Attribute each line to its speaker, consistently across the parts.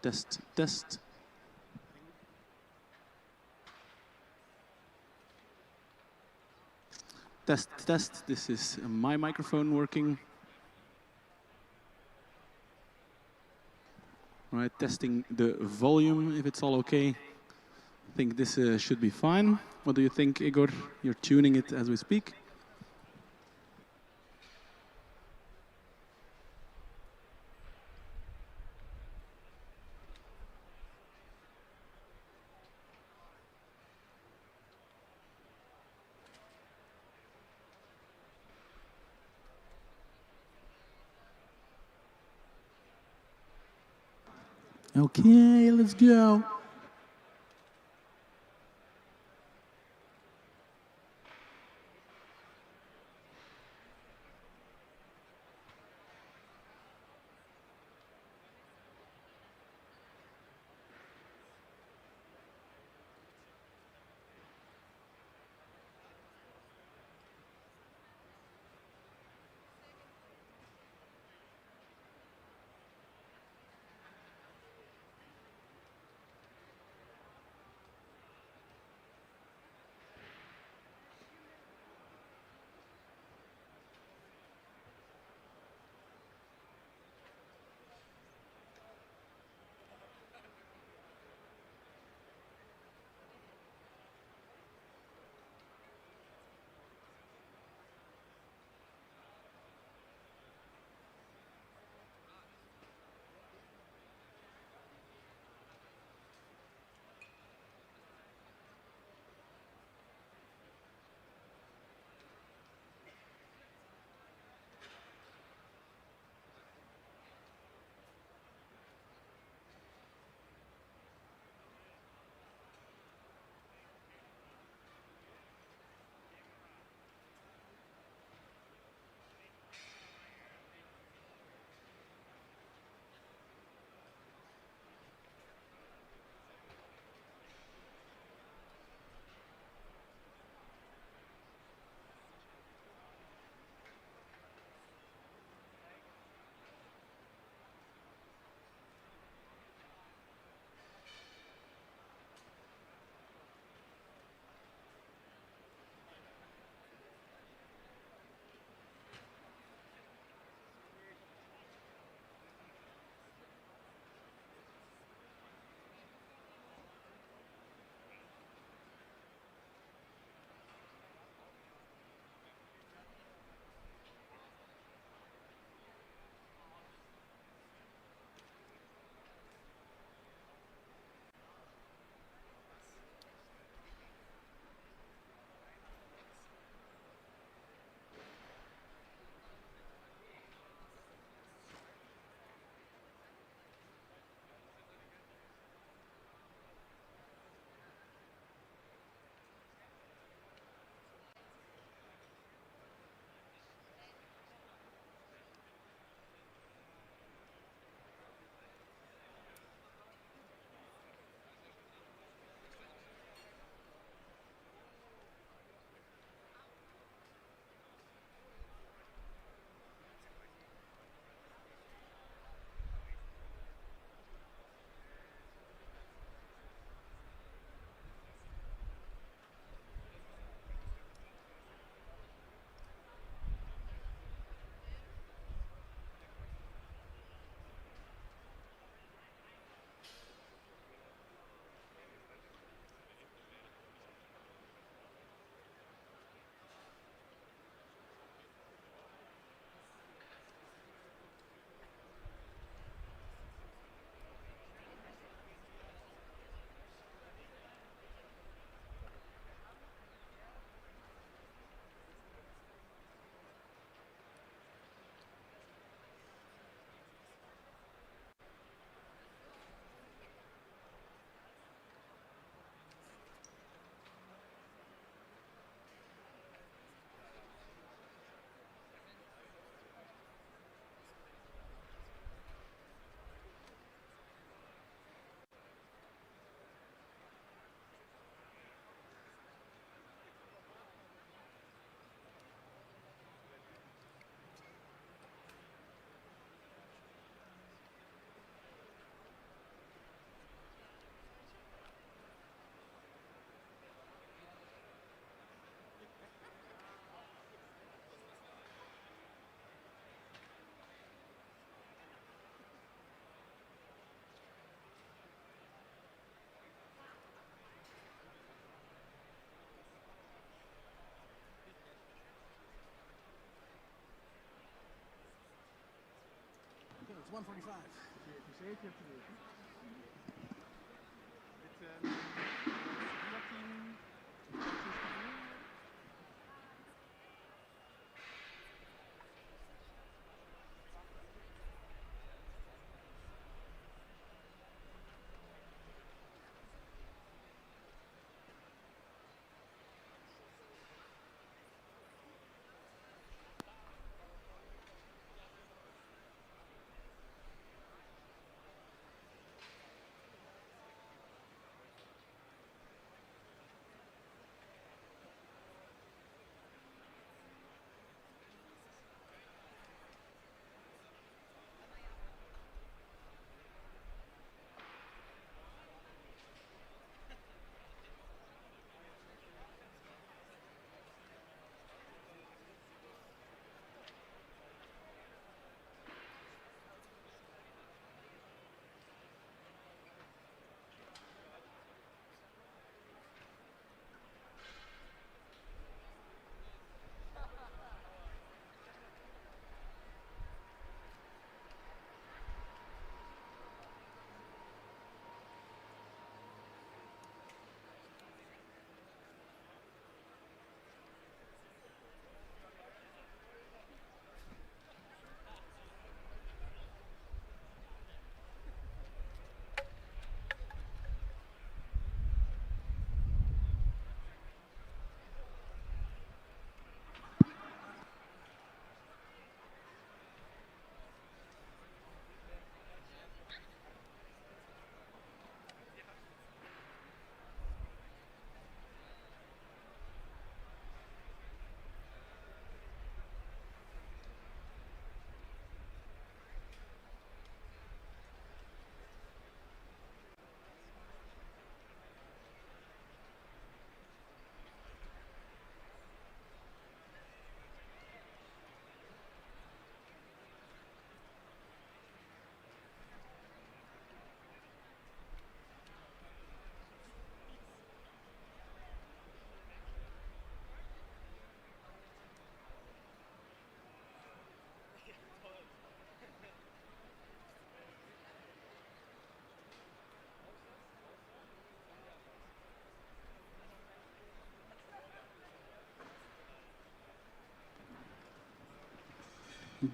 Speaker 1: Test, test. Test, test. This is my microphone working. All right, testing the volume, if it's all okay. I think this should be fine. What do you think, Igor? You're tuning it as we speak. Okay, let's go.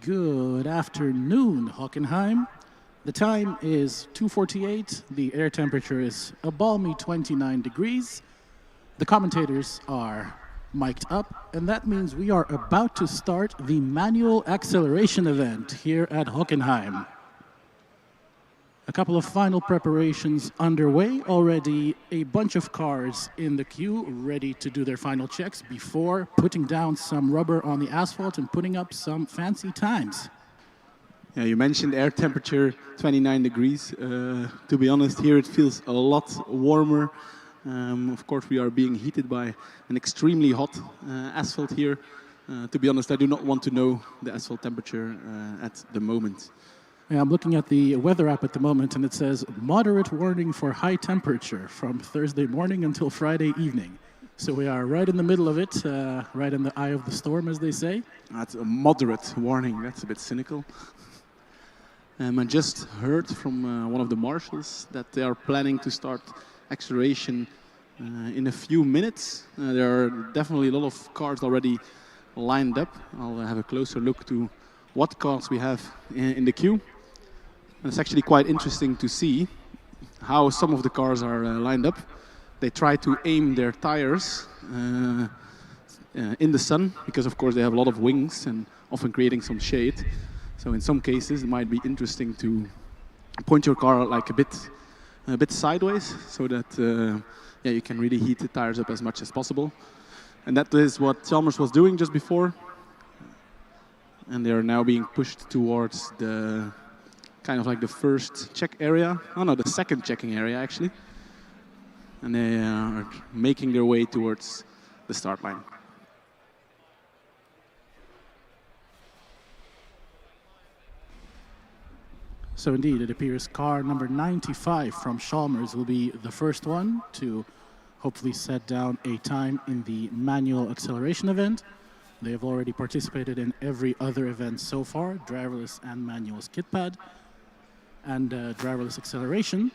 Speaker 2: Good afternoon, Hockenheim. The time is 2:48. The air temperature is a balmy 29 degrees. The commentators are mic'd up, and that means we are about to start the manual acceleration event here at Hockenheim. A couple of final preparations underway. Already a bunch of cars in the queue ready to do their final checks before putting down some rubber on the asphalt and putting up some fancy times.
Speaker 1: Yeah, you mentioned air temperature 29 degrees. To be honest, here it feels a lot warmer. Of course, we are being heated by an extremely hot asphalt here. To be honest, I do not want to know the asphalt temperature at the moment.
Speaker 2: Yeah, I'm looking at the weather app at the moment, and it says moderate warning for high temperature from Thursday morning until Friday evening. So we are right in the middle of it, right in the eye of the storm, as they say.
Speaker 1: That's a moderate warning. That's a bit cynical. I just heard from one of the marshals that they are planning to start acceleration in a few minutes. There are definitely a lot of cars already lined up. I'll have a closer look to what cars we have in the queue. And it's actually quite interesting to see how some of the cars are lined up. They try to aim their tires in the sun because, of course, they have a lot of wings and often creating some shade. So in some cases, it might be interesting to point your car like a bit sideways so that yeah, you can really heat the tires up as much as possible. And that is what Chalmers was doing just before. And they are now being pushed towards the kind of like the first check area. Oh no, the second checking area actually. And they are making their way towards the start line.
Speaker 2: So indeed, it appears car number 95 from Chalmers will be the first one to hopefully set down a time in the manual acceleration event. They have already participated in every other event so far, driverless and manual skid pad. and driverless acceleration.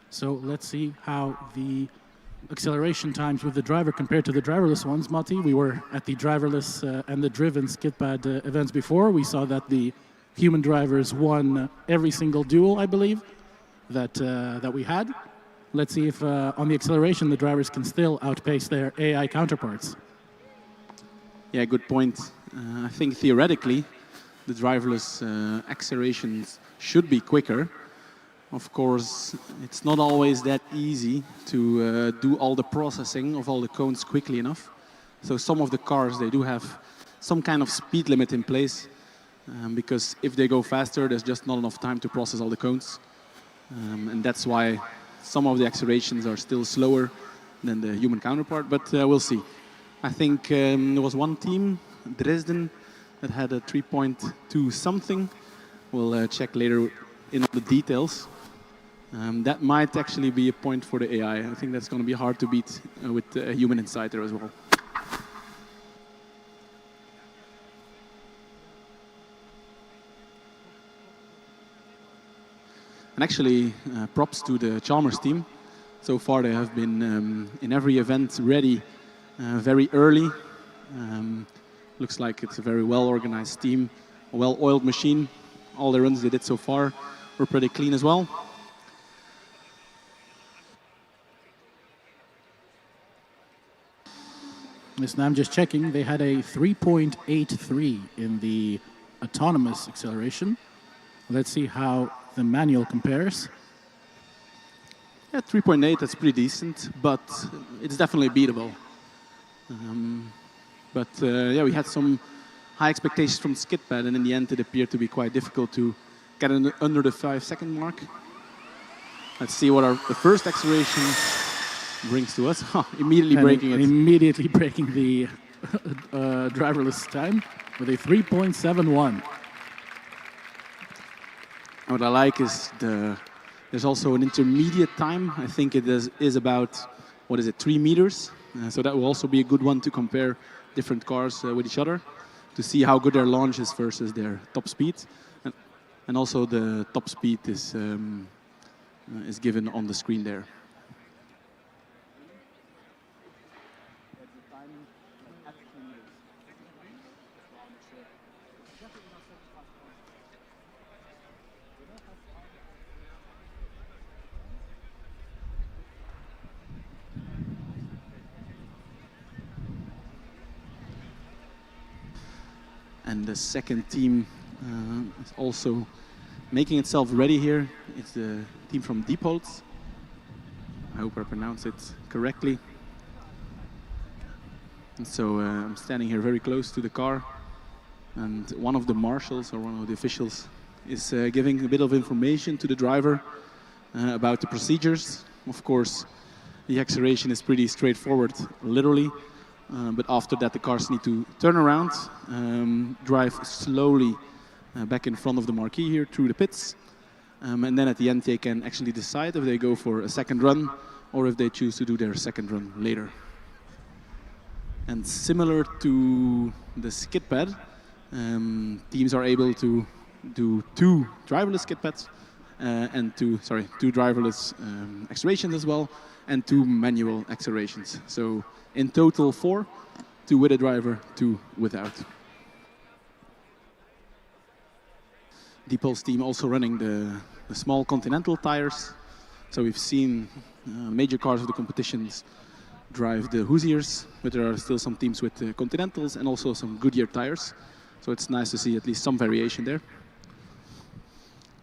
Speaker 2: So let's see how the acceleration times with the driver compared to the driverless ones. Matti, we were at the driverless and the driven skidpad events before. We saw that the human drivers won every single duel, I believe, that we had. Let's see if on the acceleration the drivers can still outpace their AI counterparts.
Speaker 1: Yeah, good point. I think theoretically the driverless accelerations should be quicker. Of course, it's not always that easy to do all the processing of all the cones quickly enough. So some of the cars, they do have some kind of speed limit in place because if they go faster, there's just not enough time to process all the cones. And that's why some of the accelerations are still slower than the human counterpart, but we'll see. I think there was one team, Dresden, that had a 3.2 something. We'll check later in all the details. That might actually be a point for the AI. I think that's going to be hard to beat with a human inside there as well. And actually, props to the Chalmers team. So far, they have been in every event ready very early. Looks like it's a very well-organized team, a well-oiled machine. All the runs they did so far were pretty clean as well.
Speaker 2: Yes, now I'm just checking. They had a 3.83 in the autonomous acceleration. Let's see how the manual compares.
Speaker 1: Yeah, 3.8, that's pretty decent, but it's definitely beatable. Yeah, we had some high expectations from skidpad, and in the end it appeared to be quite difficult to get under the 5-second mark. Let's see what the first acceleration brings to us. Immediately breaking it.
Speaker 2: Immediately breaking the driverless time with a 3.71.
Speaker 1: What I like is there's also an intermediate time. I think it is about, 3 meters? So that will also be a good one to compare different cars with each other, to see how good their launch is versus their top speed. And also the top speed is given on the screen there. And the second team is also making itself ready here. It's the team from Diepholz. I hope I pronounce it correctly. And so I'm standing here very close to the car, and one of the marshals or one of the officials is giving a bit of information to the driver about the procedures. Of course, the acceleration is pretty straightforward, literally. But after that, the cars need to turn around, drive slowly back in front of the marquee here through the pits. And then at the end, they can actually decide if they go for a second run or if they choose to do their second run later. And similar to the skidpad, teams are able to do 2 driverless skidpads and 2 driverless accelerations as well, and 2 manual accelerations. So in total 4, 2 with a driver, 2 without. Diepholz team also running the small Continental tires. So we've seen major cars of the competitions drive the Hoosiers, but there are still some teams with the Continentals and also some Goodyear tires. So it's nice to see at least some variation there.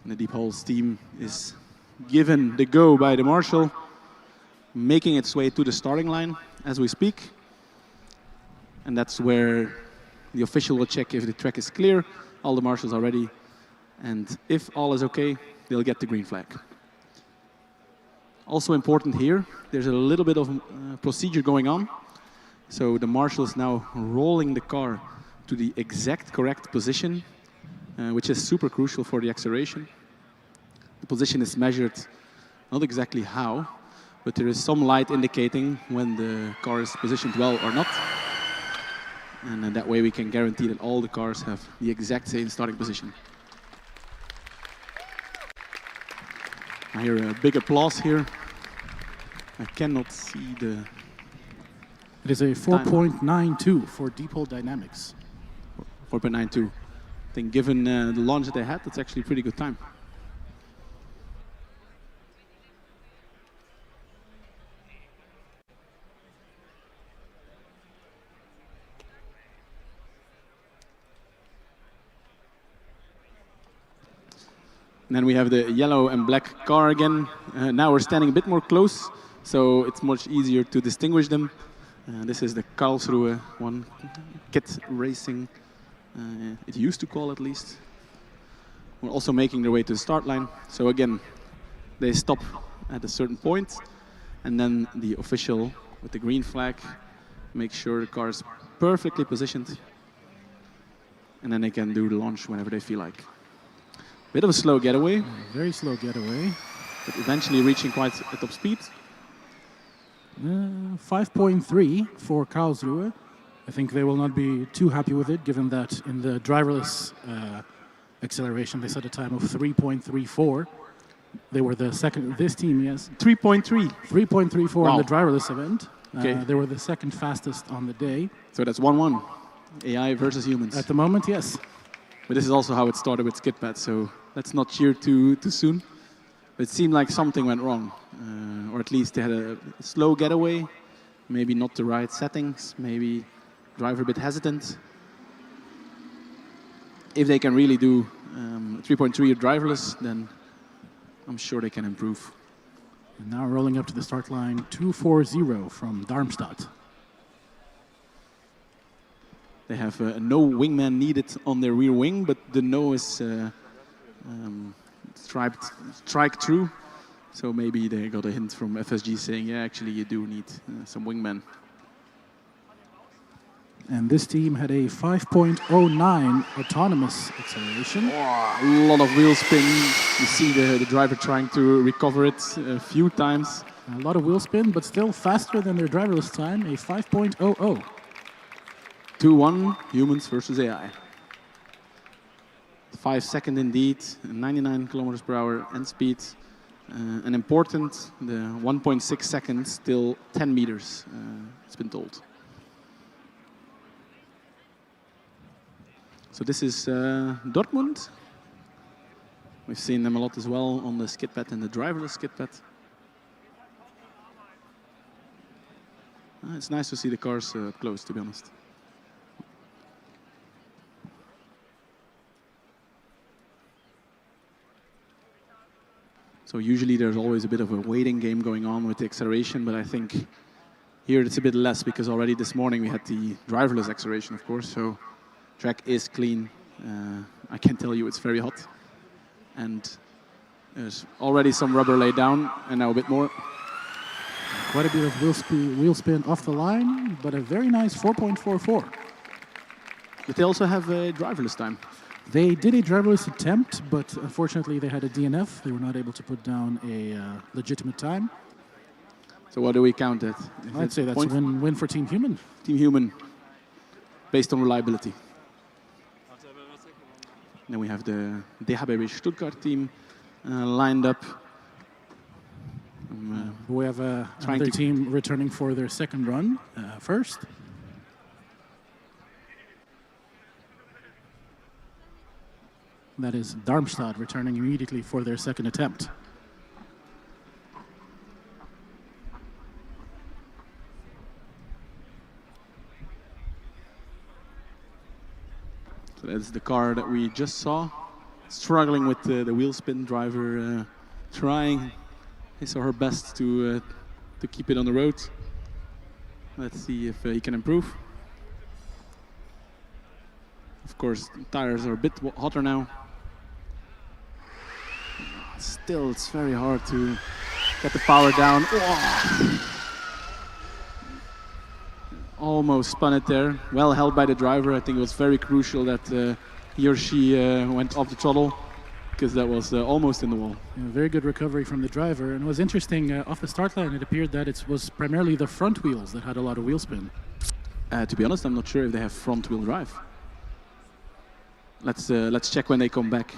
Speaker 1: And the Diepholz team is given the go by the marshal, making its way to the starting line as we speak. And that's where the official will check if the track is clear, all the marshals are ready, and if all is okay, they'll get the green flag. Also important here, there's a little bit of procedure going on. So the marshal is now rolling the car to the exact correct position, which is super crucial for the acceleration. The position is measured, not exactly how, but there is some light indicating when the car is positioned well or not. And that way we can guarantee that all the cars have the exact same starting position. I hear a big applause here. I cannot see the...
Speaker 2: It is a 4.92 for Diepholz Dynamics.
Speaker 1: 4.92. I think given the launch that they had, that's actually a pretty good time. And then we have the yellow and black car again. Now we're standing a bit more close, so it's much easier to distinguish them. This is the Karlsruhe one, KIT Racing, it used to call at least. We're also making their way to the start line. So again, they stop at a certain point, and then the official with the green flag makes sure the car is perfectly positioned, and then they can do the launch whenever they feel like. Bit of a slow getaway.
Speaker 2: Very slow getaway.
Speaker 1: But eventually reaching quite a top speed.
Speaker 2: 5.3 for Karlsruhe. I think they will not be too happy with it, given that in the driverless acceleration they set a time of 3.34. They were the second, this team, yes.
Speaker 1: 3.3.
Speaker 2: 3.34
Speaker 1: wow.
Speaker 2: in the driverless event.
Speaker 1: Okay.
Speaker 2: They were the second fastest on the day.
Speaker 1: So that's 1-1. AI versus humans.
Speaker 2: At the moment, yes.
Speaker 1: But this is also how it started with skidpad, so let's not cheer too soon. But it seemed like something went wrong, or at least they had a slow getaway, maybe not the right settings, maybe driver a bit hesitant. If they can really do 3.3 driverless, then I'm sure they can improve.
Speaker 2: And now rolling up to the start line, 240 from Darmstadt.
Speaker 1: They have no wingman needed on their rear wing, but the no is strike through. So maybe they got a hint from FSG saying, yeah, actually you do need some wingman.
Speaker 2: And this team had a 5.09 autonomous acceleration.
Speaker 1: Oh, a lot of wheel spin. You see the driver trying to recover it a few times.
Speaker 2: A lot of wheel spin, but still faster than their driverless time, a 5.00.
Speaker 1: 2-1, humans versus AI. 5 seconds indeed, 99 kilometers per hour end speed. And important, the 1.6 seconds till 10 meters, it's been told. So this is Dortmund. We've seen them a lot as well on the skid pad and the driverless skid pad. It's nice to see the cars up close, to be honest. So usually there's always a bit of a waiting game going on with the acceleration, but I think here it's a bit less because already this morning we had the driverless acceleration, of course, so track is clean. I can tell you it's very hot. And there's already some rubber laid down, and now a bit more.
Speaker 2: Quite a bit of wheel spin off the line, but a very nice 4.44.
Speaker 1: But they also have a driverless time.
Speaker 2: They did a driverless attempt, but unfortunately they had a DNF. They were not able to put down a legitimate time.
Speaker 1: So what do we count at?
Speaker 2: I'd say that's a win for Team Human.
Speaker 1: Team Human, based on reliability. Then we have the DHBW Stuttgart team lined up.
Speaker 2: We have another team returning for their second run first. That is Darmstadt returning immediately for their second attempt.
Speaker 1: So that's the car that we just saw, struggling with the wheel spin. Driver trying his or her best to keep it on the road. Let's see if he can improve. Of course, the tires are a bit hotter now. Still, it's very hard to get the power down. Oh. Almost spun it there. Well held by the driver. I think it was very crucial that he or she went off the throttle, because that was almost in the wall.
Speaker 2: Yeah, very good recovery from the driver. And it was interesting, off the start line, it appeared that it was primarily the front wheels that had a lot of wheel spin.
Speaker 1: To be honest, I'm not sure if they have front wheel drive. Let's check when they come back.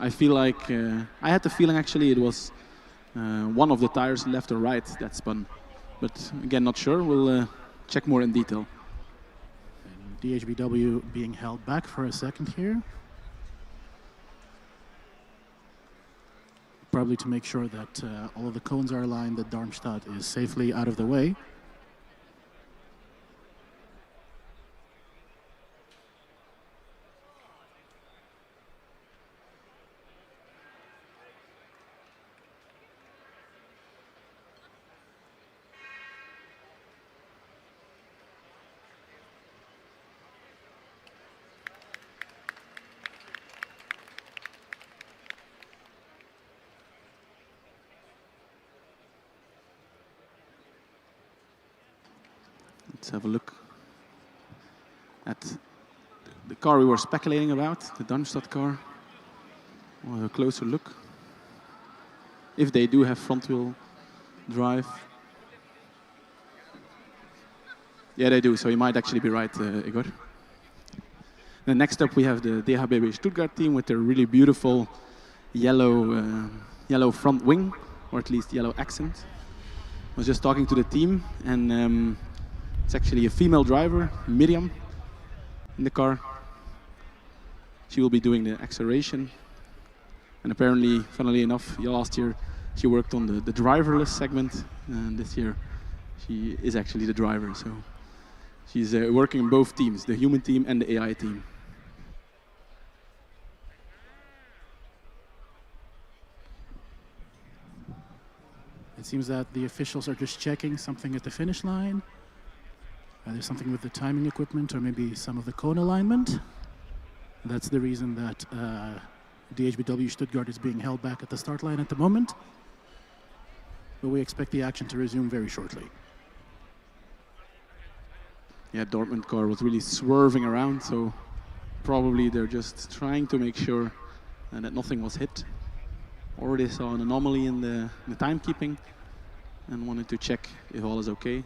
Speaker 1: I feel like I had the feeling actually it was one of the tires left or right that spun. But again, not sure. We'll check more in detail.
Speaker 2: And DHBW being held back for a second here. Probably to make sure that all of the cones are aligned, that Darmstadt is safely out of the way.
Speaker 1: Let's have a look at the car we were speculating about, the Darmstadt car. We'll have a closer look. If they do have front-wheel drive. Yeah, they do, so you might actually be right, Igor. Then next up we have the DHBW Stuttgart team with their really beautiful yellow front wing, or at least yellow accent. I was just talking to the team, and it's actually a female driver, Miriam, in the car. She will be doing the acceleration. And apparently, funnily enough, last year she worked on the driverless segment, and this year she is actually the driver. So she's working in both teams, the human team and the AI team.
Speaker 2: It seems that the officials are just checking something at the finish line. There's something with the timing equipment or maybe some of the cone alignment. That's the reason that DHBW Stuttgart is being held back at the start line at the moment. But we expect the action to resume very shortly.
Speaker 1: Yeah, Dortmund car was really swerving around, so probably they're just trying to make sure that nothing was hit. Or they saw an anomaly in the timekeeping and wanted to check if all is okay.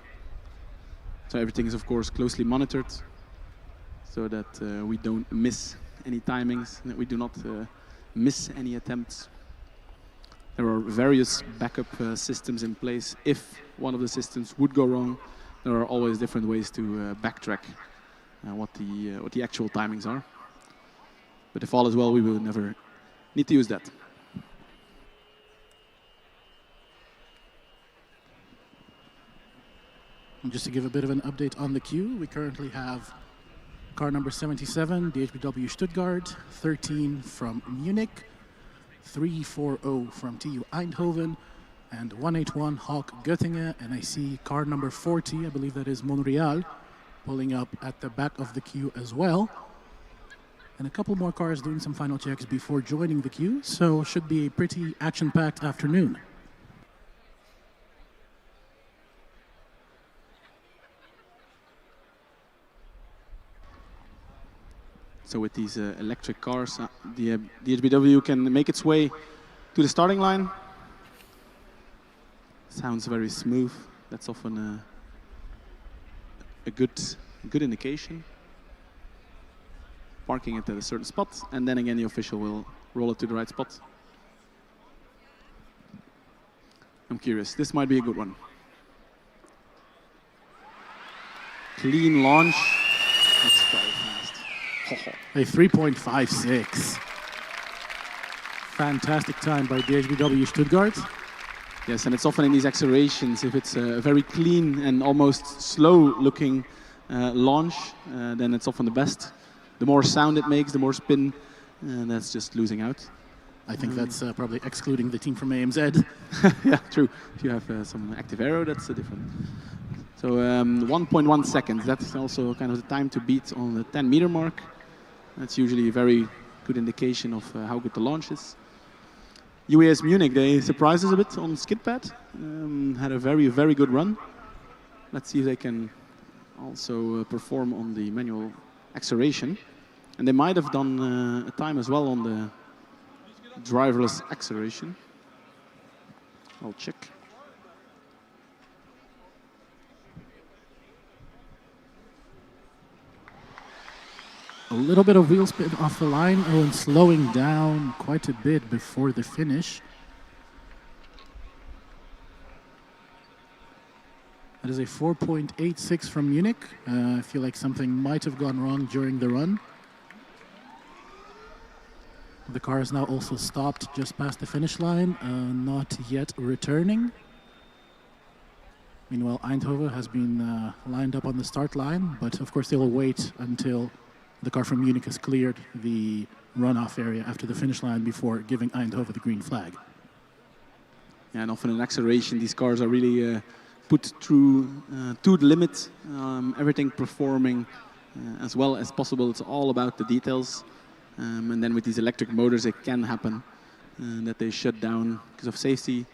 Speaker 1: So everything is, of course, closely monitored so that we don't miss any timings, that we do not miss any attempts. There are various backup systems in place. If one of the systems would go wrong, there are always different ways to backtrack what the actual timings are. But if all is well, we will never need to use that.
Speaker 2: And just to give a bit of an update on the queue, we currently have car number 77, DHBW Stuttgart, 13 from Munich, 340 from TU Eindhoven, and 181 HAWK Göttingen. And I see car number 40, I believe that is Montréal, pulling up at the back of the queue as well. And a couple more cars doing some final checks before joining the queue, so should be a pretty action-packed afternoon.
Speaker 1: So with these electric cars, the DHBW can make its way to the starting line. Sounds very smooth. That's often a good indication. Parking it at a certain spot, and then again the official will roll it to the right spot. I'm curious. This might be a good one. Clean launch. That's very fast.
Speaker 2: A 3.56. Fantastic time by DHBW Stuttgart.
Speaker 1: Yes, and it's often in these accelerations, if it's a very clean and almost slow-looking launch, then it's often the best. The more sound it makes, the more spin, and that's just losing out.
Speaker 2: I think that's probably excluding the team from AMZ.
Speaker 1: Yeah, true. If you have some active aero, that's different. So 1.1 seconds, that's also kind of the time to beat on the 10-meter mark. That's usually a very good indication of how good the launch is. UAS Munich, they surprised us a bit on skid pad. Had a very good run. Let's see if they can also perform on the manual acceleration. And they might have done a time as well on the driverless acceleration. I'll check.
Speaker 2: A little bit of wheel spin off the line, and slowing down quite a bit before the finish. That is a 4.86 from Munich. I feel like something might have gone wrong during the run. The car is now also stopped just past the finish line, not yet returning. Meanwhile, Eindhoven has been lined up on the start line, but of course they will wait until the car from Munich has cleared the runoff area after the finish line before giving Eindhoven the green flag.
Speaker 1: Yeah, and often in acceleration, these cars are really put through to the limit, everything performing as well as possible. It's all about the details. And then with these electric motors, it can happen that they shut down because of safety.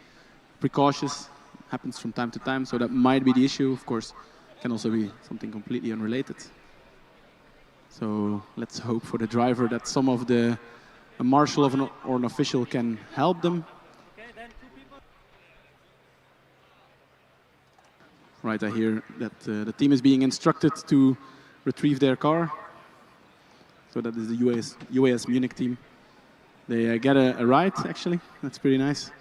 Speaker 1: Precautious, happens from time to time, so that might be the issue. Of course, can also be something completely unrelated. So let's hope for the driver that some of a marshal or an official can help them. Right, I hear that the team is being instructed to retrieve their car. So that is the UAS Munich team. They get a ride, actually. That's pretty nice.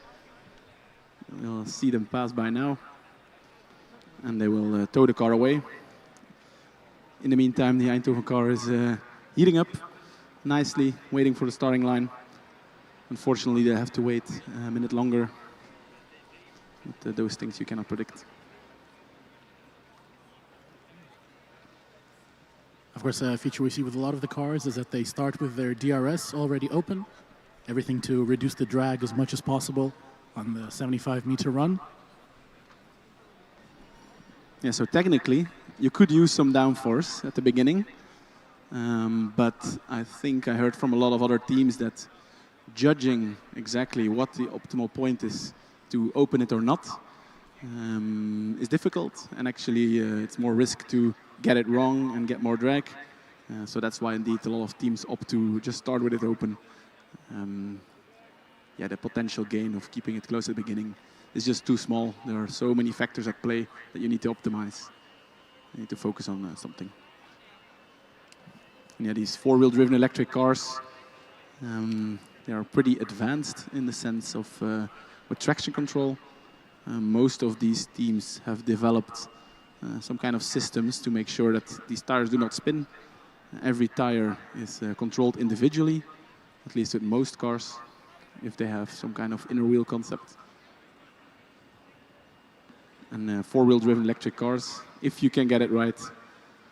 Speaker 1: You'll see them pass by now. And they will tow the car away. In the meantime, the Eindhoven car is heating up nicely, waiting for the starting line. Unfortunately, they have to wait a minute longer. But those things you cannot predict.
Speaker 2: Of course, a feature we see with a lot of the cars is that they start with their DRS already open. Everything to reduce the drag as much as possible on the 75-meter run.
Speaker 1: Yeah, so technically, you could use some downforce at the beginning. But I think I heard from a lot of other teams that judging exactly what the optimal point is to open it or not is difficult. And actually, it's more risk to get it wrong and get more drag. So that's why indeed a lot of teams opt to just start with it open. Yeah, the potential gain of keeping it close at the beginning is just too small. There are so many factors at play that you need to optimize. You need to focus on something. And yeah, these four-wheel driven electric cars, they are pretty advanced in the sense of with traction control. Most of these teams have developed some kind of systems to make sure that these tires do not spin. Every tire is controlled individually, at least with most cars, if they have some kind of inner wheel concept. And four-wheel driven electric cars, if you can get it right,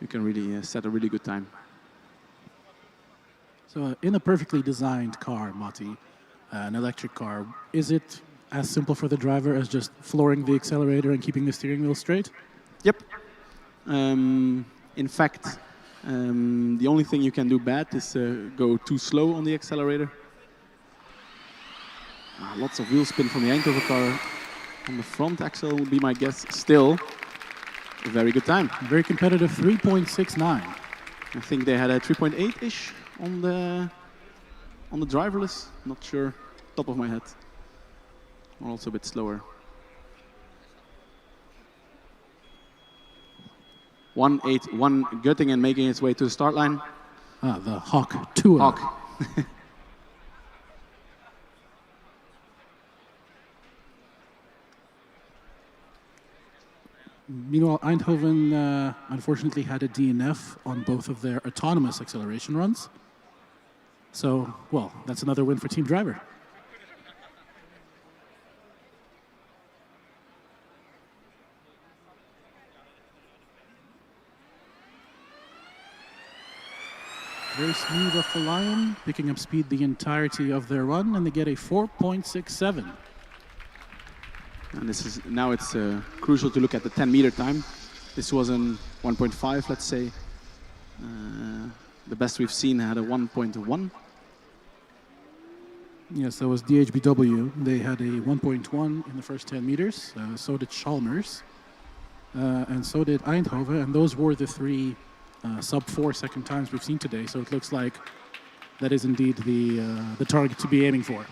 Speaker 1: you can really set a really good time.
Speaker 2: So in a perfectly designed car, Matti, an electric car, is it as simple for the driver as just flooring the accelerator and keeping the steering wheel straight?
Speaker 1: Yep. In fact, the only thing you can do bad is go too slow on the accelerator. Lots of wheel spin from the Eindhoven car. On the front axle would be my guess. Still, a very good time.
Speaker 2: Very competitive 3.69.
Speaker 1: I think they had a 3.8-ish on the driverless. Not sure, top of my head. Or also a bit slower. 181 Göttingen making its way to the start line.
Speaker 2: The HAWK Tour.
Speaker 1: HAWK.
Speaker 2: Meanwhile, Eindhoven unfortunately had a DNF on both of their autonomous acceleration runs. So, well, that's another win for Team Driver. Very smooth off the line, picking up speed the entirety of their run, and they get a 4.67.
Speaker 1: And this is now it's crucial to look at the 10-meter time. This was in 1.5, let's say. The best we've seen had a 1.1.
Speaker 2: Yes, that was DHBW. They had a 1.1 in the first 10 meters. So did Chalmers. And so did Eindhoven. And those were the three sub-4 second times we've seen today. So it looks like that is indeed the target to be aiming for.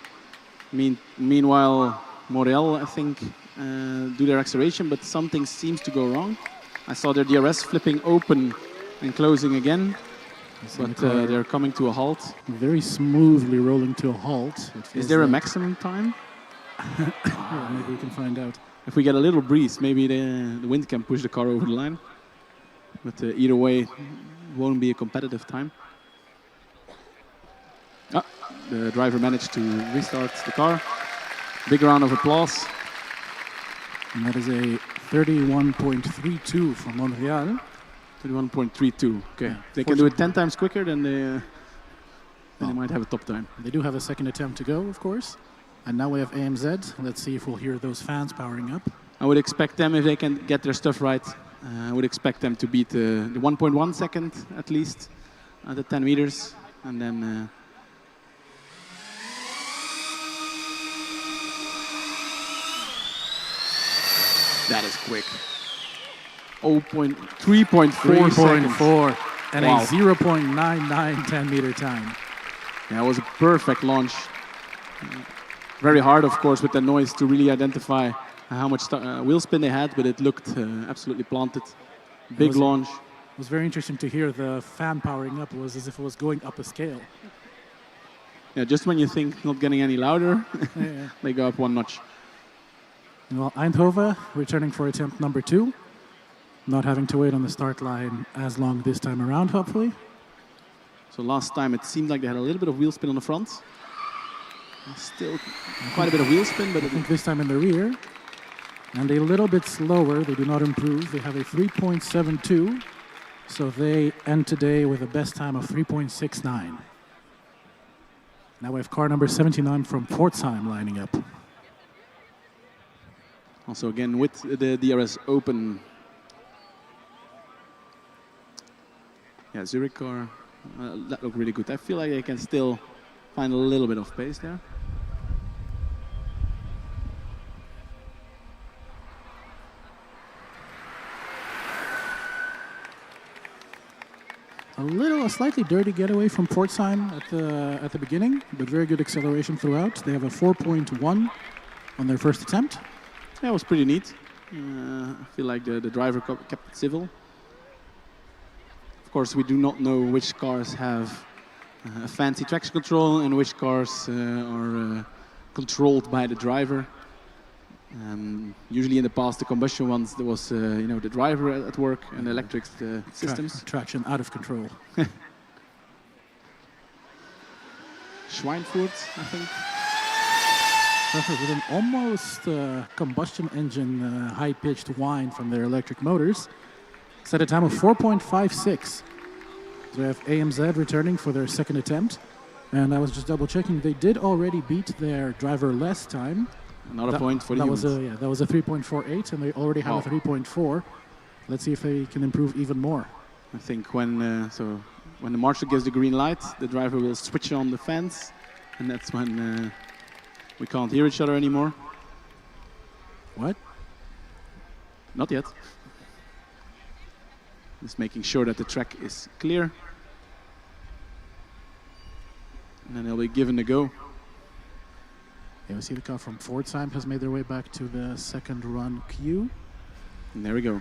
Speaker 1: Meanwhile, Montréal, I think, do their acceleration, but something seems to go wrong. I saw their DRS flipping open and closing again, but they're coming to a halt.
Speaker 2: Very smoothly rolling to a halt.
Speaker 1: Is there a maximum time?
Speaker 2: Yeah, maybe we can find out.
Speaker 1: if we get a little breeze, maybe the wind can push the car over the line. But either way, it won't be a competitive time. The driver managed to restart the car. Big round of applause.
Speaker 2: And that is a 31.32 from Montréal.
Speaker 1: 31.32. Okay.
Speaker 2: Yeah,
Speaker 1: They can do it 10 times quicker, then they might have a top time.
Speaker 2: They do have a second attempt to go, of course. And now we have AMZ. Let's see if we'll hear those fans powering up.
Speaker 1: I would expect them, if they can get their stuff right, I would expect them to beat the 1.1 second at least at the 10 meters. And then that is quick. 3.4 seconds.
Speaker 2: 3.4 and
Speaker 1: Wow.
Speaker 2: a 0.99 10-meter time.
Speaker 1: Yeah, it was a perfect launch. Very hard, of course, with the noise to really identify how much wheel spin they had, but it looked absolutely planted. Big launch.
Speaker 2: It was very interesting to hear the fan powering up. It was as if it was going up a scale.
Speaker 1: Yeah, just when you think not getting any louder,
Speaker 2: Yeah.
Speaker 1: they go up one notch.
Speaker 2: Well, Eindhoven returning for attempt number 2. Not having to wait on the start line as long this time around, hopefully.
Speaker 1: So last time it seemed like they had a little bit of wheel spin on the front. Still quite a bit of wheel spin, but
Speaker 2: I think this time in the rear. And a little bit slower. They do not improve. They have a 3.72. So they end today with a best time of 3.69. Now we have car number 79 from Pforzheim lining up.
Speaker 1: also again with the DRS open. Yeah, Zurich car, that looked really good. I feel like they can still find a little bit of pace there.
Speaker 2: A slightly dirty getaway from Pforzheim at the beginning, but very good acceleration throughout. They have a 4.1 on their first attempt.
Speaker 1: Yeah, it was pretty neat. I feel like the driver kept it civil. Of course, we do not know which cars have a fancy traction control and which cars are controlled by the driver. Usually in the past, the combustion ones, there was the driver at work, and the electrics, the systems.
Speaker 2: Traction out of control.
Speaker 1: Schweinfurt, I think.
Speaker 2: With an almost combustion engine high-pitched whine from their electric motors. Set a time of 4.56. So we have AMZ returning for their second attempt. And I was just double-checking. They did already beat their driverless time.
Speaker 1: Another point for the humans.
Speaker 2: That was a 3.48, and they already have a 3.4. Let's see if they can improve even more.
Speaker 1: I think when the marshal gives the green light, the driver will switch on the fans, and that's when we can't hear each other anymore.
Speaker 2: What?
Speaker 1: Not yet. Just making sure that the track is clear. And then they'll be given a go.
Speaker 2: Yeah, we see the car from Pforzheim has made their way back to the second run queue.
Speaker 1: And there we go.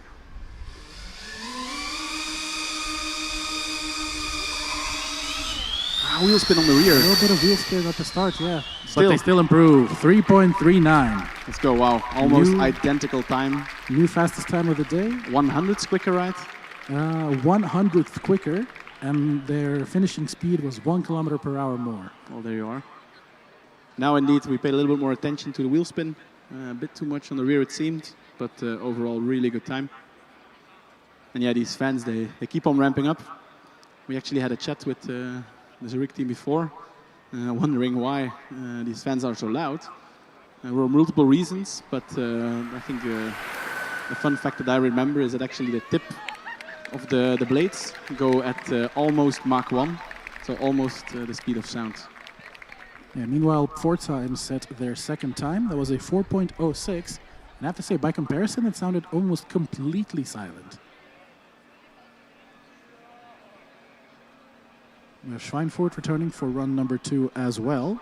Speaker 1: Wheel spin on the rear.
Speaker 2: A little bit of wheel spin at the start, yeah. But they still improve. 3.39.
Speaker 1: Let's go, wow. Almost identical time.
Speaker 2: New fastest time of the day.
Speaker 1: 100th quicker, right?
Speaker 2: 100th quicker. And their finishing speed was 1 kilometer per hour more.
Speaker 1: Well, there you are. Now, indeed, we paid a little bit more attention to the wheel spin. A bit too much on the rear, it seemed. But overall, really good time. And yeah, these fans, they keep on ramping up. We actually had a chat with the Zurich team before, wondering why these fans are so loud. There were multiple reasons, but I think the fun fact that I remember is that actually the tip of the blades go at almost Mach 1, so almost the speed of sound.
Speaker 2: Yeah, meanwhile, Pforzheim set their second time. That was a 4.06. And I have to say, by comparison, it sounded almost completely silent. We have Schweinfurt returning for run number 2 as well.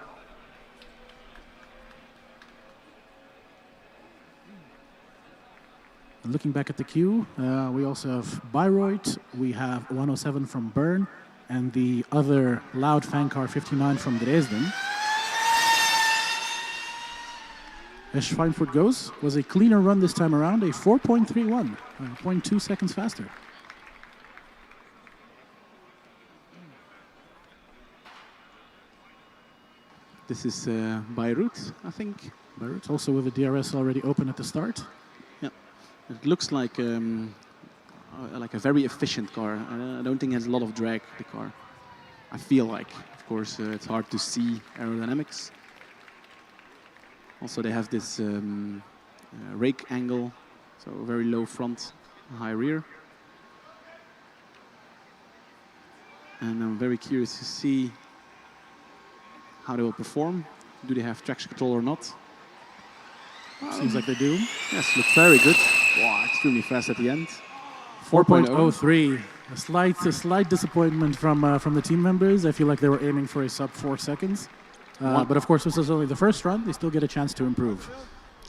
Speaker 2: And looking back at the queue, we also have Bayreuth, we have 107 from Bern, and the other loud fan car 59 from Dresden. as Schweinfurt goes, was a cleaner run this time around, a 4.31, 0.2 seconds faster.
Speaker 1: This is Bayreuth, I think.
Speaker 2: Bayreuth also with the DRS already open at the start.
Speaker 1: Yeah, it looks like a very efficient car. I don't think it has a lot of drag, the car. I feel like, of course, it's hard to see aerodynamics. Also, they have this rake angle, so very low front, high rear. And I'm very curious to see how they will perform. Do they have traction control or not?
Speaker 2: Seems like they do.
Speaker 1: Yes, looks very good. Wow, extremely fast at the end.
Speaker 2: 4.03. A slight disappointment from the team members. I feel like they were aiming for a sub 4 seconds. But of course, this is only the first run. They still get a chance to improve.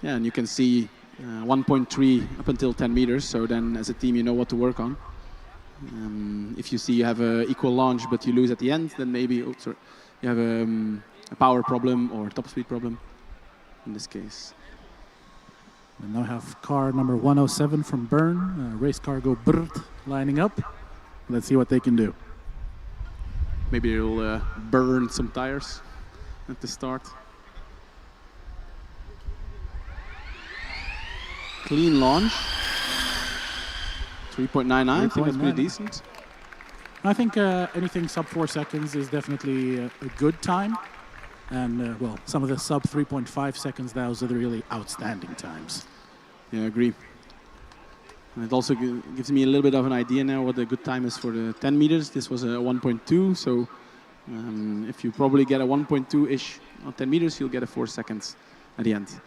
Speaker 1: Yeah, and you can see 1.3 up until 10 meters. So then as a team, you know what to work on. If you see you have an equal launch, but you lose at the end, then maybe you have a power problem or top speed problem in this case.
Speaker 2: We now have car number 107 from Bern, race car go brrrt, lining up. Let's see what they can do.
Speaker 1: Maybe it'll burn some tires at the start. Clean launch. 3.99, I think that's pretty decent.
Speaker 2: I think anything sub 4 seconds is definitely a good time. And, well, some of the sub 3.5 seconds, those are the really outstanding times.
Speaker 1: Yeah, I agree. And it also gives me a little bit of an idea now what the good time is for the 10 meters. This was a 1.2, so if you probably get a 1.2-ish on 10 meters, you'll get a 4 seconds at the end.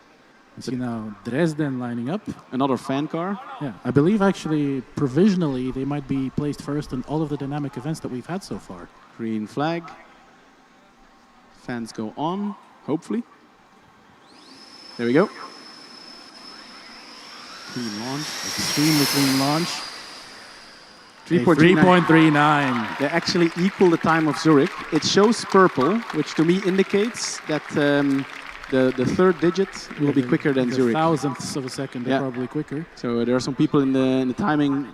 Speaker 2: You see now Dresden lining up.
Speaker 1: Another fan car.
Speaker 2: Yeah, I believe actually provisionally they might be placed first in all of the dynamic events that we've had so far.
Speaker 1: Green flag. Fans go on, hopefully. There we go. Clean launch.
Speaker 2: Extremely clean launch.
Speaker 1: 3.39. They actually equal the time of Zurich. It shows purple, which to me indicates that the third digit will be quicker than Zurich.
Speaker 2: Thousandths of a second, they're probably quicker.
Speaker 1: So there are some people in the timing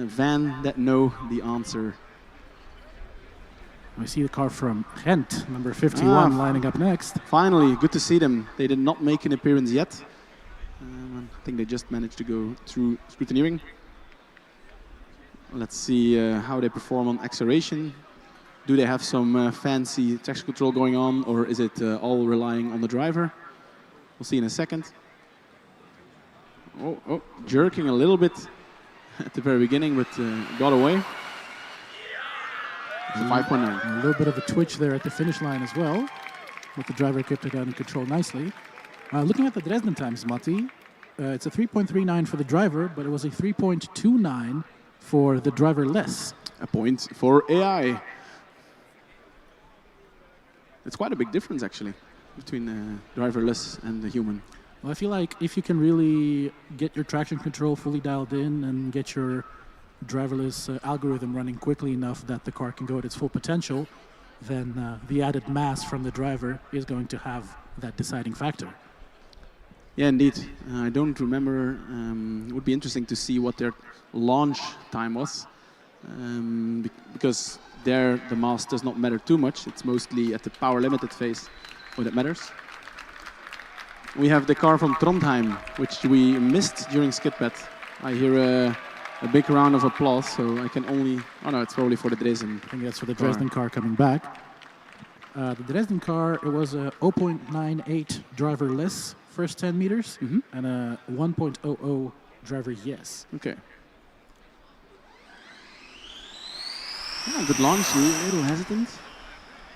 Speaker 1: van that know the answer.
Speaker 2: We see the car from Ghent, number 51, lining up next.
Speaker 1: Finally, good to see them. They did not make an appearance yet. I think they just managed to go through scrutineering. Let's see how they perform on acceleration. Do they have some fancy traction control going on, or is it all relying on the driver? We'll see in a second. Oh, jerking a little bit at the very beginning, but got away. It's a 5.9.
Speaker 2: A little bit of a twitch there at the finish line as well, with the driver kept it under control nicely. Looking at the Dresden times, Matti, it's a 3.39 for the driver, but it was a 3.29 for the driverless.
Speaker 1: A point for AI. It's quite a big difference, actually, between the driverless and the human.
Speaker 2: Well, I feel like if you can really get your traction control fully dialed in and get your driverless algorithm running quickly enough that the car can go at its full potential, then the added mass from the driver is going to have that deciding factor.
Speaker 1: Yeah, indeed. I don't remember. It would be interesting to see what their launch time was, because there the mass does not matter too much. It's mostly at the power limited phase where it matters. We have the car from Trondheim, which we missed during Skidpad. I hear a big round of applause, so I can only... Oh no, it's probably for the Dresden.
Speaker 2: I think that's for the Dresden car coming back. The Dresden car, it was a 0.98 driverless first 10 meters and a 1.00 driver yes.
Speaker 1: Okay. Yeah, good launch, a little hesitant.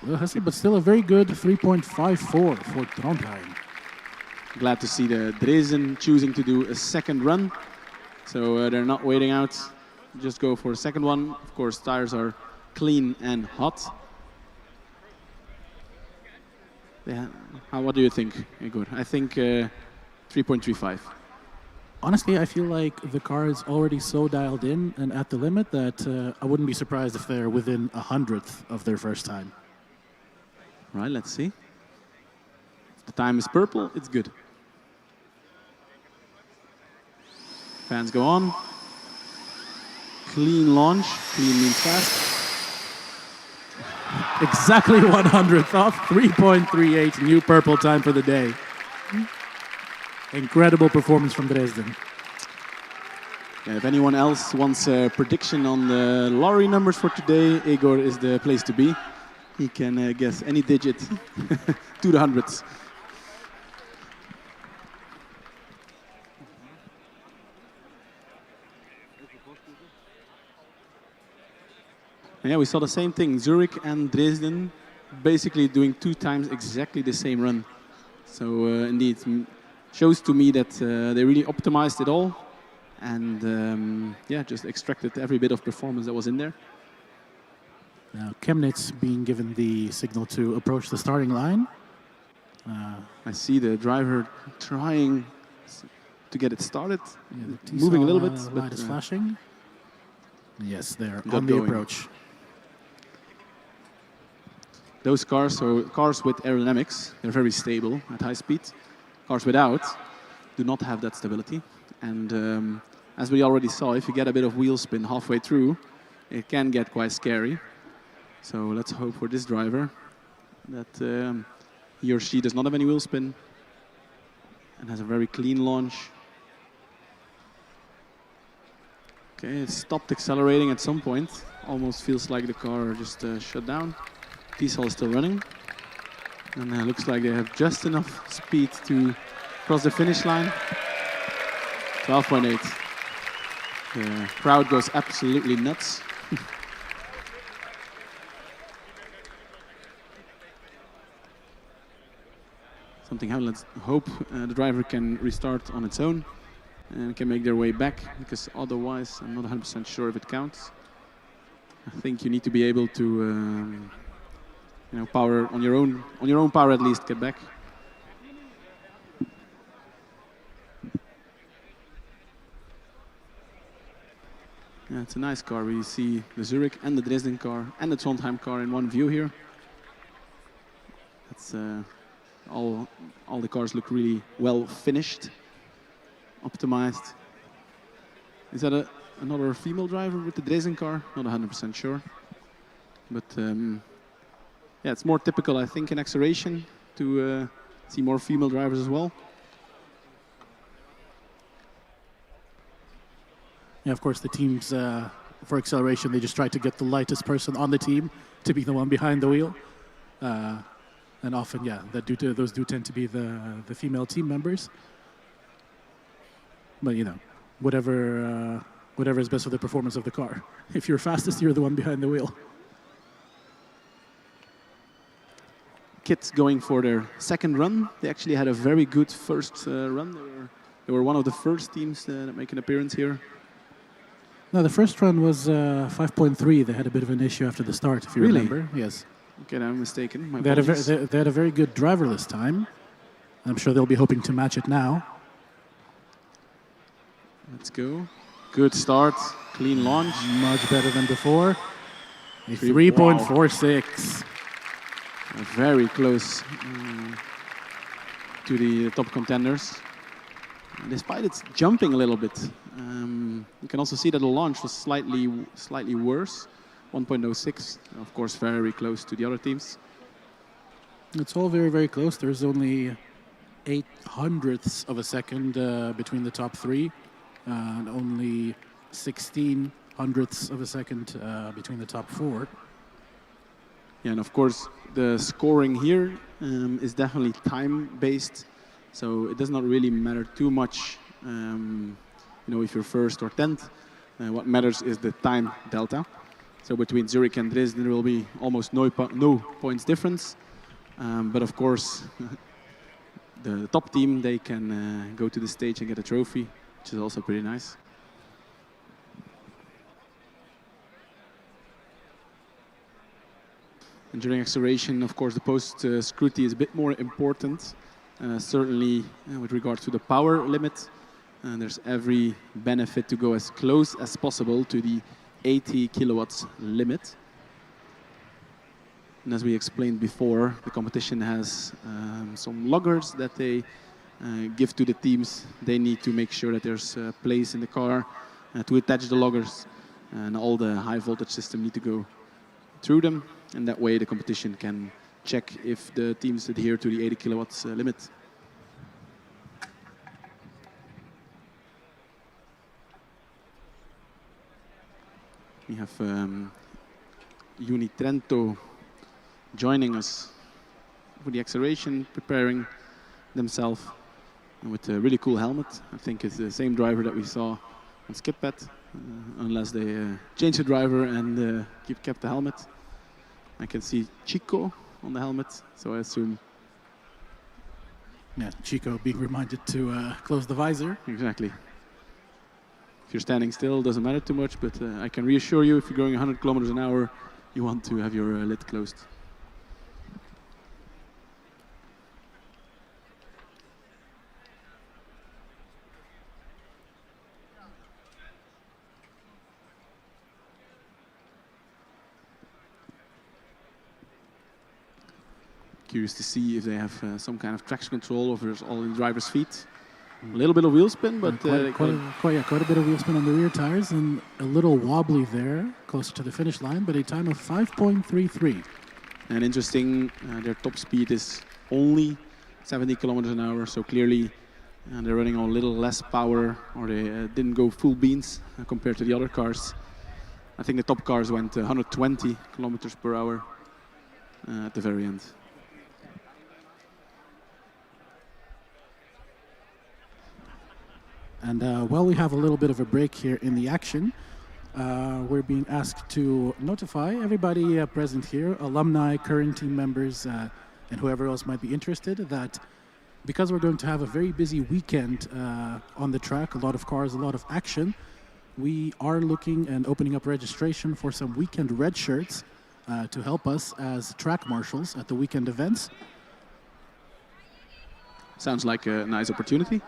Speaker 2: Well, hesitant, but still a very good 3.54 for Trondheim.
Speaker 1: Glad to see the Dresden choosing to do a second run. So they're not waiting out, just go for a second one. Of course, tires are clean and hot. What do you think, Igor? I think 3.35.
Speaker 2: Honestly, I feel like the car is already so dialed in and at the limit that I wouldn't be surprised if they're within 100th of their first time.
Speaker 1: Right, let's see. If the time is purple, it's good. Fans go on. Clean launch. Clean means fast.
Speaker 2: Exactly 100th off, 3.38, new purple time for the day. Incredible performance from Dresden.
Speaker 1: Yeah, if anyone else wants a prediction on the lorry numbers for today, Igor is the place to be. He can guess any digit to the hundreds. Yeah, we saw the same thing. Zurich and Dresden basically doing 2 times exactly the same run. So indeed, shows to me that they really optimized it all and yeah, just extracted every bit of performance that was in there.
Speaker 2: Now Chemnitz being given the signal to approach the starting line.
Speaker 1: I see the driver trying to get it started,
Speaker 2: Yeah, the
Speaker 1: moving a little bit.
Speaker 2: Light is flashing. Yes, they're
Speaker 1: got
Speaker 2: on the
Speaker 1: going.
Speaker 2: approach.
Speaker 1: Those cars, so cars with aerodynamics, they're very stable at high speed. Cars without do not have that stability. And as we already saw, if you get a bit of wheel spin halfway through, it can get quite scary. So let's hope for this driver that he or she does not have any wheel spin and has a very clean launch. Okay, it stopped accelerating at some point. Almost feels like the car just shut down. Diepholz is still running. And looks like they have just enough speed to cross the finish line. 12.8. The crowd goes absolutely nuts. Something happened. Let's hope the driver can restart on its own and can make their way back, because otherwise I'm not 100% sure if it counts. I think you need to be able to you know, power on your own power at least, get back. Yeah, it's a nice car. We see the Zurich and the Dresden car and the Trondheim car in one view here. That's all the cars look really well finished, optimized. Is that another female driver with the Dresden car? Not 100% sure. But yeah, it's more typical, I think, in acceleration to see more female drivers as well.
Speaker 2: Yeah, of course, the teams for acceleration, they just try to get the lightest person on the team to be the one behind the wheel. And often, yeah, those do tend to be the female team members. But, you know, whatever is best for the performance of the car. If you're fastest, you're the one behind the wheel.
Speaker 1: KIT going for their second run. They actually had a very good first run. They were one of the first teams that make an appearance here.
Speaker 2: No, the first run was 5.3. They had a bit of an issue after the start, if you remember. Yes.
Speaker 1: Okay, I'm mistaken. My
Speaker 2: they had a very good driverless time. I'm sure they'll be hoping to match it now.
Speaker 1: Let's go. Good start. Clean launch.
Speaker 2: Much better than before. 3.46.
Speaker 1: Very close to the top contenders. Despite its jumping a little bit, you can also see that the launch was slightly worse, 1.06. Of course, very close to the other teams.
Speaker 2: It's all very, very close. There's only 0.08 of a second between the top three, and only 0.16 of a second between the top four.
Speaker 1: Yeah, and of course, the scoring here is definitely time-based. So it does not really matter too much, you know, if you're first or 10th. What matters is the time delta. So between Zurich and Dresden, there will be almost no points difference. But of course, the top team, they can go to the stage and get a trophy, which is also pretty nice. And during acceleration, of course, the post-scrutiny is a bit more important. Certainly with regard to the power limit, there's every benefit to go as close as possible to the 80 kilowatts limit. And as we explained before, the competition has some loggers that they give to the teams. They need to make sure that there's a place in the car to attach the loggers, and all the high voltage system need to go through them, and that way the competition can check if the teams adhere to the 80 kilowatts limit. We have Uni Trento joining us for the acceleration, preparing themselves with a really cool helmet. I think it's the same driver that we saw on Skip-Pad, unless they changed the driver and kept the helmet. I can see Chico on the helmet, so I assume.
Speaker 2: Yeah, Chico being reminded to close the visor.
Speaker 1: Exactly. If you're standing still, it doesn't matter too much, but I can reassure you, if you're going 100 kilometers an hour, you want to have your lid closed. Curious to see if they have some kind of traction control over all the driver's feet. A little bit of wheel spin, but
Speaker 2: quite a bit of wheel spin on the rear tires, and a little wobbly there, closer to the finish line, but a time of 5.33.
Speaker 1: And interesting, their top speed is only 70 kilometers an hour, so clearly they're running on a little less power, or they didn't go full beans compared to the other cars. I think the top cars went 120 kilometers per hour at the very end.
Speaker 2: And while we have a little bit of a break here in the action, we're being asked to notify everybody present here, alumni, current team members, and whoever else might be interested, that because we're going to have a very busy weekend on the track, a lot of cars, a lot of action, we are looking and opening up registration for some weekend red shirts to help us as track marshals at the weekend events.
Speaker 1: Sounds like a nice opportunity.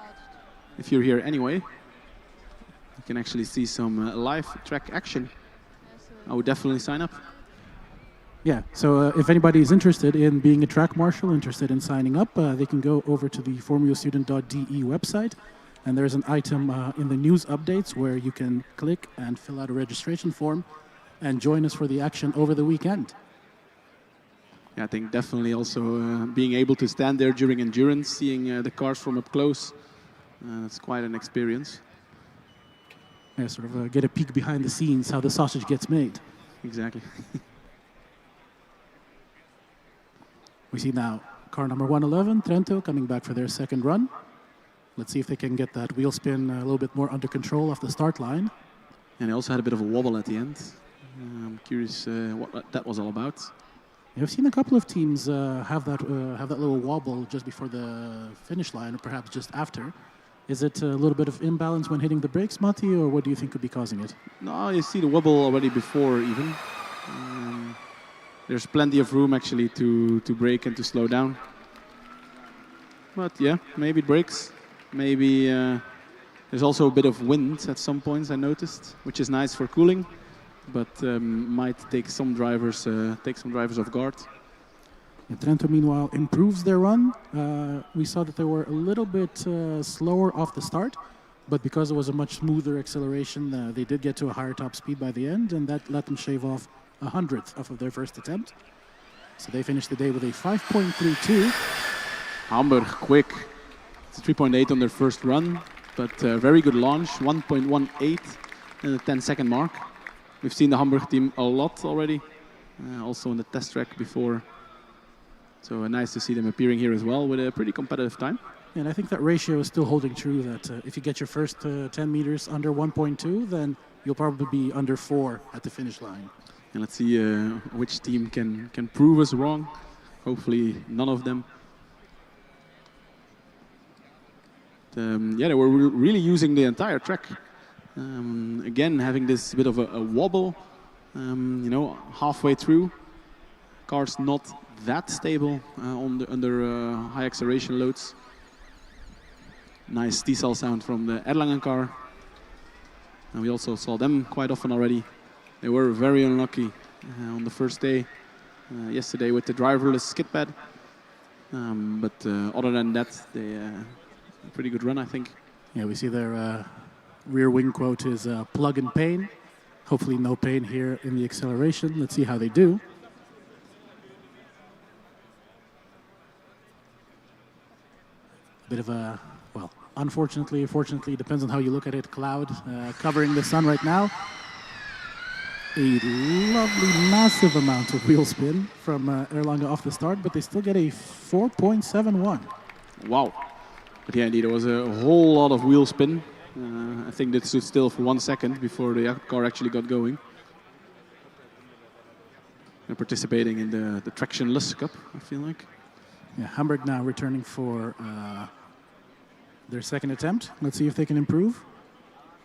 Speaker 1: If you're here anyway, you can actually see some live track action. I would definitely sign up.
Speaker 2: Yeah, so if anybody is interested in being a track marshal, interested in signing up, they can go over to the formulastudent.de website, and there's an item in the news updates where you can click and fill out a registration form and join us for the action over the weekend.
Speaker 1: Yeah, I think definitely also being able to stand there during endurance, seeing the cars from up close. That's quite an experience.
Speaker 2: Yeah, sort of get a peek behind the scenes, how the sausage gets made.
Speaker 1: Exactly.
Speaker 2: We see now car number 111, Trento, coming back for their second run. Let's see if they can get that wheel spin a little bit more under control off the start line.
Speaker 1: And they also had a bit of a wobble at the end. I'm curious what that was all about.
Speaker 2: I've seen a couple of teams have that little wobble just before the finish line, or perhaps just after. Is it a little bit of imbalance when hitting the brakes, Matti, or what do you think could be causing it?
Speaker 1: No, you see the wobble already before even. There's plenty of room actually to brake and to slow down. But yeah, maybe it brakes. Maybe there's also a bit of wind at some points I noticed, which is nice for cooling, but might take some drivers off guard.
Speaker 2: Trento, meanwhile, improves their run. We saw that they were a little bit slower off the start, but because it was a much smoother acceleration, they did get to a higher top speed by the end, and that let them shave off 100th off of their first attempt. So they finished the day with a 5.32.
Speaker 1: Hamburg, quick. It's a 3.8 on their first run, but very good launch, 1.18 in the 10-second mark. We've seen the Hamburg team a lot already, also in the test track before. So nice to see them appearing here as well with a pretty competitive time.
Speaker 2: And I think that ratio is still holding true, that if you get your first 10 meters under 1.2, then you'll probably be under 4 at the finish line.
Speaker 1: And let's see which team can prove us wrong. Hopefully none of them. Yeah, they were really using the entire track. Again, having this bit of a wobble, you know, halfway through. Car's not that stable under high acceleration loads. Nice T-cell sound from the Erlangen car. And we also saw them quite often already. They were very unlucky on the first day, yesterday with the driverless skid pad. But other than that, they a pretty good run, I think.
Speaker 2: Yeah, we see their rear wing quote is plug and pain. Hopefully no pain here in the acceleration. Let's see how they do. A bit of a, well, unfortunately, fortunately, depends on how you look at it, cloud covering the sun right now. A lovely, massive amount of wheel spin from Erlangen off the start, but they still get a 4.71.
Speaker 1: Wow. But yeah, indeed, there was a whole lot of wheel spin. I think that stood still for 1 second before the car actually got going. They're participating in the Tractionless Cup, I feel like.
Speaker 2: Yeah, Hamburg now returning for their second attempt. Let's see if they can improve.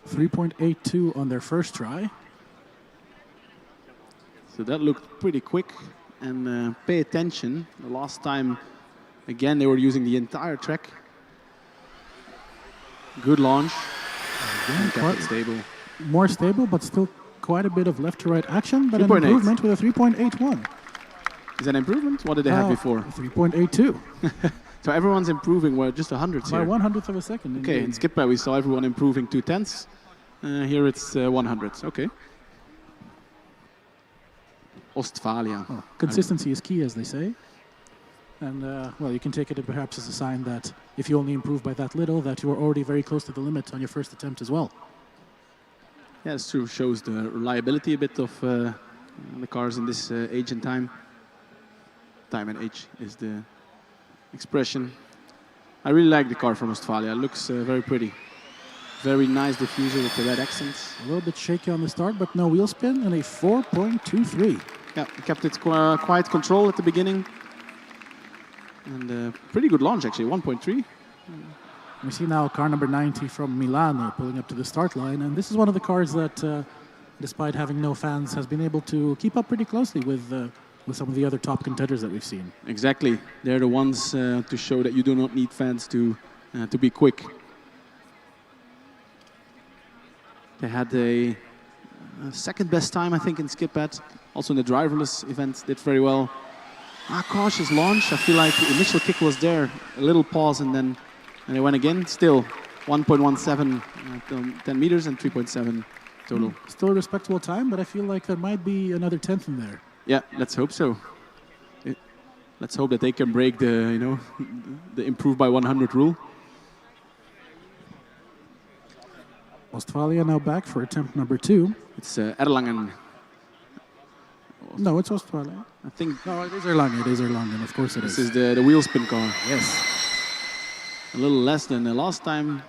Speaker 2: 3.82 on their first try.
Speaker 1: So that looked pretty quick. And pay attention, the last time, again, they were using the entire track. Good launch.
Speaker 2: Again,
Speaker 1: kept it stable.
Speaker 2: More stable, but still quite a bit of left to right action, but an improvement with a 3.81.
Speaker 1: Is that an improvement? What did they have before?
Speaker 2: 3.82.
Speaker 1: So everyone's improving, well, just 100s here.
Speaker 2: By 1/100th of a second.
Speaker 1: Okay, in Skipper we saw everyone improving 2/10. Here it's 100s, okay. Ostfalia.
Speaker 2: Oh, consistency is key, as they say. And, well, you can take it perhaps as a sign that if you only improve by that little, that you are already very close to the limit on your first attempt as well.
Speaker 1: Yeah, it's true. Shows the reliability a bit of the cars in this age and time. Time and age is the expression. I really like the car from Ostfalia. It looks very pretty. Very nice diffuser with the red accents.
Speaker 2: A little bit shaky on the start, but no wheel spin, and a 4.23.
Speaker 1: Yeah, kept it quite control at the beginning. And pretty good launch, actually, 1.3.
Speaker 2: We see now car number 90 from Milano pulling up to the start line. And this is one of the cars that, despite having no fans, has been able to keep up pretty closely with some of the other top contenders that we've seen.
Speaker 1: Exactly. They're the ones to show that you do not need fans to be quick. They had a second best time, I think, in Skipad. Also in the driverless event, did very well. Cautious launch. I feel like the initial kick was there. A little pause and then they went again. Still 1.17 10 meters and 3.7 total.
Speaker 2: Still a respectable time, but I feel like there might be another 10th in there.
Speaker 1: Yeah, let's hope so. Let's hope that they can break the improve by 100 rule.
Speaker 2: Ostfalia now back for attempt number 2.
Speaker 1: It's Erlangen.
Speaker 2: No, it's Ostfalia.
Speaker 1: I think.
Speaker 2: No, it is Erlangen. It is Erlangen. Of course it is.
Speaker 1: This is the wheel spin car.
Speaker 2: Yes.
Speaker 1: A little less than the last time.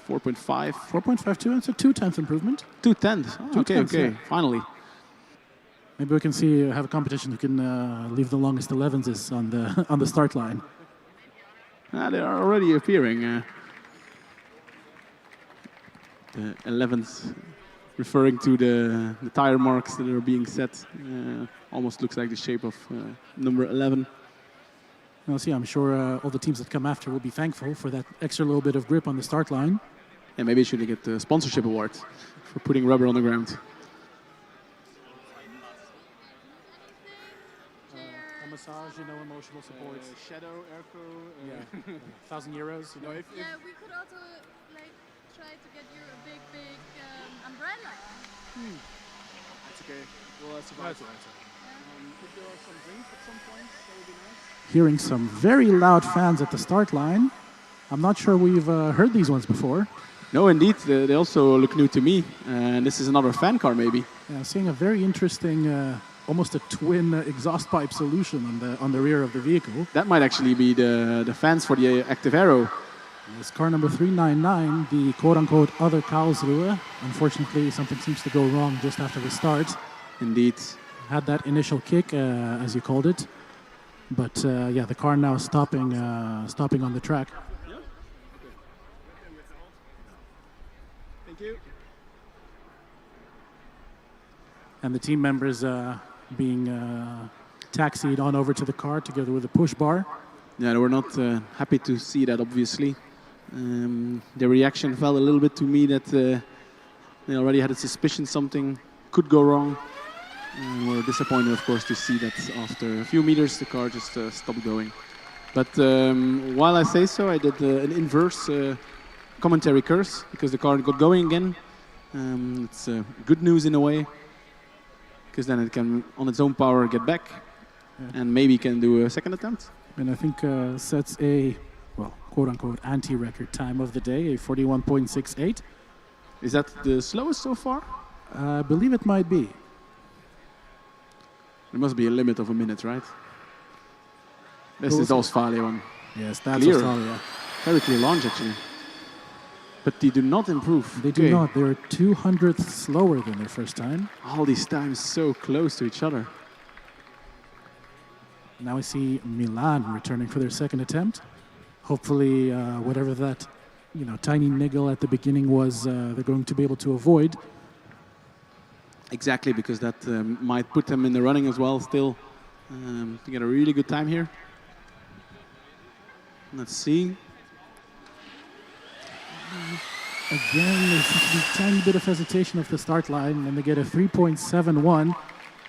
Speaker 1: 4.5.
Speaker 2: 4.52. It's a 2/10 improvement.
Speaker 1: 2/10. Oh, okay. Yeah. Finally.
Speaker 2: Maybe we can have a competition who can leave the longest 11s on the start line.
Speaker 1: They are already appearing. The 11th, referring to the tire marks that are being set, almost looks like the shape of number 11.
Speaker 2: Well, see, I'm sure all the teams that come after will be thankful for that extra little bit of grip on the start line.
Speaker 1: Yeah, maybe should get the sponsorship award for putting rubber on the ground.
Speaker 2: A massage, emotional support.
Speaker 1: Shadow, airco.
Speaker 2: Yeah, 1,000 euros.
Speaker 3: Yeah, we could also try to get you a big umbrella.
Speaker 1: That's okay. Well, that's If there are some drinks at some point, that would be nice.
Speaker 2: Hearing some very loud fans at the start line. I'm not sure we've heard these ones before.
Speaker 1: No, indeed. They also look new to me. And this is another fan car, maybe.
Speaker 2: Yeah, seeing a very interesting, almost a twin exhaust pipe solution on the rear of the vehicle.
Speaker 1: That might actually be the fans for the Active Aero.
Speaker 2: It's car number 399, the quote-unquote other Karlsruhe. Unfortunately, something seems to go wrong just after the start.
Speaker 1: Indeed.
Speaker 2: Had that initial kick, as you called it. But yeah, the car now stopping on the track.
Speaker 1: Yeah. Okay. Thank you.
Speaker 2: And the team members being taxied on over to the car together with a push bar.
Speaker 1: Yeah, they were not happy to see that, obviously. The reaction felt a little bit to me that they already had a suspicion something could go wrong. And we're disappointed, of course, to see that after a few meters the car just stopped going. But while I say so, I did an inverse commentary curse because the car got going again. It's good news in a way, because then it can, on its own power, get back, and maybe can do a second attempt.
Speaker 2: And I think sets a, well, quote-unquote anti-record time of the day, a 41.68.
Speaker 1: Is that the slowest so far?
Speaker 2: I believe it might be.
Speaker 1: There must be a limit of a minute, right? This is the Ostfalia one.
Speaker 2: Yes, that's
Speaker 1: Clear.
Speaker 2: Australia.
Speaker 1: Very clear launch, actually. But they do not improve.
Speaker 2: They do not. They're 200th slower than their first time.
Speaker 1: All these times so close to each other.
Speaker 2: Now we see Milan returning for their second attempt. Hopefully, whatever that, tiny niggle at the beginning was, they're going to be able to avoid.
Speaker 1: Exactly, because that might put them in the running as well still to get a really good time here. Let's see.
Speaker 2: Again, there seems to be a tiny bit of hesitation of the start line, and they get a 3.71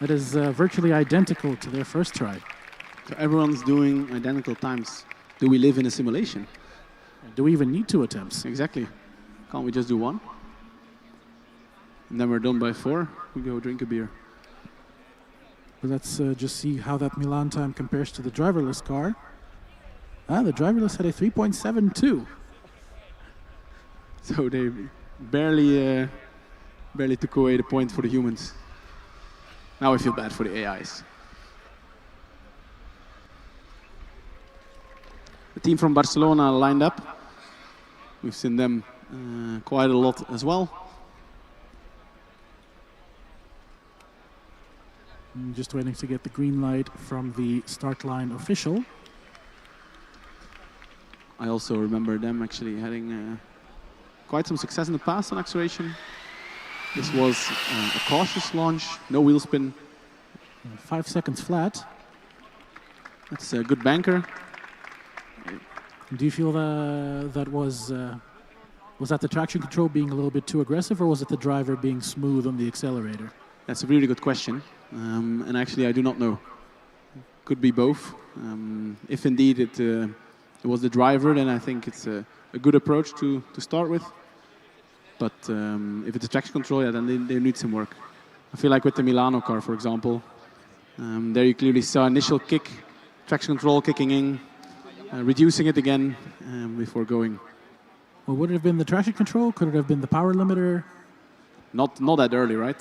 Speaker 2: that is virtually identical to their first try.
Speaker 1: So everyone's doing identical times. Do we live in a simulation?
Speaker 2: Do we even need 2 attempts?
Speaker 1: Exactly. Can't we just do 1? And then we're done by 4. We go drink a beer.
Speaker 2: But let's just see how that Milan time compares to the driverless car. The driverless had a 3.72.
Speaker 1: So they barely took away the point for the humans. Now I feel bad for the AIs. The team from Barcelona lined up. We've seen them quite a lot as well.
Speaker 2: I'm just waiting to get the green light from the start line official.
Speaker 1: I also remember them actually having quite some success in the past on acceleration. This was a cautious launch, no wheel spin.
Speaker 2: 5 seconds flat.
Speaker 1: That's a good banker.
Speaker 2: Do you feel that was that the traction control being a little bit too aggressive, or was it the driver being smooth on the accelerator?
Speaker 1: That's a really good question. And actually, I do not know. Could be both. If indeed it was the driver, then I think it's a good approach to start with. But if it's a traction control, yeah, then they need some work. I feel like with the Milano car, for example, there you clearly saw initial kick, traction control kicking in, reducing it again before going.
Speaker 2: Well, would it have been the traction control? Could it have been the power limiter?
Speaker 1: Not that early, right?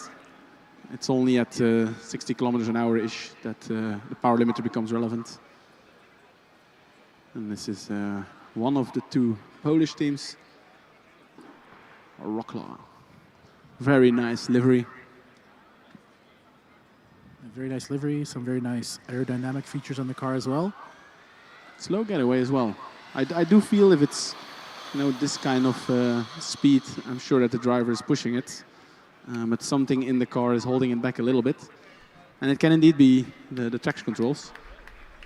Speaker 1: It's only at 60 kilometers an hour-ish that the power limiter becomes relevant. And this is one of the 2 Polish teams. Wrocław. Very nice livery.
Speaker 2: A very nice livery, some very nice aerodynamic features on the car as well.
Speaker 1: Slow getaway as well. I do feel if it's this kind of speed, I'm sure that the driver is pushing it. But something in the car is holding it back a little bit. And it can indeed be the traction controls.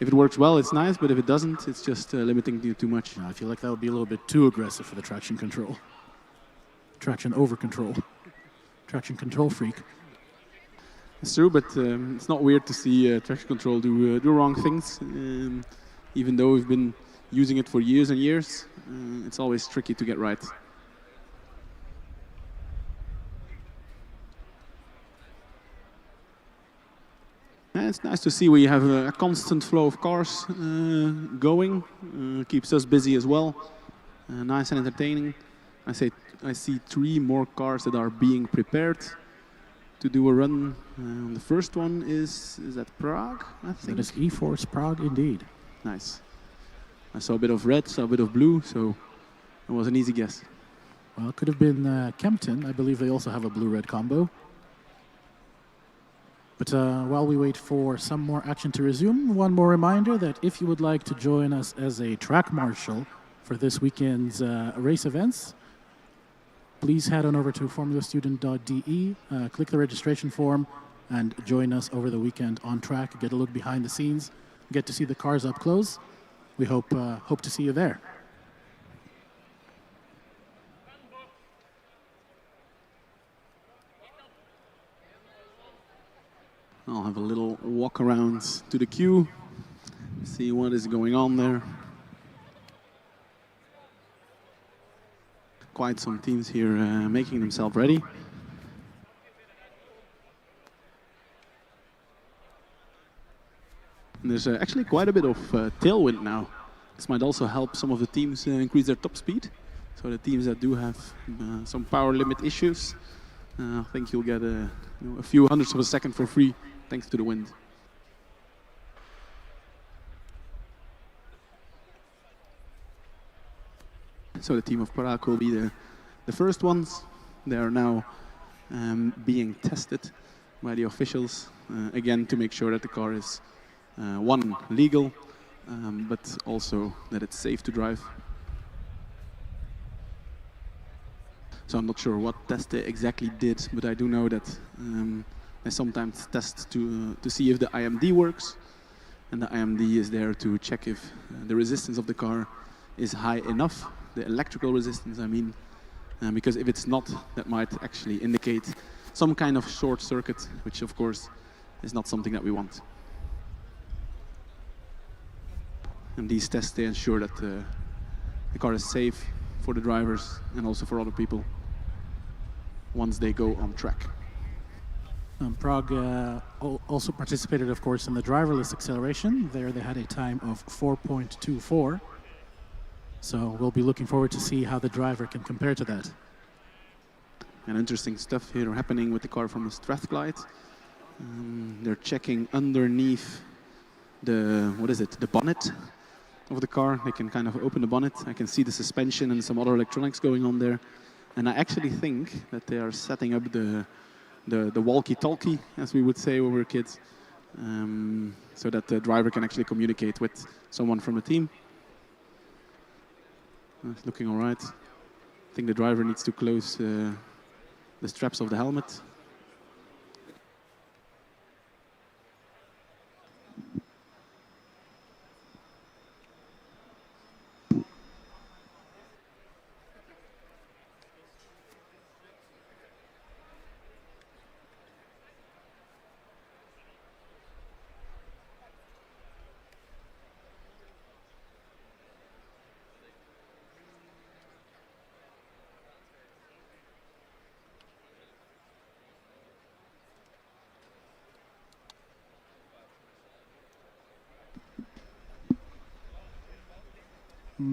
Speaker 1: If it works well, it's nice, but if it doesn't, it's just limiting you too much.
Speaker 2: I feel like that would be a little bit too aggressive for the traction control. Traction over control. Traction control freak.
Speaker 1: It's true, but it's not weird to see traction control do wrong things. Even though we've been using it for years and years, it's always tricky to get right. And it's nice to see we have a constant flow of cars going. Keeps us busy as well. Nice and entertaining. I see 3 more cars that are being prepared to do a run. The first one is that Prague, I think?
Speaker 2: That is E-Force Prague, indeed.
Speaker 1: Nice. I saw a bit of red, saw a bit of blue, so it was an easy guess.
Speaker 2: Well, it could have been Kempton. I believe they also have a blue-red combo. But while we wait for some more action to resume, one more reminder that if you would like to join us as a track marshal for this weekend's race events, please head on over to formulastudent.de, click the registration form, and join us over the weekend on track. Get a look behind the scenes, get to see the cars up close. We hope to see you there.
Speaker 1: I'll have a little walk around to the queue. See what is going on there. Quite some teams here making themselves ready. And there's actually quite a bit of tailwind now. This might also help some of the teams increase their top speed. So the teams that do have some power limit issues, I think you'll get a few hundredths of a second for free thanks to the wind. So the team of Prague will be the first ones. They are now being tested by the officials, again to make sure that the car is one, legal, but also that it's safe to drive. So I'm not sure what test they exactly did, but I do know that they sometimes test to see if the IMD works. And the IMD is there to check if the resistance of the car is high enough, the electrical resistance I mean, because if it's not, that might actually indicate some kind of short circuit, which of course is not something that we want. And these tests, they ensure that the car is safe for the drivers and also for other people once they go on track.
Speaker 2: Prague also participated, of course, in the driverless acceleration. There they had a time of 4.24. So we'll be looking forward to see how the driver can compare to that.
Speaker 1: And interesting stuff here happening with the car from the Strathclyde. They're checking underneath the, the bonnet of the car. They can kind of open the bonnet. I can see the suspension and some other electronics going on there. And I actually think that they are setting up the walkie-talkie, as we would say when we were kids, so that the driver can actually communicate with someone from the team. It's looking all right. I think the driver needs to close the straps of the helmet.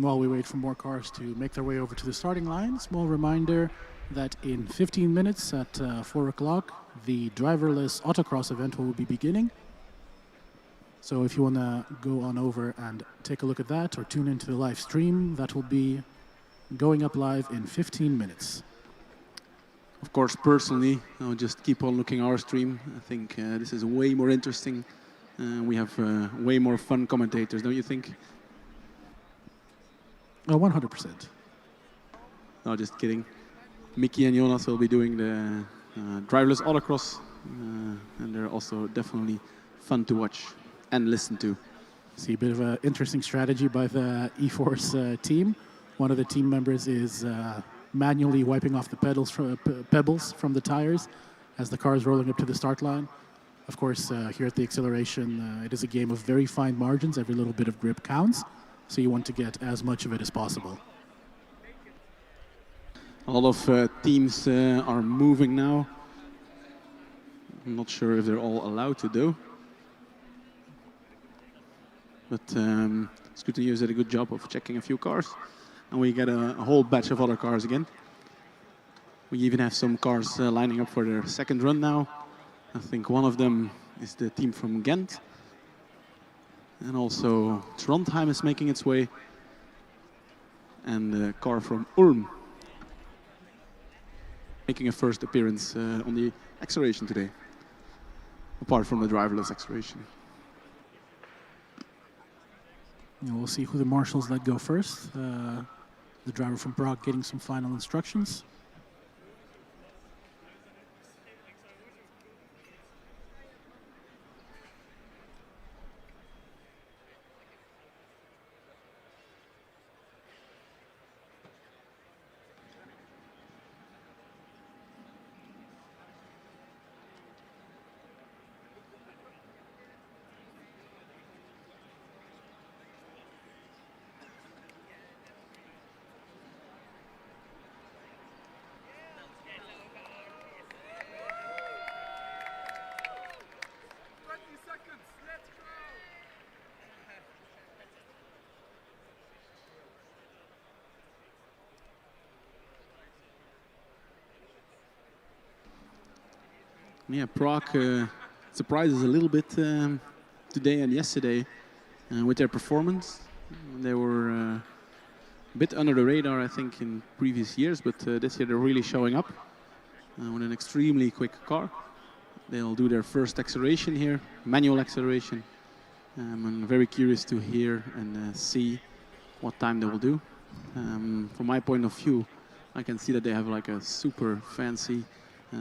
Speaker 2: While we wait for more cars to make their way over to the starting line, small reminder that in 15 minutes at 4 o'clock, the driverless autocross event will be beginning. So if you want to go on over and take a look at that or tune into the live stream, that will be going up live in 15 minutes.
Speaker 1: Of course, personally, I'll just keep on looking at our stream. I think this is way more interesting. We have way more fun commentators, don't you think?
Speaker 2: 100%.
Speaker 1: No, just kidding. Mickey and Jonas will be doing the driverless autocross, and they're also definitely fun to watch and listen to.
Speaker 2: See a bit of an interesting strategy by the E-Force team. One of the team members is manually wiping off the pebbles from the tires as the car is rolling up to the start line. Of course, here at the acceleration, it is a game of very fine margins. Every little bit of grip counts. So you want to get as much of it as possible.
Speaker 1: A lot of teams are moving now. I'm not sure if they're all allowed to do. But Scooter did a good job of checking a few cars. And we get a whole batch of other cars again. We even have some cars lining up for their second run now. I think one of them is the team from Ghent. And also Trondheim is making its way. And the car from Ulm making a first appearance on the acceleration today, apart from the driverless acceleration.
Speaker 2: And we'll see who the marshals let go first. The driver from Prague getting some final instructions.
Speaker 1: Yeah, Prague surprises a little bit today and yesterday with their performance. They were a bit under the radar, I think, in previous years, but this year they're really showing up with an extremely quick car. They'll do their first acceleration here, manual acceleration. I'm very curious to hear and see what time they will do. From my point of view, I can see that they have like a super fancy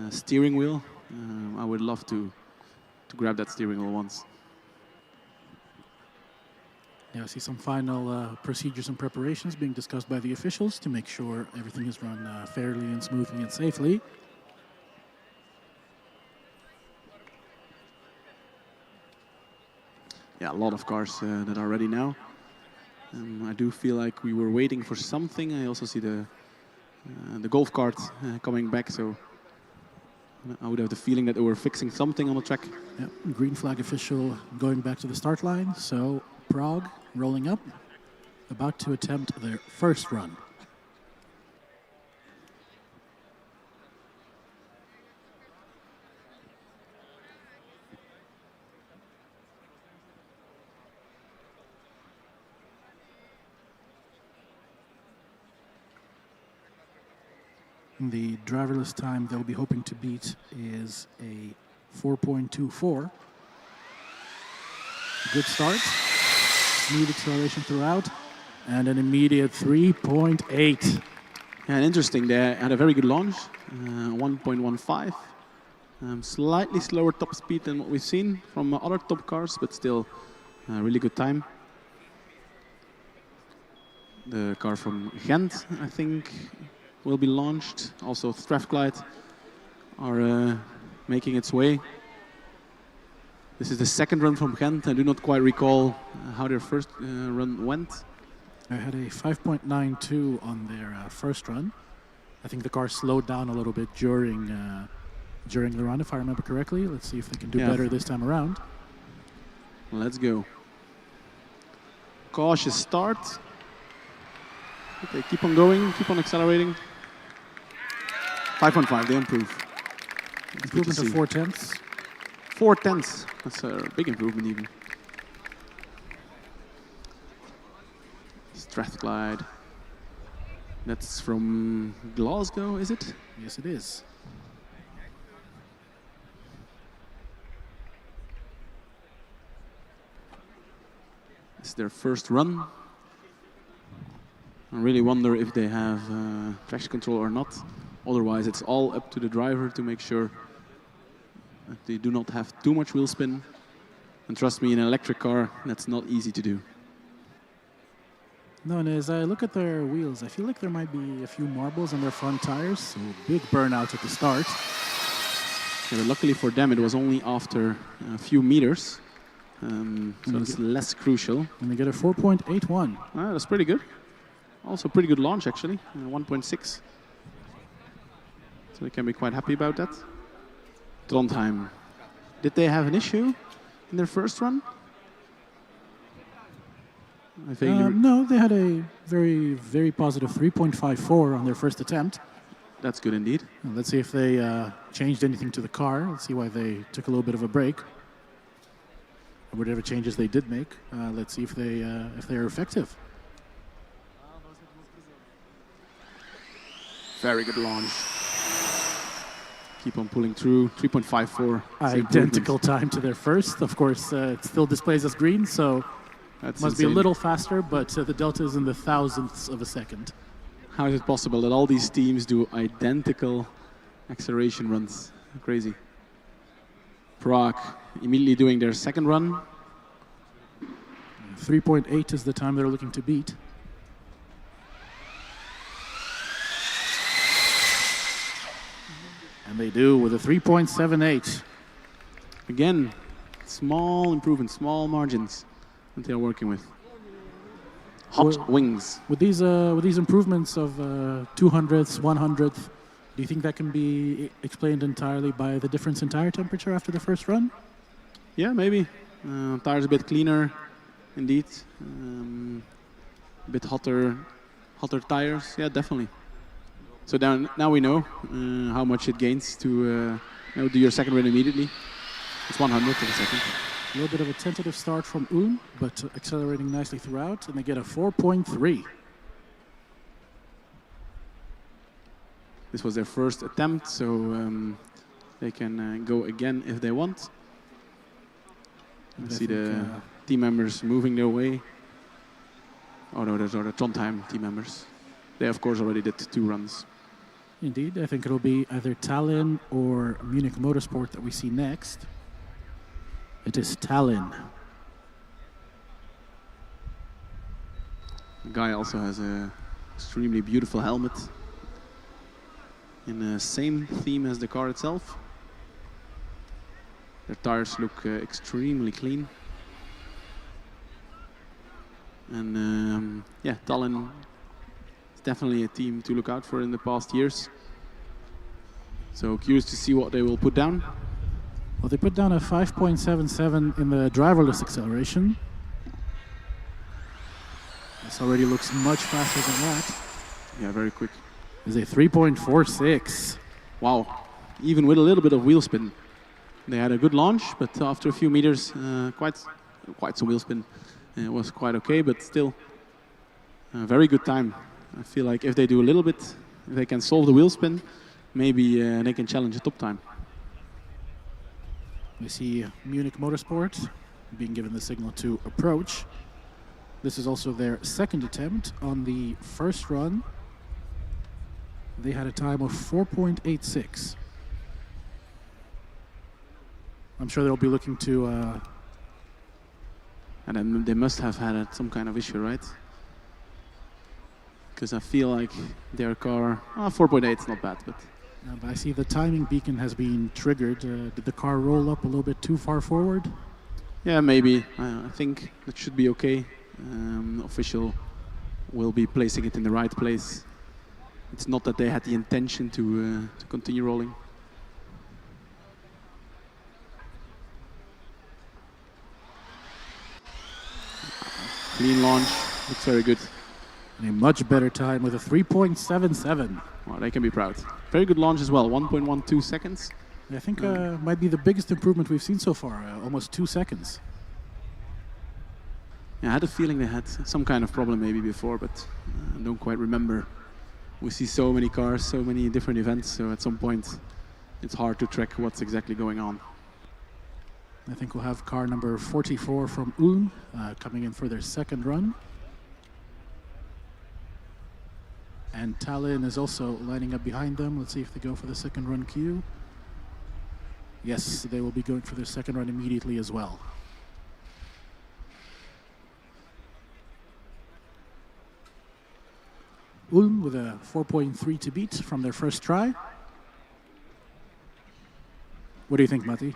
Speaker 1: steering wheel. I would love to grab that steering wheel once.
Speaker 2: Yeah, I see some final procedures and preparations being discussed by the officials to make sure everything is run fairly and smoothly and safely.
Speaker 1: Yeah, a lot of cars that are ready now. I do feel like we were waiting for something. I also see the golf cart coming back, so I would have the feeling that they were fixing something on the track.
Speaker 2: Yep, green flag official going back to the start line. So Prague rolling up, about to attempt their first run. The driverless time they'll be hoping to beat is a 4.24. Good start, smooth acceleration throughout, and an immediate 3.8.
Speaker 1: And interesting, they had a very good launch, 1.15. Slightly slower top speed than what we've seen from other top cars, but still a really good time. The car from Ghent, I think, will be launched. Also Strathclyde are making its way. This is the second run from Ghent. I do not quite recall how their first run went.
Speaker 2: I had a 5.92 on their first run. I think the car slowed down a little bit during the run, if I remember correctly. Let's see if they can do better this time around.
Speaker 1: Let's go. Cautious start. Okay, keep on going, keep on accelerating. 5.5, they improve.
Speaker 2: Improvement of 4/10.
Speaker 1: 4/10. That's a big improvement even. Strathclyde. That's from Glasgow, is it?
Speaker 2: Yes, it is.
Speaker 1: It's their first run. I really wonder if they have traction control or not. Otherwise, it's all up to the driver to make sure that they do not have too much wheel spin. And trust me, in an electric car, that's not easy to do.
Speaker 2: No, and as I look at their wheels, I feel like there might be a few marbles on their front tires, so big burnout at the start.
Speaker 1: Yeah, but luckily for them, it was only after a few meters, so it's less crucial.
Speaker 2: And they get a 4.81.
Speaker 1: That's pretty good. Also pretty good launch, actually, 1.6. So they can be quite happy about that. Trondheim. Did they have an issue in their first run?
Speaker 2: No, they had a very, very positive 3.54 on their first attempt.
Speaker 1: That's good indeed.
Speaker 2: And let's see if they changed anything to the car. Let's see why they took a little bit of a break. Or whatever changes they did make. Let's see if they're effective.
Speaker 1: Very good launch. Keep on pulling through. 3.54.
Speaker 2: Identical time to their first. Of course, it still displays as green, so
Speaker 1: that's
Speaker 2: must
Speaker 1: insane.
Speaker 2: be a little faster, but the delta is in the thousandths of a second.
Speaker 1: How is it possible that all these teams do identical acceleration runs? Crazy. Prague immediately doing their second run.
Speaker 2: 3.8 is the time they're looking to beat. And they do with a 3.78.
Speaker 1: Again, small improvements, small margins that they're working with. Hot wings.
Speaker 2: With these improvements of 200ths, 100th, do you think that can be explained entirely by the difference in tire temperature after the first run?
Speaker 1: Yeah, maybe. Tires a bit cleaner, indeed. A bit hotter tires. Yeah, definitely. So now we know how much it gains to Now do your second run immediately. It's 100th of a second.
Speaker 2: A little bit of a tentative start from Ulm, but accelerating nicely throughout, and they get a 4.3.
Speaker 1: This was their first attempt, so they can go again if they want. You see the team members moving their way. Oh no, those are the Trondheim team members. They of course already did 2 runs.
Speaker 2: Indeed, I think it'll be either Tallinn or Munich Motorsport that we see next. It is Tallinn.
Speaker 1: The guy also has a extremely beautiful helmet in the same theme as the car itself. Their tires look extremely clean. And yeah, Tallinn is definitely a team to look out for in the past years. So curious to see what they will put down.
Speaker 2: Well, they put down a 5.77 in the driverless acceleration. This already looks much faster than that.
Speaker 1: Yeah, very quick.
Speaker 2: Is a 3.46.
Speaker 1: Wow, even with a little bit of wheel spin. They had a good launch, but after a few meters, quite some wheel spin. It was quite okay, but still a very good time. I feel like if they do a little bit, if they can solve the wheel spin, maybe they can challenge the top time.
Speaker 2: We see Munich Motorsport being given the signal to approach. This is also their second attempt. On the first run, they had a time of 4.86. I'm sure they'll be looking to...
Speaker 1: And then they must have had some kind of issue, right? Because I feel like their car... 4.8 is not bad, but...
Speaker 2: But I see the timing beacon has been triggered. Did the car roll up a little bit too far forward?
Speaker 1: Yeah, maybe. I think it should be okay. Official will be placing it in the right place. It's not that they had the intention to continue rolling. Clean launch, looks very good.
Speaker 2: And a much better time with a 3.77.
Speaker 1: Well, they can be proud. Very good launch as well, 1.12 seconds.
Speaker 2: I think might be the biggest improvement we've seen so far, almost 2 seconds.
Speaker 1: Yeah, I had a feeling they had some kind of problem maybe before, but I don't quite remember. We see so many cars, so many different events, so at some point it's hard to track what's exactly going on.
Speaker 2: I think we'll have car number 44 from Ulm coming in for their second run. And Tallinn is also lining up behind them. Let's see if they go for the second run queue. Yes, they will be going for their second run immediately as well. Ulm with a 4.3 to beat from their first try. What do you think, Matti?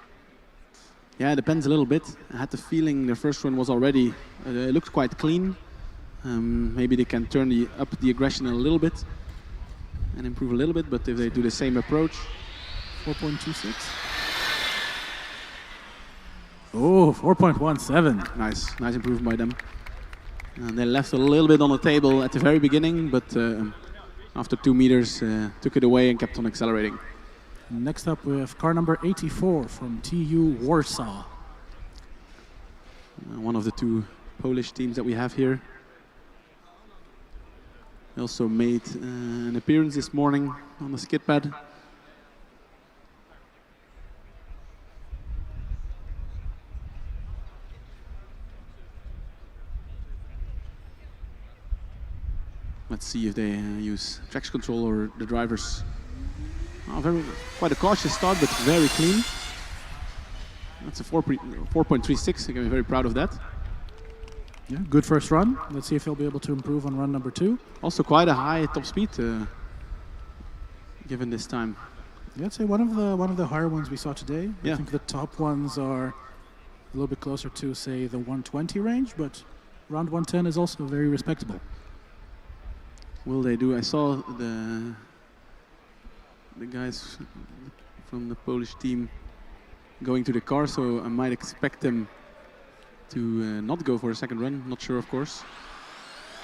Speaker 1: Yeah, it depends a little bit. I had the feeling their first run was already, it looked quite clean. Maybe they can turn up the aggression a little bit and improve a little bit, but if they do the same approach.
Speaker 2: 4.26. Oh, 4.17.
Speaker 1: Nice improvement by them. And they left a little bit on the table at the very beginning, but after 2 meters, took it away and kept on accelerating.
Speaker 2: Next up, we have car number 84 from TU Warsaw.
Speaker 1: One of the 2 Polish teams that we have here. They also made an appearance this morning on the skid pad. Let's see if they use traction control or the drivers. Quite a cautious start, but very clean. That's a 4.36. I can be very proud of that.
Speaker 2: Yeah, good first run. Let's see if they'll be able to improve on run number 2.
Speaker 1: Also quite a high top speed given this time.
Speaker 2: Yeah, I'd say one of the higher ones we saw today.
Speaker 1: Yeah.
Speaker 2: I think the top ones are a little bit closer to, say, the 120 range, but around 110 is also very respectable.
Speaker 1: Will they do? I saw the guys from the Polish team going to the car, so I might expect them to not go for a second run. Not sure, of course.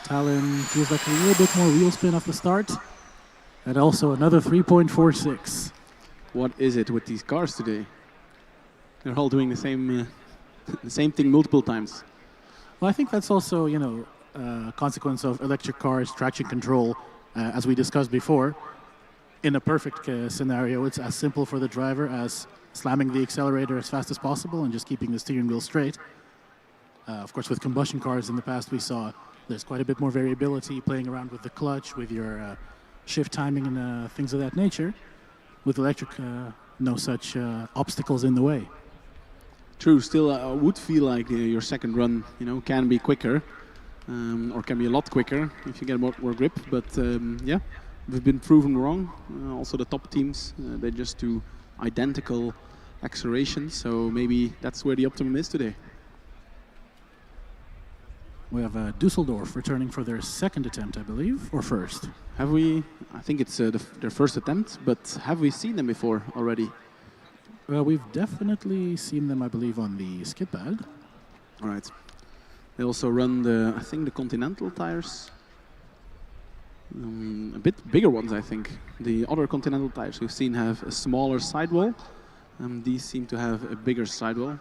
Speaker 2: Tallinn feels like a little bit more wheel spin off the start. And also another 3.46.
Speaker 1: What is it with these cars today? They're all doing the same thing multiple times.
Speaker 2: Well, I think that's also, you know, a consequence of electric cars, traction control, as we discussed before. In a perfect scenario, it's as simple for the driver as slamming the accelerator as fast as possible and just keeping the steering wheel straight. Of course, with combustion cars in the past, we saw there's quite a bit more variability, playing around with the clutch, with your shift timing and things of that nature. With electric, no such obstacles in the way.
Speaker 1: True, still I would feel like your second run, you know, can be quicker, or can be a lot quicker if you get more grip. But yeah, we've been proven wrong. Also the top teams, they just do identical acceleration, so maybe that's where the optimum is today.
Speaker 2: We have Düsseldorf returning for their second attempt, I believe, or first.
Speaker 1: Have we? I think it's their first attempt, but have we seen them before already?
Speaker 2: Well, we've definitely seen them, I believe, on the skid pad.
Speaker 1: All right. They also run I think the Continental tires. A bit bigger ones, I think. The other Continental tires we've seen have a smaller sidewall. These seem to have a bigger sidewall.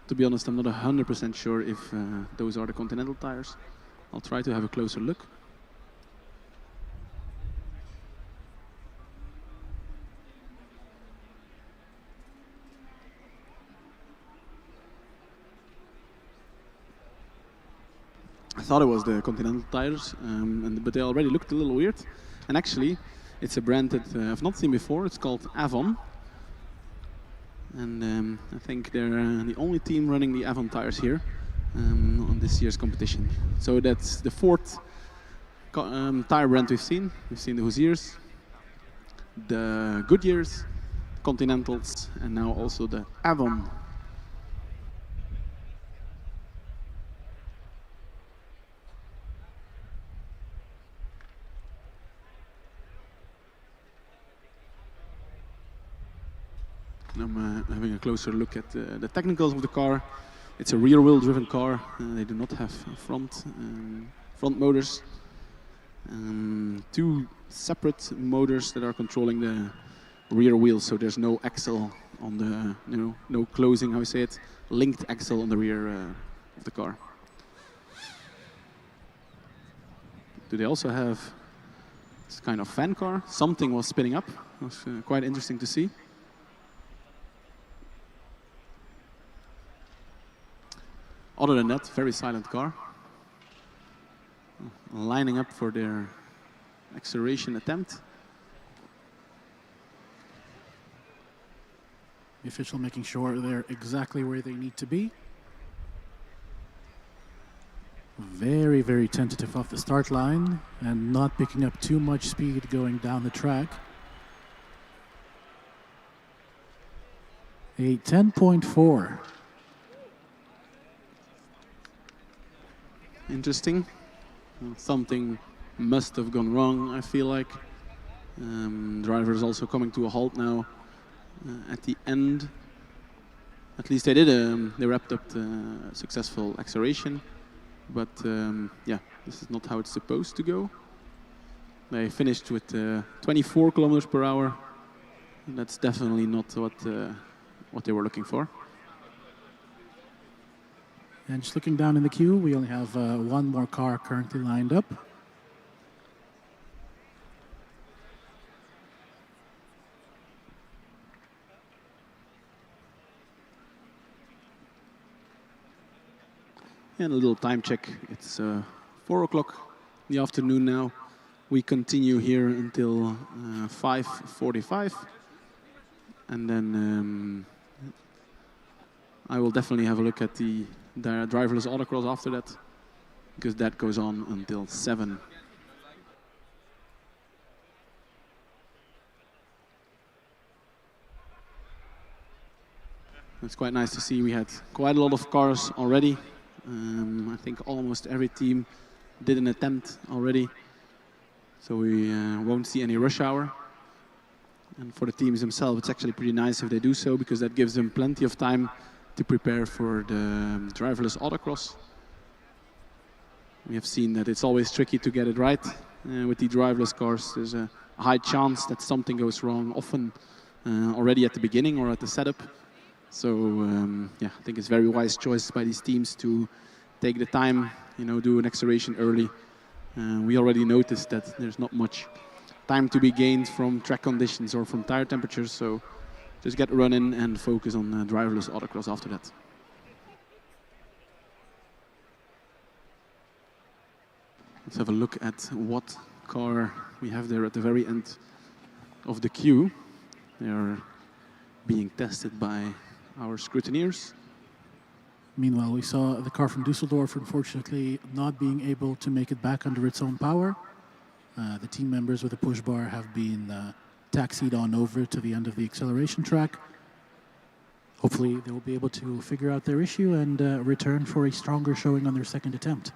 Speaker 1: To be honest, I'm not 100% sure if those are the Continental tires. I'll try to have a closer look. I thought it was the Continental tires, but they already looked a little weird. And actually, it's a brand that I've not seen before. It's called Avon. And I think they're the only team running the Avon tires here on this year's competition. So that's the fourth tire brand we've seen. We've seen the Hoosiers, the Goodyears, Continentals, and now also the Avon. I'm having a closer look at the technicals of the car. It's a rear-wheel driven car. They do not have front motors. Two separate motors that are controlling the rear wheel, so there's no axle on the, no closing, how you say it, linked axle on the rear of the car. Do they also have this kind of fan car? Something was spinning up. It was quite interesting to see. Other than that, very silent car. Lining up for their acceleration attempt.
Speaker 2: The official making sure they're exactly where they need to be. Very, very tentative off the start line and not picking up too much speed going down the track. A 10.4.
Speaker 1: Interesting. Something must have gone wrong, I feel like. Driver is also coming to a halt now at the end. At least they did. They wrapped up the successful acceleration. But yeah, this is not how it's supposed to go. They finished with 24 kilometers per hour. That's definitely not what they were looking for.
Speaker 2: And just looking down in the queue, we only have one more car currently lined up.
Speaker 1: And a little time check. It's 4 o'clock in the afternoon now. We continue here until 5:45. And then I will definitely have a look at the driverless autocross after that, because that goes on until 7. It's quite nice to see we had quite a lot of cars already. I think almost every team did an attempt already, so we won't see any rush hour. And for the teams themselves, it's actually pretty nice if they do so, because that gives them plenty of time to prepare for the driverless autocross. We have seen that it's always tricky to get it right with the driverless cars. There's a high chance that something goes wrong. Often already at the beginning or at the setup. So yeah, I think it's very wise choice by these teams to take the time, do an acceleration early. We already noticed that there's not much time to be gained from track conditions or from tire temperatures, so just get running and focus on driverless autocross after that. Let's have a look at what car we have there at the very end of the queue. They are being tested by our scrutineers.
Speaker 2: Meanwhile, we saw the car from Düsseldorf, unfortunately, not being able to make it back under its own power. The team members with the push bar have been taxied on over to the end of the acceleration track. Hopefully, they will be able to figure out their issue and return for a stronger showing on their second attempt.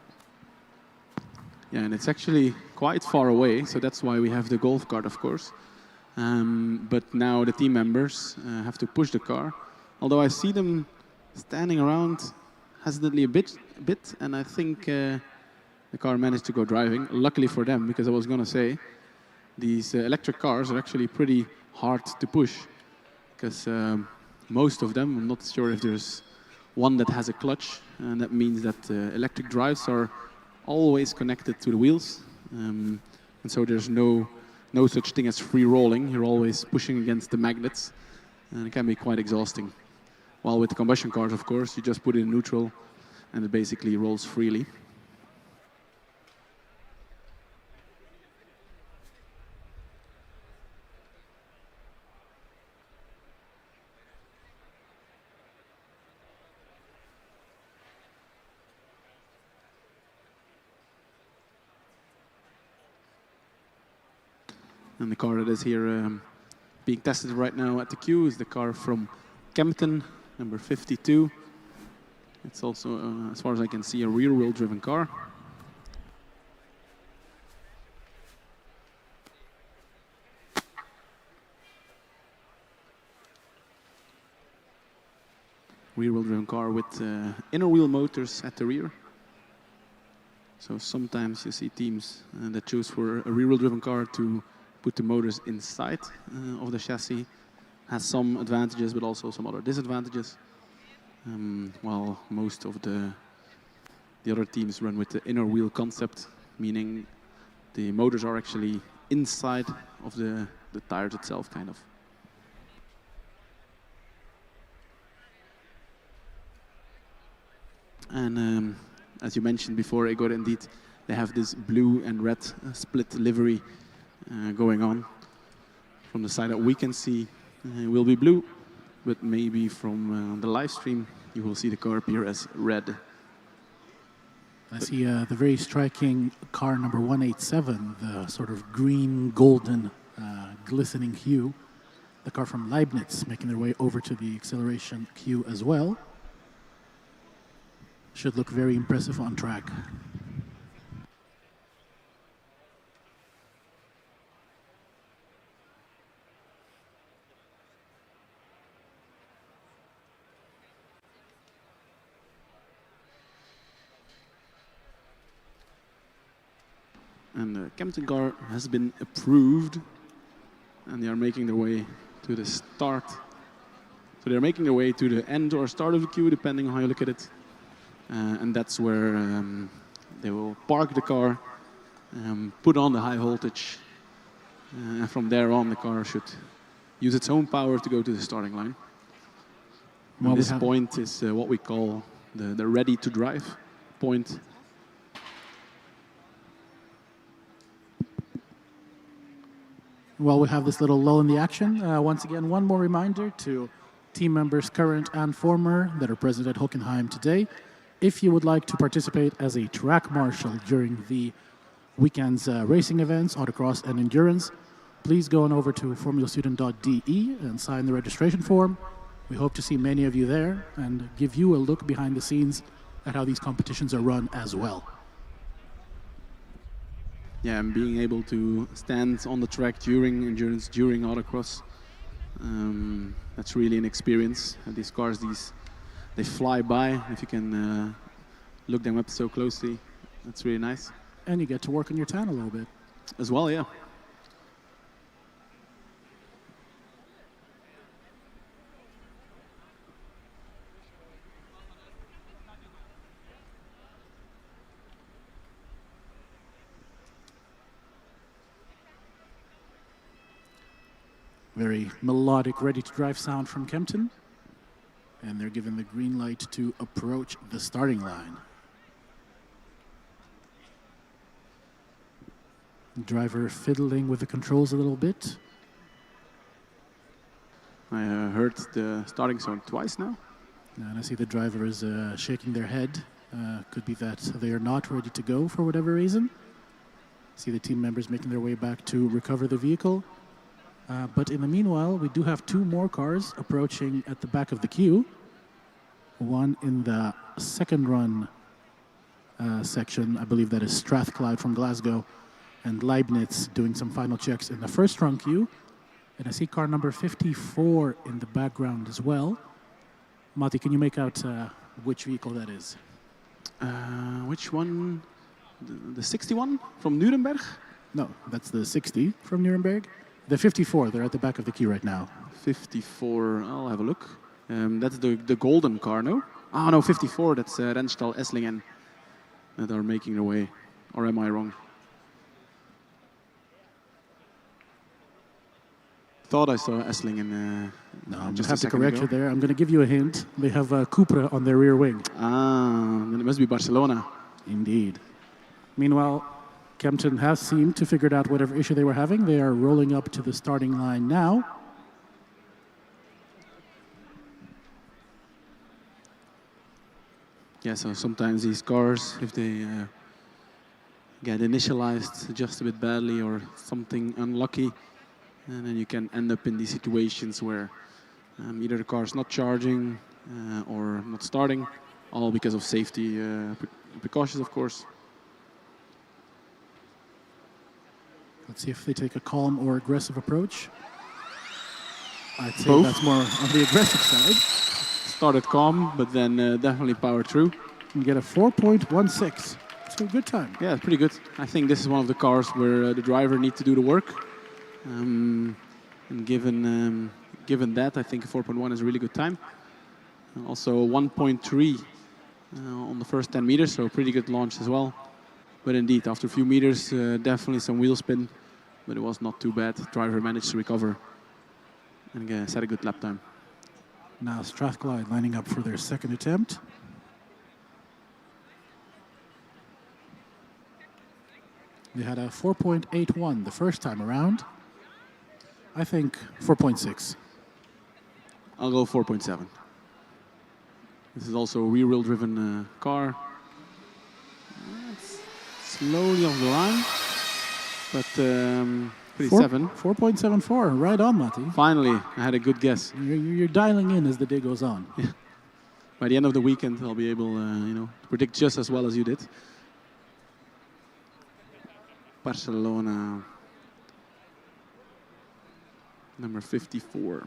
Speaker 1: Yeah, and it's actually quite far away, so that's why we have the golf cart, of course. But now the team members have to push the car. Although I see them standing around hesitantly a bit, and I think the car managed to go driving. Luckily for them, because I was going to say, these electric cars are actually pretty hard to push, because most of them, I'm not sure if there's one that has a clutch, and that means that electric drives are always connected to the wheels, and so there's no such thing as free rolling. You're always pushing against the magnets, and it can be quite exhausting. While with the combustion cars, of course, you just put it in neutral, and it basically rolls freely. And the car that is here being tested right now at the queue is the car from Kempten, number 52. It's also, as far as I can see, a rear-wheel driven car. Rear-wheel driven car with inner wheel motors at the rear. So sometimes you see teams that choose for a rear-wheel driven car to put the motors inside of the chassis. Has some advantages, but also some other disadvantages. While most of the other teams run with the inner wheel concept, meaning the motors are actually inside of the tires itself, kind of. And as you mentioned before, Igor, indeed, they have this blue and red split livery going on. From the side that we can see, it will be blue, but maybe from the live stream, you will see the car appear as red.
Speaker 2: I see the very striking car number 187, the sort of green, golden, glistening hue. The car from Leibniz making their way over to the acceleration queue as well. Should look very impressive on track.
Speaker 1: And the Kempten car has been approved, and they are making their way to the start. So they're making their way to the end or start of the queue, depending on how you look at it. And that's where they will park the car, put on the high voltage, and from there on the car should use its own power to go to the starting line. Well, this point is what we call the ready to drive point.
Speaker 2: While we have this little lull in the action, once again, one more reminder to team members, current and former, that are present at Hockenheim today. If you would like to participate as a track marshal during the weekend's racing events, autocross and endurance, please go on over to formulastudent.de and sign the registration form. We hope to see many of you there and give you a look behind the scenes at how these competitions are run as well.
Speaker 1: Yeah, and being able to stand on the track during endurance, during autocross, that's really an experience. And these cars, they fly by. If you can look them up so closely, that's really nice.
Speaker 2: And you get to work on your tan a little bit.
Speaker 1: As well, yeah.
Speaker 2: Very melodic, ready-to-drive sound from Kempten. And they're given the green light to approach the starting line. Driver fiddling with the controls a little bit.
Speaker 1: I heard the starting zone twice now.
Speaker 2: And I see the driver is shaking their head. Could be that they are not ready to go for whatever reason. See the team members making their way back to recover the vehicle. But in the meanwhile, we do have two more cars approaching at the back of the queue. One in the second run section, I believe that is Strathclyde from Glasgow, and Leibniz doing some final checks in the first run queue. And I see car number 54 in the background as well. Matti, can you make out which vehicle that is?
Speaker 1: Which one? The 61 from Nuremberg?
Speaker 2: No, that's the 60 from Nuremberg. The 54, they're at the back of the queue right now.
Speaker 1: 54, I'll have a look. That's the golden car, no? Ah, no, 54, that's Rennstall Esslingen that are making their way. Or am I wrong? Thought I saw Esslingen.
Speaker 2: No, I'm just have to correct you there. I'm going to give you a hint. They have Cupra on their rear wing.
Speaker 1: Ah, then it must be Barcelona.
Speaker 2: Indeed. Meanwhile, Kempten has seemed to figure out whatever issue they were having. They are rolling up to the starting line now.
Speaker 1: Yeah, so sometimes these cars, if they get initialized just a bit badly or something unlucky, and then you can end up in these situations where either the car is not charging or not starting, all because of safety precautions, of course.
Speaker 2: Let's see if they take a calm or aggressive approach. I'd say
Speaker 1: Both.
Speaker 2: that's more on the aggressive side.
Speaker 1: Started calm, but then definitely powered through.
Speaker 2: You get a 4.16. So good time.
Speaker 1: Yeah, pretty good. I think this is one of the cars where the driver needs to do the work. And given that, I think 4.1 is a really good time. Also 1.3 on the first 10 meters, so pretty good launch as well. But indeed, after a few meters, definitely some wheel spin, but it was not too bad. Driver managed to recover and set a good lap time.
Speaker 2: Now Strathclyde lining up for their second attempt. They had a 4.81 the first time around. I think 4.6.
Speaker 1: I'll go 4.7. This is also a rear-wheel driven car. It's slowly off the line, but pretty
Speaker 2: 4.74, right on, Matti.
Speaker 1: Finally, I had a good guess.
Speaker 2: You're dialing in as the day goes on.
Speaker 1: Yeah. By the end of the weekend, I'll be able, to predict just as well as you did. Barcelona, number 54.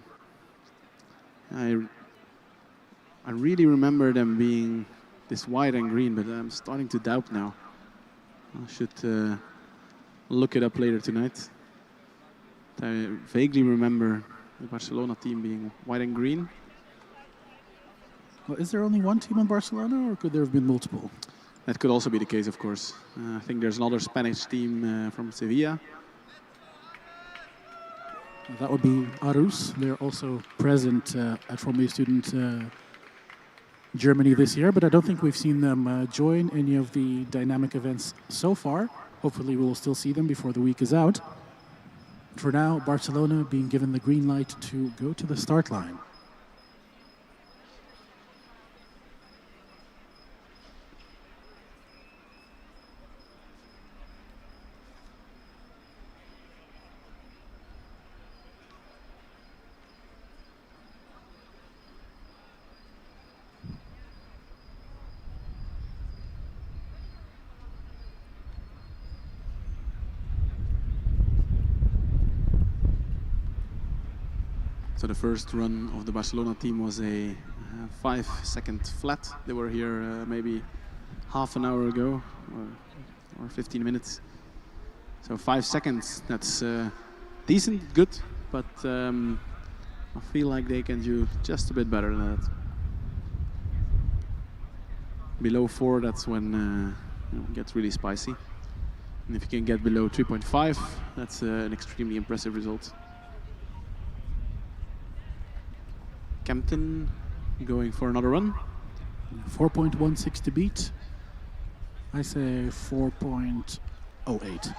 Speaker 1: I really remember them being this white and green, but I'm starting to doubt now. I should look it up later tonight. I vaguely remember the Barcelona team being white and green.
Speaker 2: Well, is there only one team in Barcelona, or could there have been multiple?
Speaker 1: That could also be the case, of course. I think there's another Spanish team from Sevilla.
Speaker 2: That would be Arus. They're also present at Formula Student Germany this year, but I don't think we've seen them join any of the dynamic events so far. Hopefully we will still see them before the week is out. For now, Barcelona being given the green light to go to the start line.
Speaker 1: So the first run of the Barcelona team was a 5-second flat. They were here maybe half an hour ago or 15 minutes. So 5 seconds, that's decent, good, but I feel like they can do just a bit better than that. Below 4, that's when it gets really spicy. And if you can get below 3.5, that's an extremely impressive result. Kempten going for another run.
Speaker 2: 4.16 to beat. I say 4.08.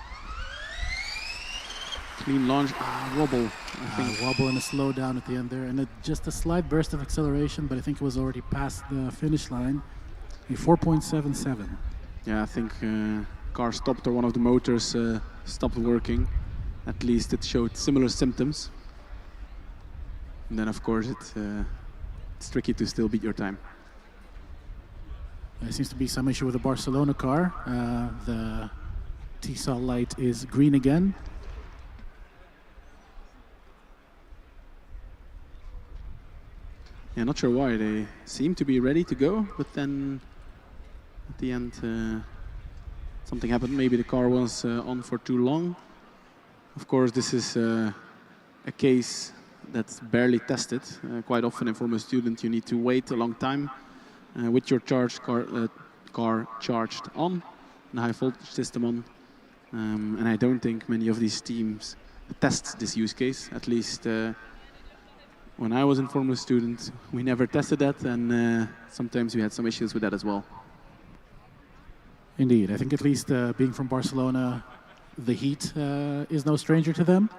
Speaker 1: Clean launch, wobble. I think.
Speaker 2: Wobble and a slowdown at the end there, and just a slight burst of acceleration, but I think it was already past the finish line. A 4.77.
Speaker 1: Yeah, I think car stopped or one of the motors stopped working. At least it showed similar symptoms. And then, of course, it's tricky to still beat your time.
Speaker 2: There seems to be some issue with the Barcelona car. The T-cell light is green again.
Speaker 1: Yeah, not sure why. They seem to be ready to go, but then at the end something happened. Maybe the car was on for too long. Of course, this is a case that's barely tested. Quite often in Formula Student you need to wait a long time with your car charged on, and high voltage system on. And I don't think many of these teams test this use case. At least when I was in Formula Student, we never tested that, and sometimes we had some issues with that as well.
Speaker 2: Indeed, I think at least being from Barcelona, the heat is no stranger to them.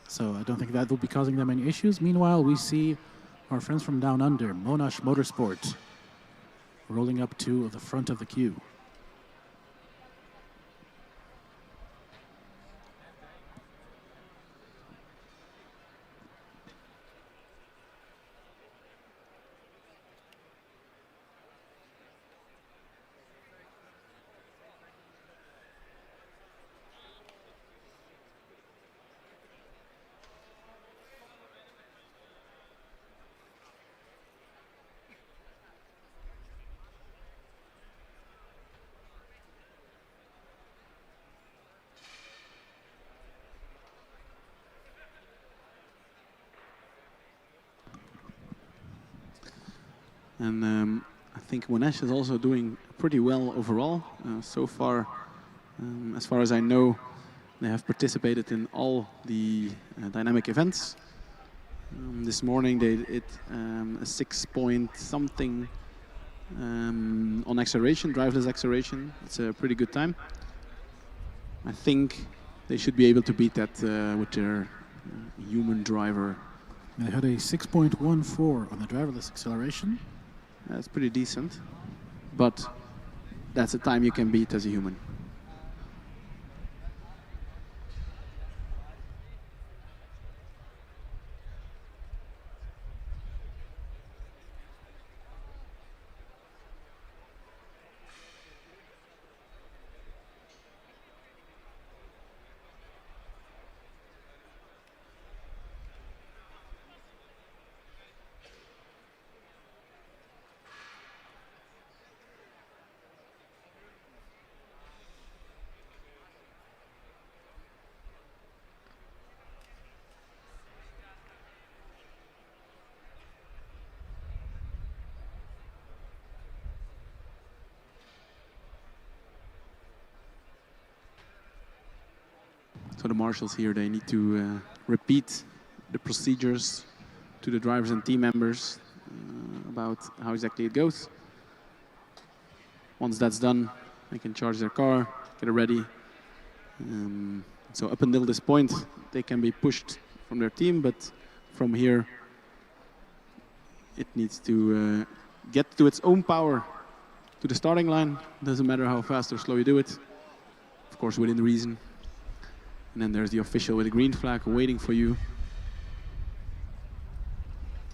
Speaker 2: So I don't think that will be causing them any issues. Meanwhile, we see our friends from down under, Monash Motorsport, rolling up to the front of the queue.
Speaker 1: And I think Monash is also doing pretty well overall. So far, as far as I know, they have participated in all the dynamic events. This morning they did a 6 point something on acceleration, driveless acceleration. It's a pretty good time. I think they should be able to beat that with their human driver.
Speaker 2: They had a 6.14 on the driverless acceleration.
Speaker 1: That's pretty decent, but that's a time you can beat as a human. So the marshals here, they need to repeat the procedures to the drivers and team members about how exactly it goes. Once that's done, they can charge their car, get it ready. So up until this point, they can be pushed from their team, but from here, it needs to get to its own power to the starting line. Doesn't matter how fast or slow you do it, of course within reason. And then there's the official with a green flag waiting for you.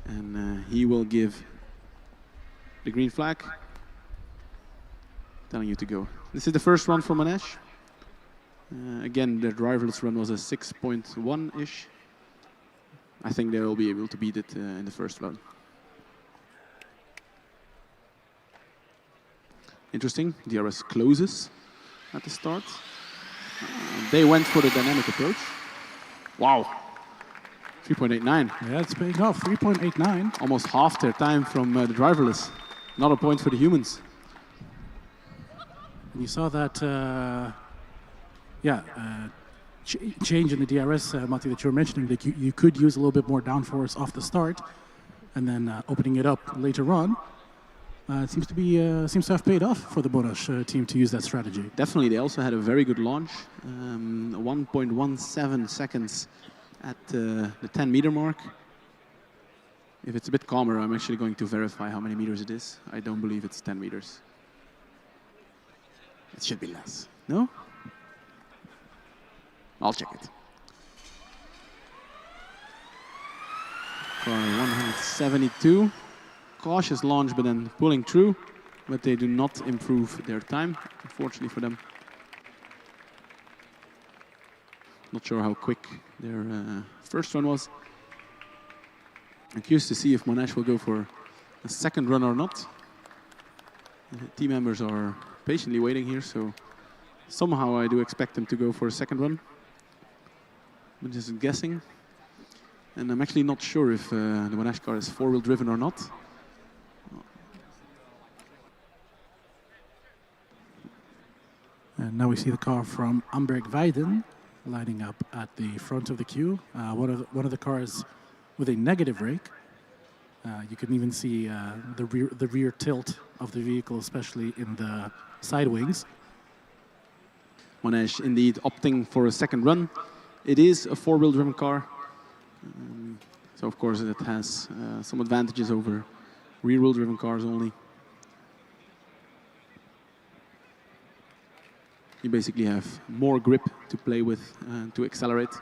Speaker 1: And he will give the green flag, telling you to go. This is the first run for Monash. Again, their driverless run was a 6.1-ish. I think they will be able to beat it in the first run. Interesting, DRS closes at the start. They went for the dynamic approach. Wow, 3.89.
Speaker 2: Yeah, it's paying off, 3.89.
Speaker 1: Almost half their time from the driverless. Another point for the humans.
Speaker 2: And you saw that, change in the DRS, Matti, that you were mentioning, that you could use a little bit more downforce off the start. and then opening it up later on. It seems to have paid off for the Bonas team to use that strategy.
Speaker 1: Definitely, they also had a very good launch. 1.17 seconds at the 10-meter mark. If it's a bit calmer, I'm actually going to verify how many meters it is. I don't believe it's 10 meters. It should be less. No? I'll check it. Car 172. Cautious launch, but then pulling through. But they do not improve their time, unfortunately for them. Not sure how quick their first run was. I'm curious to see if Monash will go for a second run or not. The team members are patiently waiting here, so somehow I do expect them to go for a second run. I'm just guessing. And I'm actually not sure if the Monash car is four-wheel driven or not.
Speaker 2: And now we see the car from Amberg-Weiden lining up at the front of the queue. One of the cars with a negative rake. You can even see the rear tilt of the vehicle, especially in the side wings.
Speaker 1: Monash indeed opting for a second run. It is a four-wheel driven car. So of course it has some advantages over rear-wheel driven cars only. You basically have more grip to play with, to accelerate.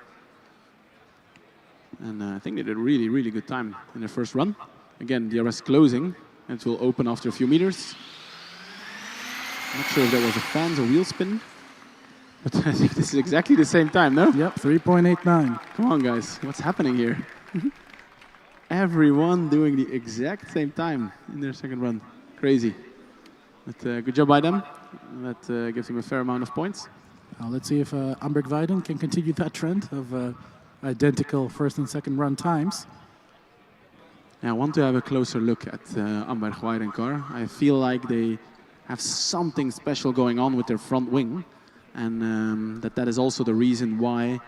Speaker 1: And I think they did a really, really good time in their first run. Again, DRS closing. It will open after a few meters. Not sure if that was a fans or wheel spin. But I think this is exactly the same time, no?
Speaker 2: Yep, 3.89.
Speaker 1: Come on, guys. What's happening here? Everyone doing the exact same time in their second run. Crazy. But good job by them. That gives him a fair amount of points.
Speaker 2: Let's see if Amberg-Weiden can continue that trend of identical first and second run times.
Speaker 1: Yeah, I want to have a closer look at Amberg-Weiden car. I feel like they have something special going on with their front wing. And that is also the reason why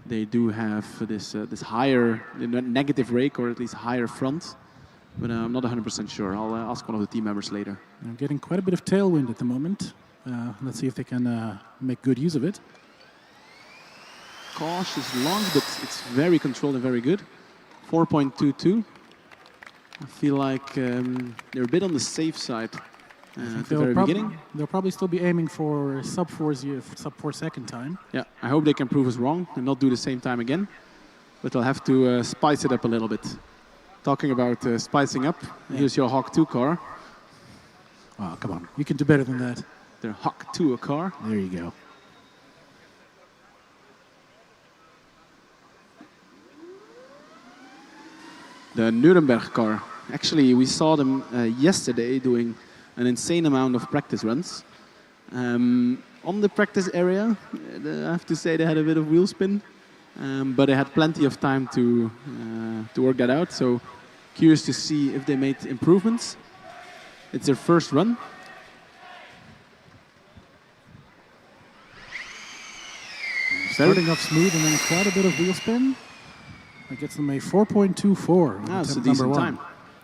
Speaker 1: they do have this higher negative rake, or at least higher front. But I'm not 100% sure. I'll ask one of the team members later.
Speaker 2: They're getting quite a bit of tailwind at the moment. Let's see if they can make good use of it.
Speaker 1: Cautious launch, but it's very controlled and very good. 4.22. I feel like they're a bit on the safe side at the very beginning.
Speaker 2: They'll probably still be aiming for sub 4 second time.
Speaker 1: Yeah, I hope they can prove us wrong and not do the same time again. But they'll have to spice it up a little bit. Talking about spicing up, here's your HAWK 2 car.
Speaker 2: Oh, come on. You can do better than that.
Speaker 1: Their HAWK 2 car.
Speaker 2: There you go.
Speaker 1: The Nuremberg car. Actually, we saw them yesterday doing an insane amount of practice runs. On the practice area, I have to say they had a bit of wheel spin. But they had plenty of time to work that out. So curious to see if they made improvements. It's their first run.
Speaker 2: Starting off smooth and then quite a bit of wheel spin. That gets them a 4.24.
Speaker 1: That's a decent time.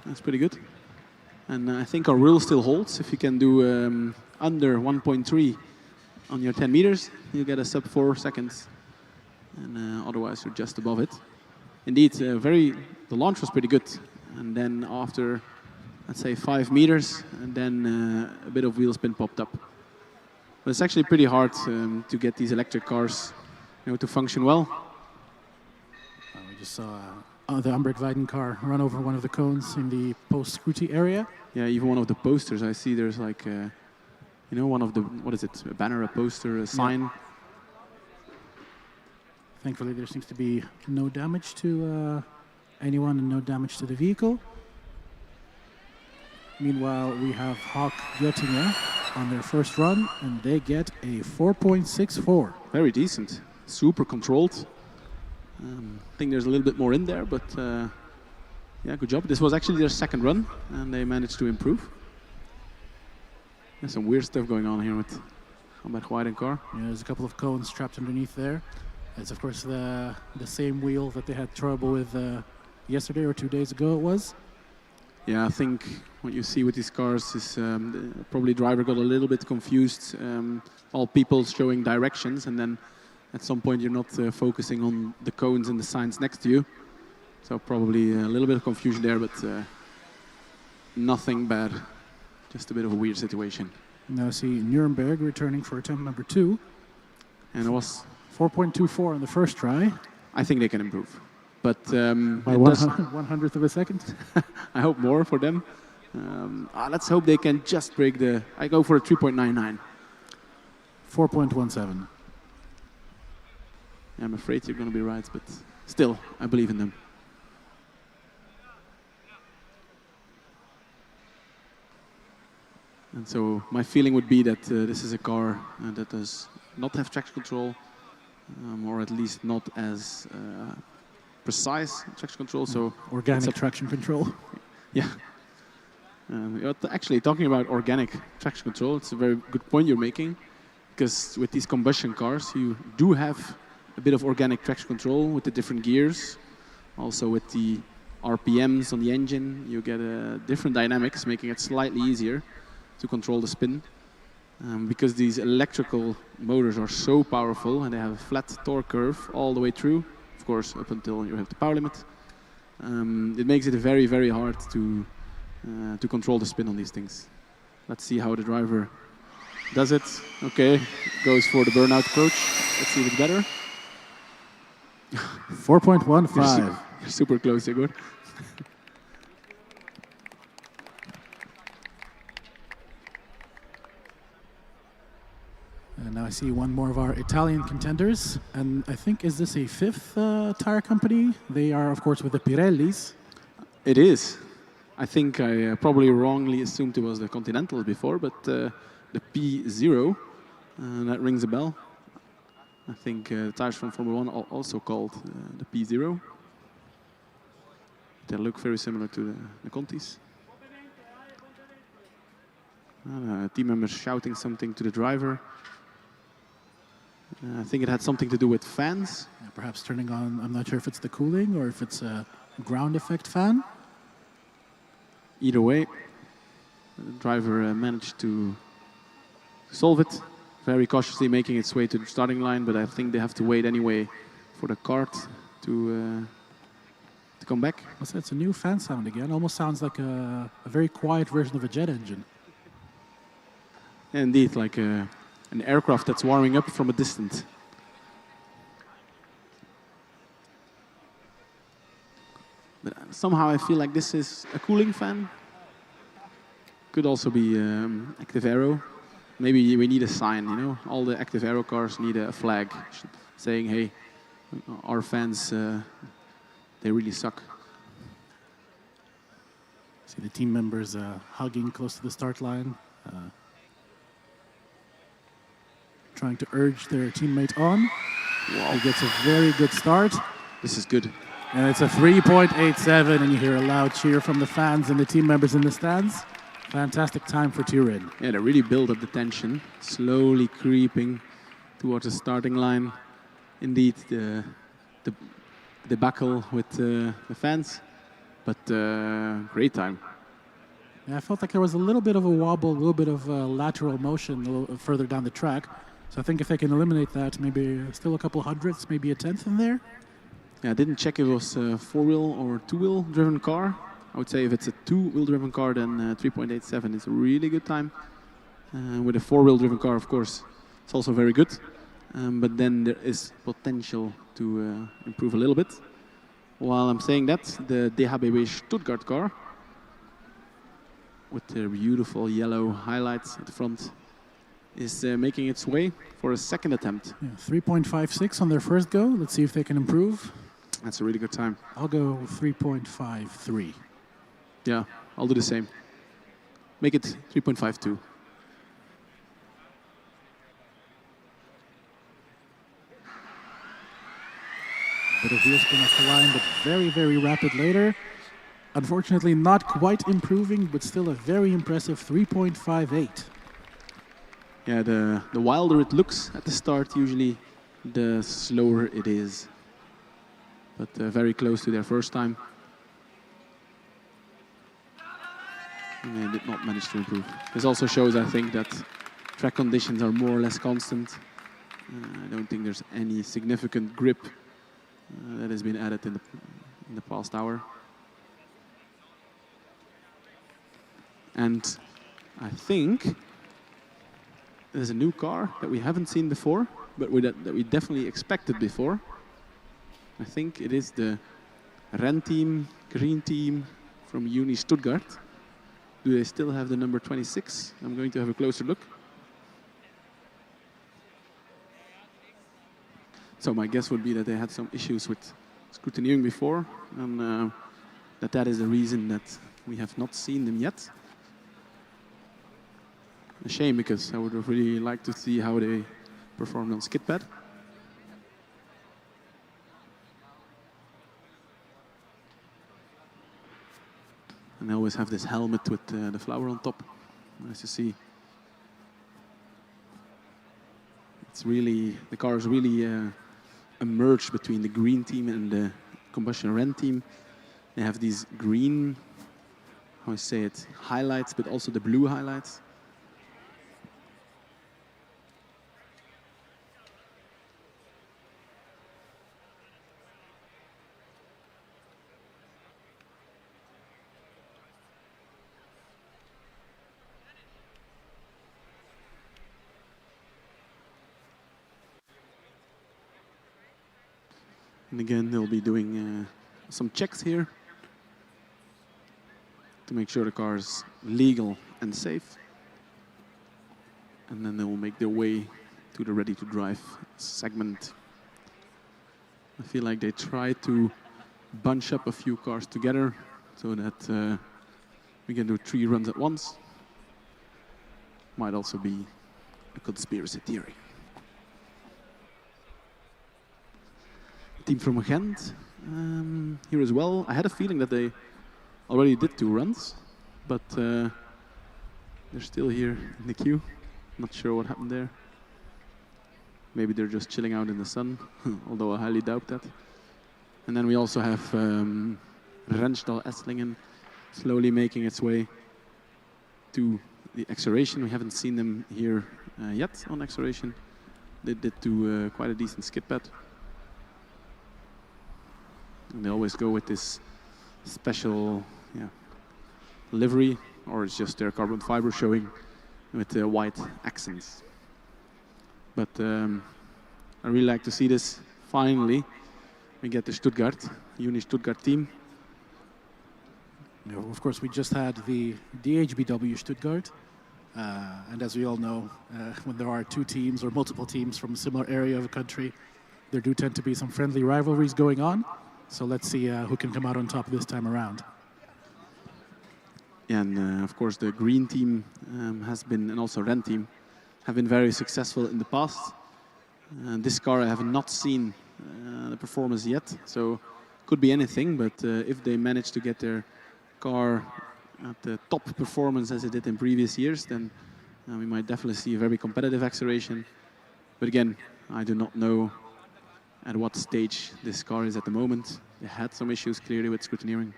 Speaker 1: That's pretty good. And I think our rule still holds. If you can do under 1.3 on your 10 meters, you get a sub 4 seconds. And otherwise you're just above it. Indeed, the launch was pretty good. And then after, let's say 5 meters, and then a bit of wheel spin popped up. But it's actually pretty hard to get these electric cars, to function well.
Speaker 2: We just saw the Amberg-Weiden car run over one of the cones in the post-scrutiny area.
Speaker 1: Yeah, even one of the posters. I see there's like, one of the, what is it, a banner, a poster, a sign.
Speaker 2: Yeah. Thankfully, there seems to be no damage to anyone and no damage to the vehicle. Meanwhile, we have HAWK Göttingen on their first run, and they get a 4.64.
Speaker 1: Very decent. Super controlled. I think there's a little bit more in there, but yeah, good job. This was actually their second run, and they managed to improve. There's some weird stuff going on here with Amberg-Weiden car.
Speaker 2: Yeah, there's a couple of cones trapped underneath there. It's of course the same wheel that they had trouble with yesterday or 2 days ago it was.
Speaker 1: Yeah, I think what you see with these cars is probably driver got a little bit confused. All people showing directions, and then at some point you're not focusing on the cones and the signs next to you. So probably a little bit of confusion there, but nothing bad. Just a bit of a weird situation.
Speaker 2: Now see Nuremberg returning for attempt number 2.
Speaker 1: And it was
Speaker 2: 4.24 on the first try.
Speaker 1: I think they can improve. But
Speaker 2: by 1/100th of a second.
Speaker 1: I hope more for them. Let's hope they can just break the... I go for a 3.99.
Speaker 2: 4.17.
Speaker 1: I'm afraid you're going to be right, but still, I believe in them. And so my feeling would be that this is a car that does not have traction control, or at least not as precise traction control. So
Speaker 2: organic traction control.
Speaker 1: Yeah. Actually, talking about organic traction control, it's a very good point you're making, because with these combustion cars, you do have a bit of organic traction control with the different gears. Also with the RPMs on the engine, you get different dynamics, making it slightly easier to control the spin. Because these electrical motors are so powerful and they have a flat torque curve all the way through, of course, up until you have the power limit. It makes it very, very hard to control the spin on these things. Let's see how the driver does it. Okay, goes for the burnout approach. Let's see if it's better.
Speaker 2: 4.15.
Speaker 1: You're super close, Igor.
Speaker 2: And now I see one more of our Italian contenders. And I think, is this a 5th tire company? They are, of course, with the Pirellis.
Speaker 1: It is. I think I probably wrongly assumed it was the Continental before, but the P0, that rings a bell. I think the tires from Formula 1 are also called the P0. They look very similar to the Contis. Team members shouting something to the driver. I think it had something to do with fans.
Speaker 2: Yeah, perhaps turning on, I'm not sure if it's the cooling or if it's a ground effect fan.
Speaker 1: Either way, the driver managed to solve it, very cautiously making its way to the starting line, but I think they have to wait anyway for the kart to come back.
Speaker 2: It's a new fan sound again. Almost sounds like a very quiet version of a jet engine.
Speaker 1: Indeed, like an aircraft that's warming up from a distance. But somehow I feel like this is a cooling fan. Could also be active aero. Maybe we need a sign, you know? All the active aero cars need a flag saying, hey, our fans, they really suck.
Speaker 2: See the team members hugging close to the start line. Trying to urge their teammate on.
Speaker 1: Wow.
Speaker 2: He gets a very good start.
Speaker 1: This is good.
Speaker 2: And it's a 3.87, and you hear a loud cheer from the fans and the team members in the stands. Fantastic time for Turin.
Speaker 1: Yeah, they really build up the tension, slowly creeping towards the starting line. Indeed, the debacle with the fans, but great time.
Speaker 2: Yeah, I felt like there was a little bit of a wobble, a little bit of lateral motion a little further down the track. So I think if they can eliminate that, maybe still a couple hundredths, maybe a 10th in there.
Speaker 1: Yeah, I didn't check if it was a 4-wheel or 2-wheel driven car. I would say if it's a 2-wheel driven car, then 3.87 is a really good time. With a 4-wheel driven car, of course, it's also very good. But then there is potential to improve a little bit. While I'm saying that, the DHBW Stuttgart car, with their beautiful yellow highlights at the front, is making its way for a second attempt.
Speaker 2: Yeah, 3.56 on their first go. Let's see if they can improve.
Speaker 1: That's a really good time.
Speaker 2: I'll go 3.53.
Speaker 1: Yeah, I'll do the same. Make it 3.52.
Speaker 2: Bit of wheel spin off the line, but very, very rapid later. Unfortunately, not quite improving, but still a very impressive 3.58.
Speaker 1: Yeah, the wilder it looks at the start, usually the slower it is. But very close to their first time. did not manage to improve. This also shows, I think, that track conditions are more or less constant. I don't think there's any significant grip that has been added in the past hour. And I think there's a new car that we haven't seen before, but that we definitely expected before. I think it is the Ren team, green team from Uni Stuttgart. Do they still have the number 26? I'm going to have a closer look. So my guess would be that they had some issues with scrutineering before, and that is the reason that we have not seen them yet. A shame, because I would have really liked to see how they performed on skid pad. And they always have this helmet with the flower on top. Nice to see. It's really, the car is really a merge between the green team and the combustion Ren team. They have these green, how I say it, highlights, but also the blue highlights. And again, they'll be doing some checks here to make sure the car is legal and safe. And then they will make their way to the ready to drive segment. I feel like they try to bunch up a few cars together so that we can do 3 runs at once. Might also be a conspiracy theory. Team from Ghent here as well. I had a feeling that they already did 2 runs, but they're still here in the queue. Not sure what happened there. Maybe they're just chilling out in the sun, although I highly doubt that. And then we also have Renstal Esslingen slowly making its way to the acceleration. We haven't seen them here yet on acceleration. They did do quite a decent skid pad. And they always go with this special livery, or it's just their carbon fiber showing with the white accents. But I really like to see this. Finally, we get the Stuttgart, Uni Stuttgart team.
Speaker 2: You know, of course, we just had the DHBW Stuttgart. And as we all know, when there are 2 teams or multiple teams from a similar area of a country, there do tend to be some friendly rivalries going on. So let's see who can come out on top this time around.
Speaker 1: And of course the green team has been, and also Ren team, have been very successful in the past. This car I have not seen the performance yet, so could be anything, but if they manage to get their car at the top performance as it did in previous years, then we might definitely see a very competitive acceleration. But again, I do not know at what stage this car is at the moment. They had some issues clearly with scrutineering,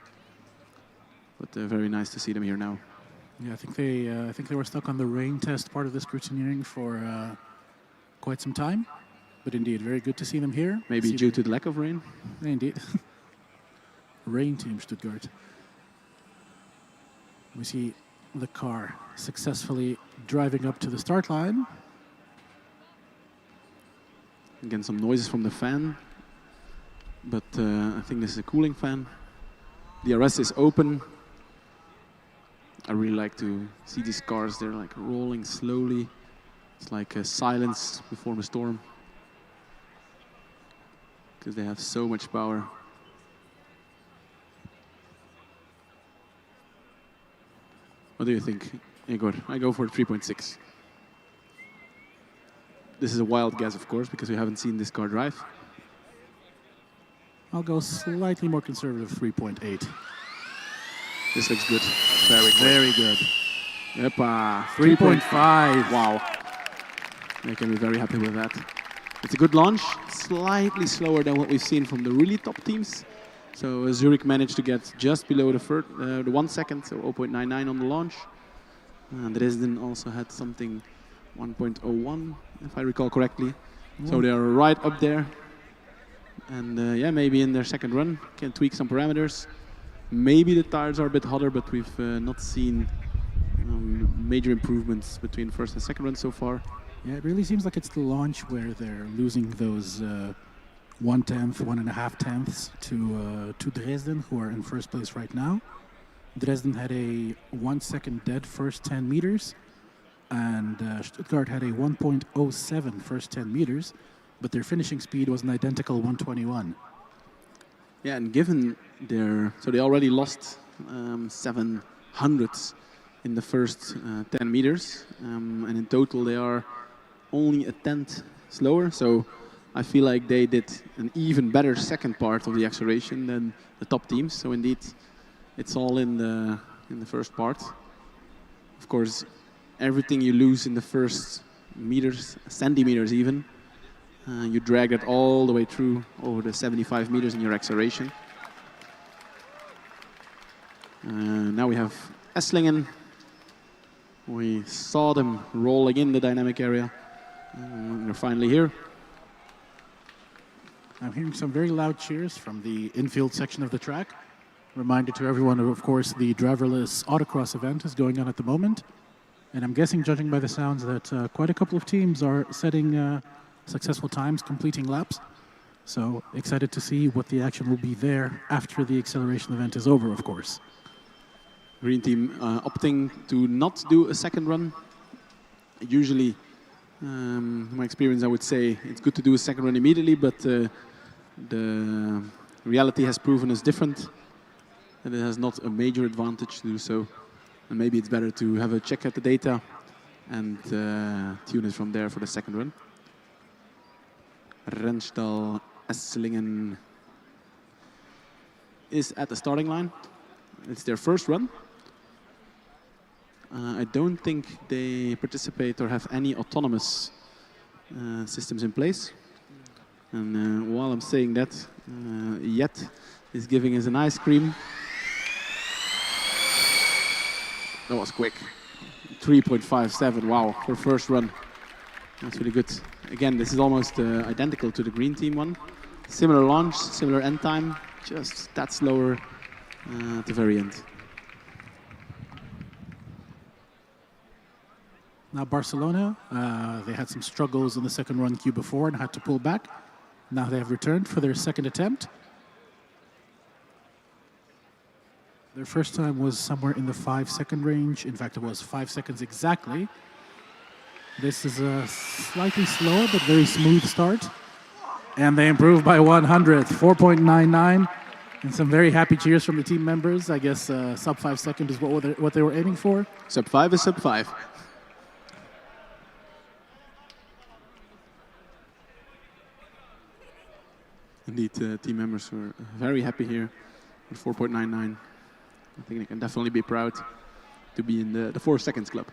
Speaker 1: but very nice to see them here now.
Speaker 2: Yeah, I think they were stuck on the rain test part of the scrutineering for quite some time, but indeed very good to see them here.
Speaker 1: Maybe due to the lack of rain.
Speaker 2: Indeed. Rain team Stuttgart. We see the car successfully driving up to the start line.
Speaker 1: Again, some noises from the fan, but I think this is a cooling fan. The DRS is open. I really like to see these cars. They're like rolling slowly. It's like a silence before the storm, because they have so much power. What do you think, Igor? I go for 3.6. This is a wild guess, of course, because we haven't seen this car drive.
Speaker 2: I'll go slightly more conservative, 3.8.
Speaker 1: This looks good. Very good.
Speaker 2: Very good.
Speaker 1: Yepa,
Speaker 2: 3.5.
Speaker 1: Wow. I can be very happy with that. It's a good launch, slightly slower than what we've seen from the really top teams. So Zurich managed to get just below the 1 second, so 0.99 on the launch. Dresden also had something 1.01, if I recall correctly. So they are right up there. And yeah, maybe in their second run can tweak some parameters. Maybe the tires are a bit hotter, but we've not seen major improvements between first and second run so far.
Speaker 2: Yeah, it really seems like it's the launch where they're losing those 1/10, 1.5 tenths to Dresden, who are in first place right now. Dresden had a 1 second dead first 10 meters, and Stuttgart had a 1.07 first 10 meters, but their finishing speed was an identical 121.
Speaker 1: Yeah, and given their, so they already lost 7 hundredths in the first 10 meters, and in total they are only a tenth slower. So I feel like they did an even better second part of the acceleration than the top teams. So indeed, it's all in the first part. Of course, everything you lose in the first meters, centimeters even, you drag it all the way through over the 75 meters in your acceleration. Now we have Esslingen. We saw them rolling in the dynamic area. They're finally here.
Speaker 2: I'm hearing some very loud cheers from the infield section of the track. Reminder to everyone, of course, the driverless autocross event is going on at the moment. And I'm guessing, judging by the sounds, that quite a couple of teams are setting successful times, completing laps. So excited to see what the action will be there after the acceleration event is over, of course.
Speaker 1: Green team opting to not do a second run. Usually, in my experience, I would say it's good to do a second run immediately, but the reality has proven us different. And it has not a major advantage to do so. And maybe it's better to have a check at the data and tune it from there for the second run. Renstal Esslingen is at the starting line. It's their first run. I don't think they participate or have any autonomous systems in place. And while I'm saying that, Jet is giving us an ice cream. That was quick. 3.57, wow, for first run. That's really good. Again, this is almost identical to the green team one. Similar launch, similar end time, just that slower at the very end.
Speaker 2: Now Barcelona, they had some struggles in the second run queue before and had to pull back. Now they have returned for their second attempt. Their first time was somewhere in the 5-second range. In fact, it was 5 seconds exactly. This is a slightly slower but very smooth start. And they improved by 100th, 4.99. And some very happy cheers from the team members. I guess sub 5 second is what they were aiming for.
Speaker 1: Sub 5 is sub 5. Indeed, team members were very happy here with 4.99. I think they can definitely be proud to be in the 4 seconds club.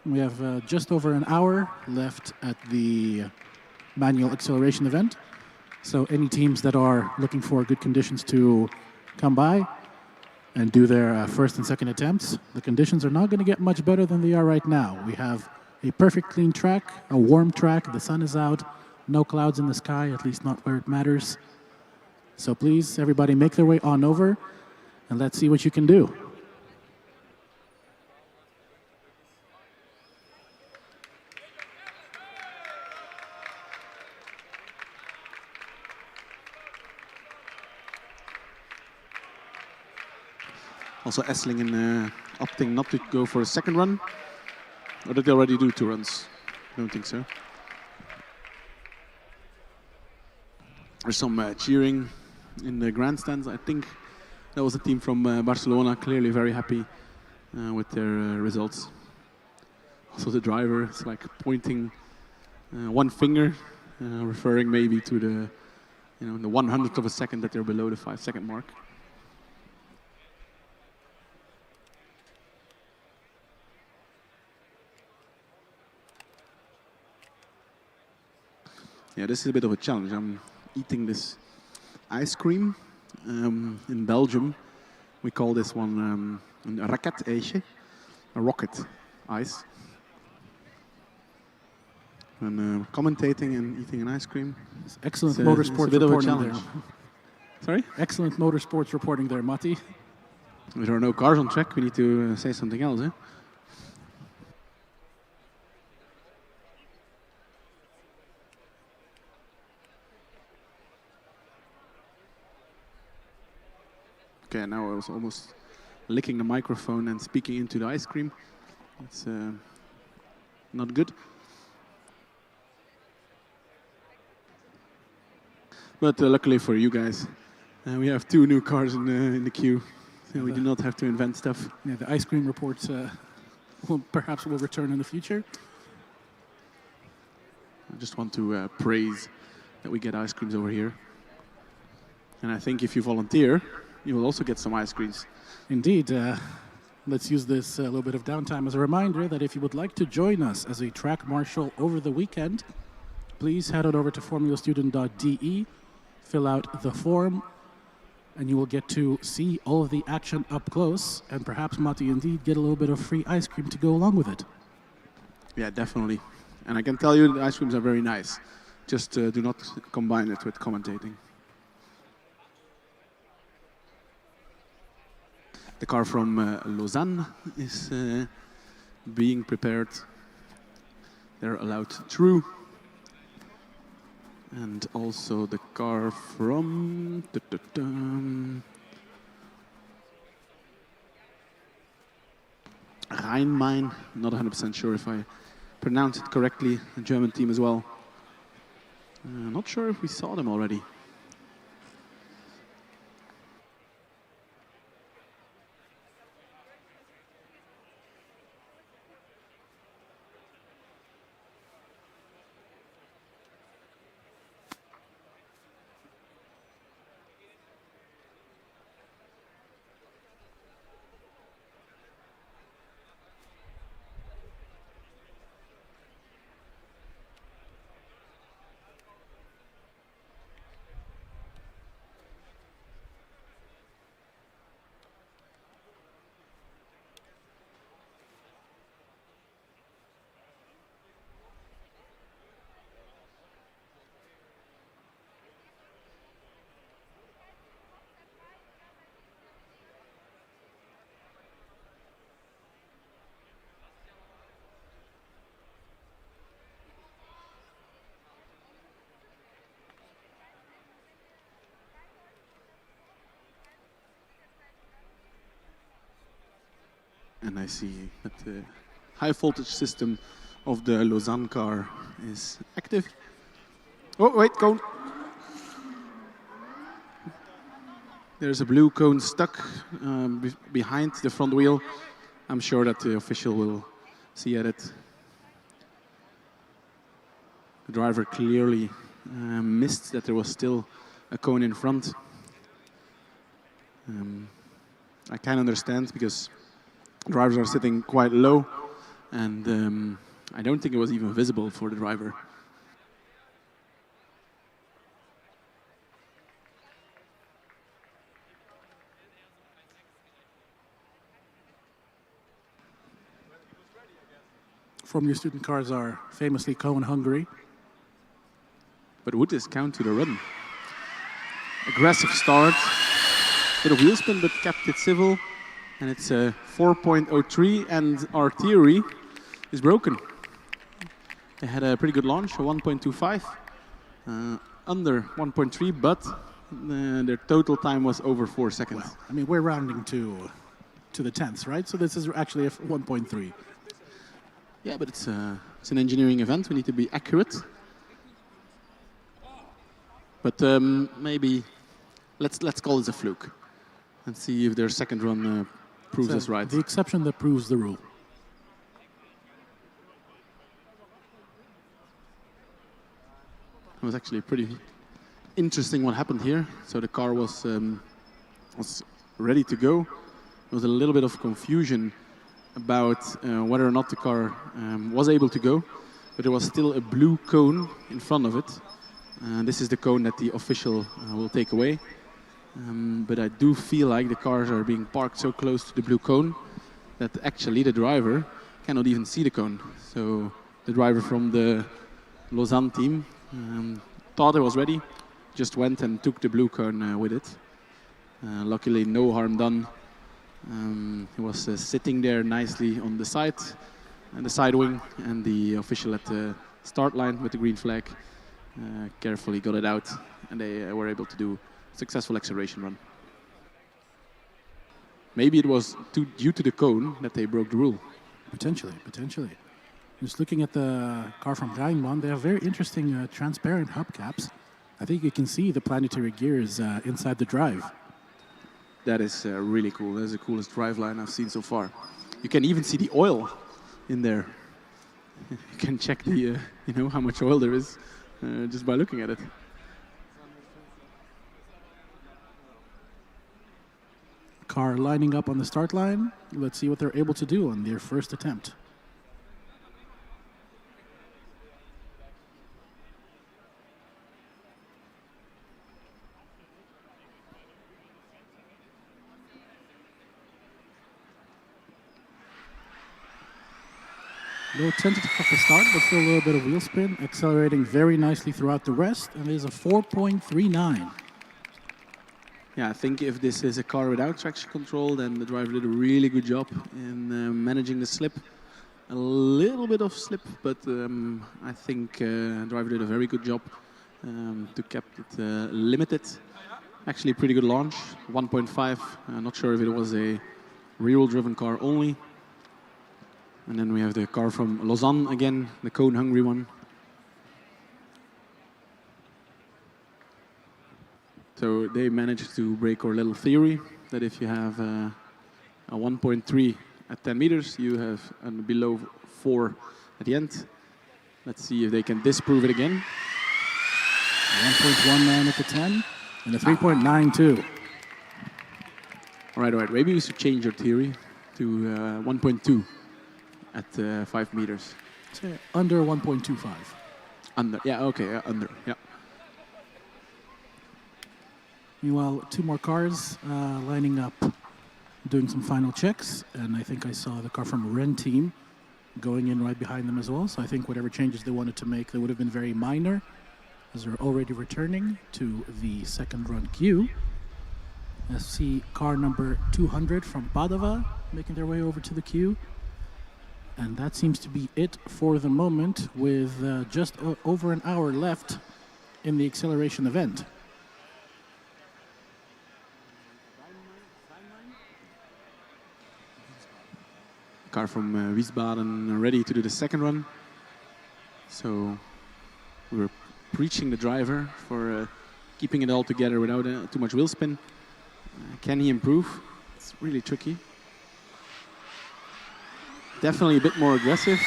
Speaker 2: We have just over an hour left at the manual acceleration event. So any teams that are looking for good conditions to come by and do their first and second attempts, the conditions are not going to get much better than they are right now. We have a perfect clean track, a warm track, the sun is out, no clouds in the sky, at least not where it matters. So please, everybody make their way on over and let's see what you can do.
Speaker 1: Also Esslingen opting not to go for a second run. Or did they already do 2 runs? I don't think so. There's some cheering in the grandstands. I think that was a team from Barcelona, clearly very happy with their results. Also the driver is like pointing one finger, referring maybe to the, the 100th of a second that they're below the 5 second mark. Yeah, this is a bit of a challenge. I'm eating this ice cream. In Belgium, we call this one een raketijsje. a rocket ice. And commentating and eating an ice cream.
Speaker 2: Excellent
Speaker 1: it's
Speaker 2: motorsports
Speaker 1: a bit
Speaker 2: reporting
Speaker 1: of a challenge.
Speaker 2: there.
Speaker 1: Sorry?
Speaker 2: Excellent motorsports reporting there, Matti.
Speaker 1: There are no cars on track. We need to say something else, eh? Okay, now I was almost licking the microphone and speaking into the ice cream. It's not good. But luckily for you guys, we have 2 new cars in the queue, so we do not have to invent stuff.
Speaker 2: Yeah, the ice cream reports perhaps will return in the future.
Speaker 1: I just want to praise that we get ice creams over here. And I think if you volunteer, you will also get some ice creams.
Speaker 2: Indeed. Let's use this little bit of downtime as a reminder that if you would like to join us as a track marshal over the weekend, please head on over to formulastudent.de, fill out the form, and you will get to see all of the action up close, and perhaps, Matti, indeed, get a little bit of free ice cream to go along with it.
Speaker 1: Yeah, definitely. And I can tell you the ice creams are very nice. Just do not combine it with commentating. The car from Lausanne is being prepared. They're allowed through. And also the car from Rhein-Main, not 100% sure if I pronounced it correctly, a German team as well. Not sure if we saw them already. And I see that the high voltage system of the Lausanne car is active. Oh, wait, cone. There's a blue cone stuck behind the front wheel. I'm sure that the official will see at it. The driver clearly missed that there was still a cone in front. I can understand because drivers are sitting quite low, and I don't think it was even visible for the driver.
Speaker 2: Formula student cars are famously cone hungry.
Speaker 1: But would this count to the run? Aggressive start, bit of wheel spin, but kept it civil. And it's 4.03, and our theory is broken. They had a pretty good launch, a 1.25, under 1.3, but their total time was over 4 seconds.
Speaker 2: Well, I mean, we're rounding to the tenths, right? So this is actually a 1.3.
Speaker 1: Yeah, but it's an engineering event. We need to be accurate. But maybe let's call this a fluke and see if their second run proves us right.
Speaker 2: The exception that proves the rule.
Speaker 1: It was actually pretty interesting what happened here. So the car was ready to go. There was a little bit of confusion about whether or not the car was able to go, but there was still a blue cone in front of it. This is the cone that the official will take away. But I do feel like the cars are being parked so close to the blue cone that actually the driver cannot even see the cone. So the driver from the Lausanne team thought it was ready, just went and took the blue cone with it. Luckily, no harm done. He was sitting there nicely on the side, and the side wing, and the official at the start line with the green flag carefully got it out, and they were able to do a successful acceleration run. Maybe it was due to the cone that they broke the rule.
Speaker 2: Potentially. Just looking at the car from Rijnbaan, they have very interesting transparent hubcaps. I think you can see the planetary gears inside the drive.
Speaker 1: That is really cool. That is the coolest driveline I've seen so far. You can even see the oil in there. You can check the, how much oil there is just by looking at it.
Speaker 2: Car lining up on the start line. Let's see what they're able to do on their first attempt. A little tentative at the start, but still a little bit of wheel spin, accelerating very nicely throughout the rest, and it is a 4.39.
Speaker 1: Yeah, I think if this is a car without traction control, then the driver did a really good job in managing the slip. A little bit of slip, but I think the driver did a very good job to keep it limited. Actually, a pretty good launch, 1.5. Not sure if it was a rear-wheel driven car only. And then we have the car from Lausanne again, the cone-hungry one. So they managed to break our little theory that if you have a 1.3 at 10 meters, you have below 4 at the end. Let's see if they can disprove it again.
Speaker 2: 1.19 at the 10 and a 3.92.
Speaker 1: All right. Maybe we should change our theory to 1.2 at 5 meters.
Speaker 2: So under 1.25.
Speaker 1: Under, yeah, okay, under, yeah.
Speaker 2: Meanwhile, 2 more cars lining up, doing some final checks, and I think I saw the car from Ren team going in right behind them as well. So I think whatever changes they wanted to make, they would have been very minor, as they're already returning to the second run queue. I see car number 200 from Padova making their way over to the queue. And that seems to be it for the moment, with just over an hour left in the acceleration event.
Speaker 1: Car from Wiesbaden ready to do the second run. So we were preaching the driver for keeping it all together without too much wheel spin. Can he improve? It's really tricky. Definitely a bit more aggressive.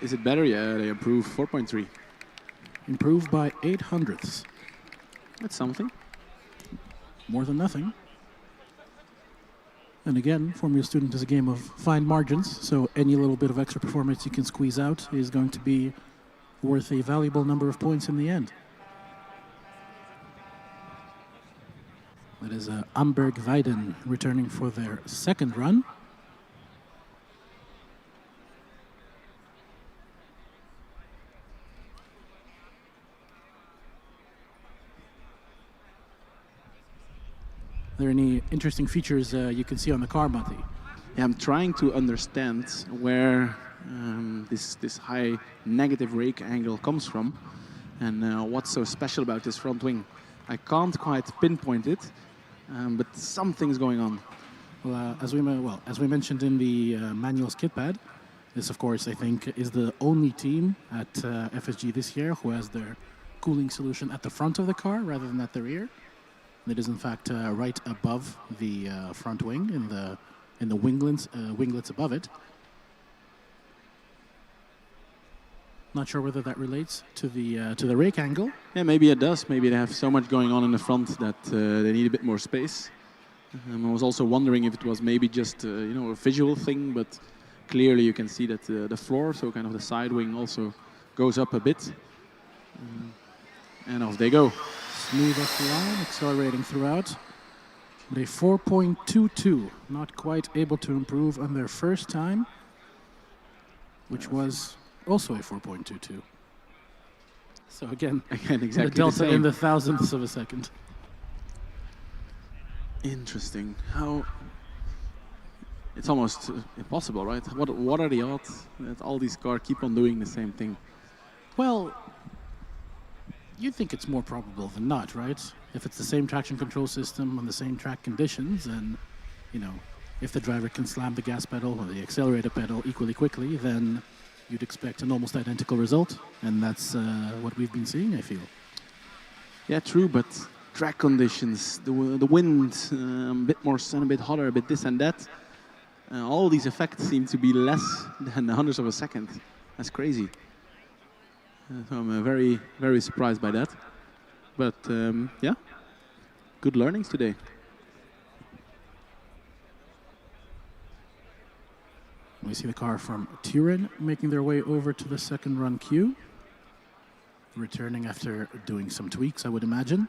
Speaker 1: Is it better? Yeah, they improved 4.3.
Speaker 2: Improved by 0.08.
Speaker 1: That's something.
Speaker 2: More than nothing. And again, Formula Student is a game of fine margins, so any little bit of extra performance you can squeeze out is going to be worth a valuable number of points in the end. That is Amberg Weiden returning for their second run. Are there any interesting features you can see on the car, Matti?
Speaker 1: Yeah, I'm trying to understand where this high negative rake angle comes from, and what's so special about this front wing. I can't quite pinpoint it, but something's going on.
Speaker 2: Well, as we mentioned in the manuals kit pad, this, of course, I think is the only team at FSG this year who has their cooling solution at the front of the car rather than at the rear. It is in fact right above the front wing in the winglets above it. Not sure whether that relates to the rake angle.
Speaker 1: Yeah, maybe it does. Maybe they have so much going on in the front that they need a bit more space. I was also wondering if it was maybe just a visual thing, but clearly you can see that the floor, so kind of the side wing, also goes up a bit. And off they go.
Speaker 2: Smooth off the line, accelerating throughout. with a 4.22, not quite able to improve on their first time, which was also a 4.22. So again
Speaker 1: exactly
Speaker 2: the delta
Speaker 1: the same.
Speaker 2: in the thousandths of a second.
Speaker 1: Interesting. How it's almost impossible, right? What are the odds that all these cars keep on doing the same thing?
Speaker 2: Well, you think it's more probable than not, right? If it's the same traction control system on the same track conditions, and you know, if the driver can slam the gas pedal or the accelerator pedal equally quickly, then you'd expect an almost identical result, and that's what we've been seeing, I feel.
Speaker 1: Yeah, true, but track conditions, the wind, a bit more sun, a bit hotter, a bit this and that, all these effects seem to be less than the hundredths of a second. That's crazy. So I'm very, very surprised by that. But yeah, good learnings today.
Speaker 2: We see the car from Turin making their way over to the second run queue, returning after doing some tweaks, I would imagine.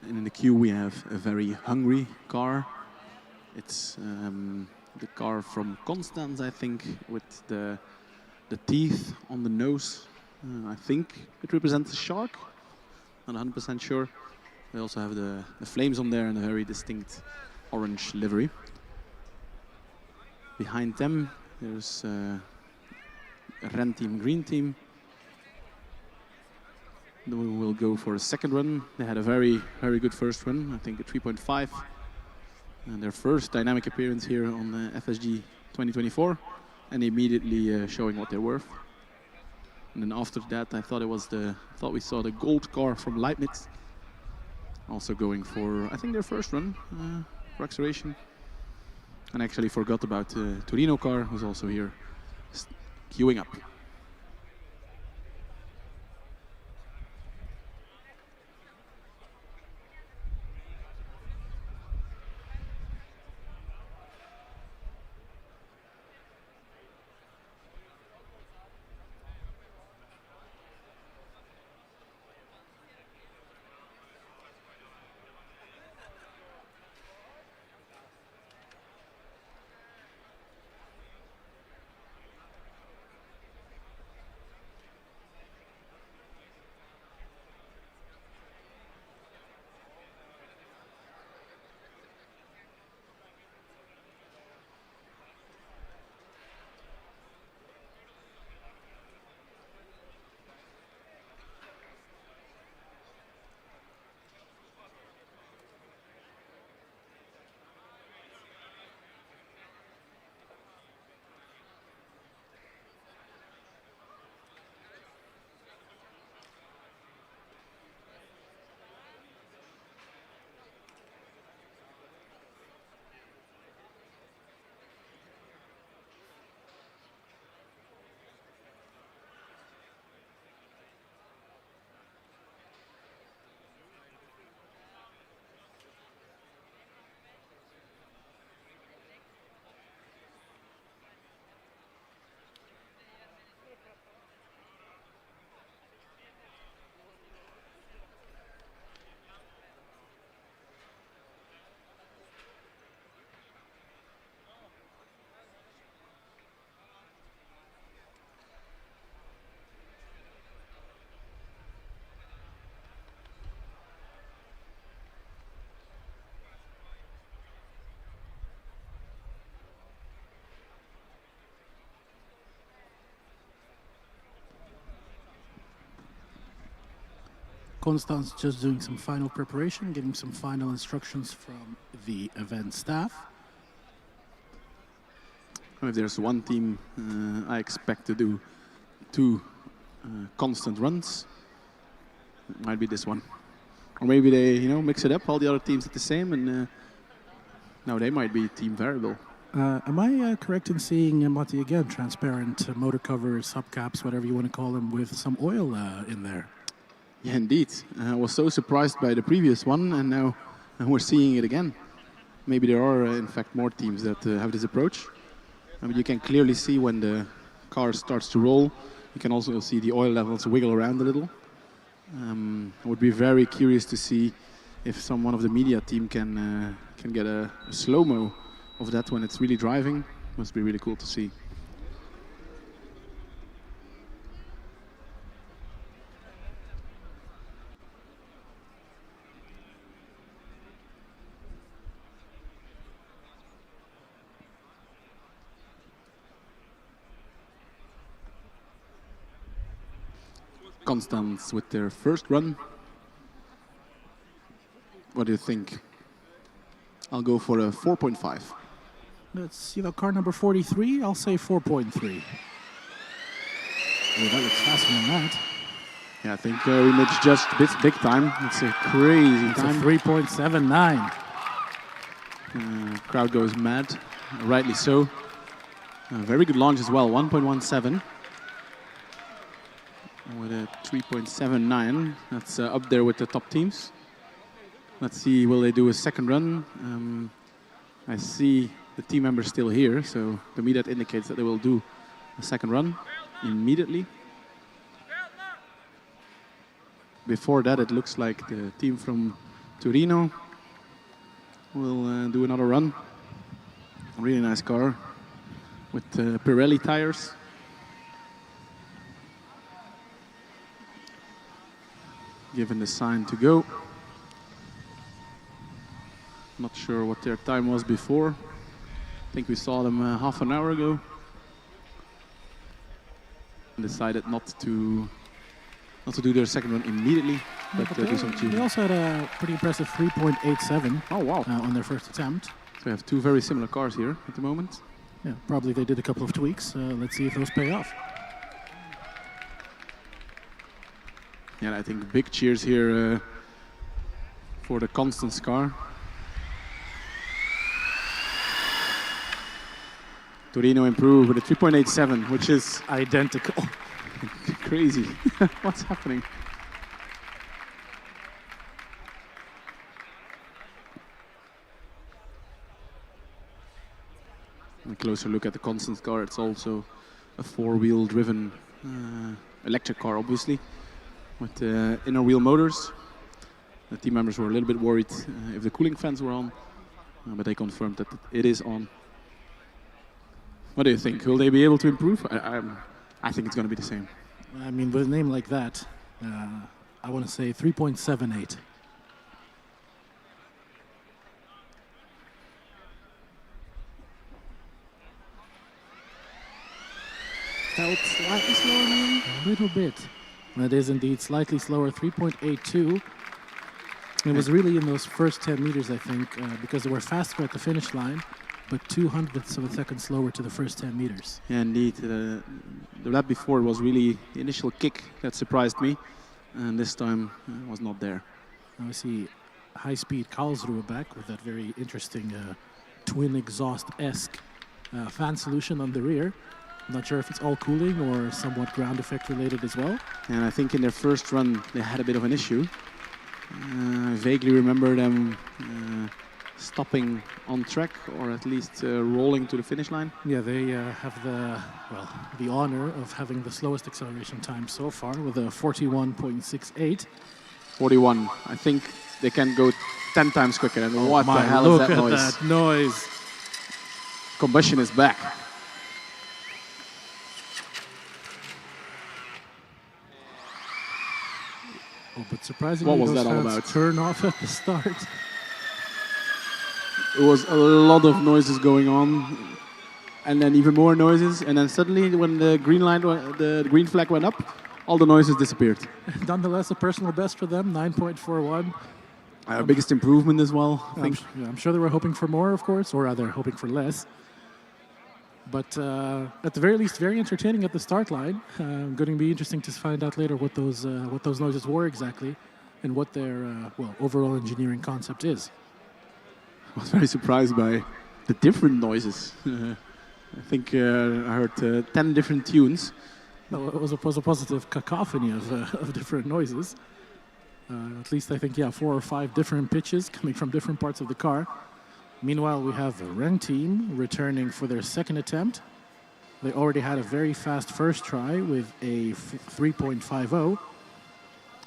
Speaker 1: And in the queue we have a very hungry car. It's the car from Constance, I think, with the teeth on the nose. I think it represents a shark. Not 100% sure. They also have the flames on there and a very distinct orange livery. Behind them there's a red team, green team. We will go for a second run. They had a very, very good first run, I think a 3.5. And their first dynamic appearance here on the FSG 2024, and immediately showing what they're worth. And then after that, I thought we saw the gold car from Leibniz, also going for, I think, their first run for acceleration. And actually forgot about the Torino car, who's also here queuing up.
Speaker 2: Constance just doing some final preparation, getting some final instructions from the event staff.
Speaker 1: If there's one team I expect to do 2 constant runs, it might be this one. Or maybe they, mix it up, all the other teams at the same, and now they might be team variable.
Speaker 2: Am I correct in seeing, Matti, again, transparent motor covers, hubcaps, whatever you want to call them, with some oil in there?
Speaker 1: Yeah, indeed. I was so surprised by the previous one, and now we're seeing it again. Maybe there are, in fact, more teams that have this approach. You can clearly see when the car starts to roll. You can also see the oil levels wiggle around a little. I would be very curious to see if one of the media team can get a slow-mo of that when it's really driving. Must be really cool to see. Constance with their first run. What do you think? I'll go for a 4.5.
Speaker 2: Let's see the car number 43. I'll say 4.3. Oh, that looks faster than that.
Speaker 1: Yeah, I think we missed just big time. It's a crazy time.
Speaker 2: It's a 3.79.
Speaker 1: Crowd goes mad, rightly so. Very good launch as well, 1.17. With a 3.79, that's up there with the top teams. Let's see, will they do a second run? I see the team members still here, so to me that indicates that they will do a second run immediately. Before that, it looks like the team from Torino will do another run. Really nice car with Pirelli tires. Given the sign to go. Not sure what their time was before. I think we saw them half an hour ago. Decided not to do their second one immediately, but do some tuning.
Speaker 2: They also had a pretty impressive 3.87.
Speaker 1: Oh wow!
Speaker 2: On their first attempt.
Speaker 1: So we have 2 very similar cars here at the moment.
Speaker 2: Yeah, probably they did a couple of tweaks. Let's see if those pay off.
Speaker 1: Yeah, I think big cheers here for the Constance car. Torino improved with a 3.87, which is
Speaker 2: identical.
Speaker 1: Crazy. What's happening? A closer look at the Constance car. It's also a 4-wheel driven electric car, obviously, with inner wheel motors. The team members were a little bit worried if the cooling fans were on, but they confirmed that it is on. What do you think? Will they be able to improve? I think it's going to be the same.
Speaker 2: I mean, with a name like that, I want to say 3.78.
Speaker 1: Felt slightly slower, maybe?
Speaker 2: A little bit. That is indeed slightly slower, 3.82. It was really in those first 10 meters, I think, because they were faster at the finish line, but 0.02 of a second slower to the first 10 meters.
Speaker 1: Yeah, indeed. The lap before was really the initial kick that surprised me, and this time was not there.
Speaker 2: Now we see high-speed Karlsruhe back with that very interesting twin exhaust-esque fan solution on the rear. I'm not sure if it's all cooling or somewhat ground effect related as well.
Speaker 1: And I think in their first run they had a bit of an issue. I vaguely remember them stopping on track, or at least rolling to the finish line.
Speaker 2: Yeah, they have the honor of having the slowest acceleration time so far with a 41.68.
Speaker 1: 41. I think they can go 10 times quicker. And what the hell is that noise?
Speaker 2: Look at that noise.
Speaker 1: Combustion is back.
Speaker 2: Oh, but surprisingly,
Speaker 1: what was
Speaker 2: those
Speaker 1: that all
Speaker 2: fans
Speaker 1: about?
Speaker 2: Turn off at the start.
Speaker 1: It was a lot of noises going on, and then even more noises, and then suddenly, when the green flag went up, all the noises disappeared.
Speaker 2: Nonetheless, a personal best for them, 9.41.
Speaker 1: Biggest improvement as well, I think.
Speaker 2: I'm sure they were hoping for more, of course, or rather hoping for less. But at the very least, very entertaining at the start line. Going to be interesting to find out later what those noises were exactly, and what their overall engineering concept is.
Speaker 1: I was very surprised by the different noises. I think I heard 10 different tunes.
Speaker 2: No, it was a positive cacophony of different noises. At least I think, 4 or 5 different pitches coming from different parts of the car. Meanwhile, we have the Ren team returning for their second attempt. They already had a very fast first try with a 3.50.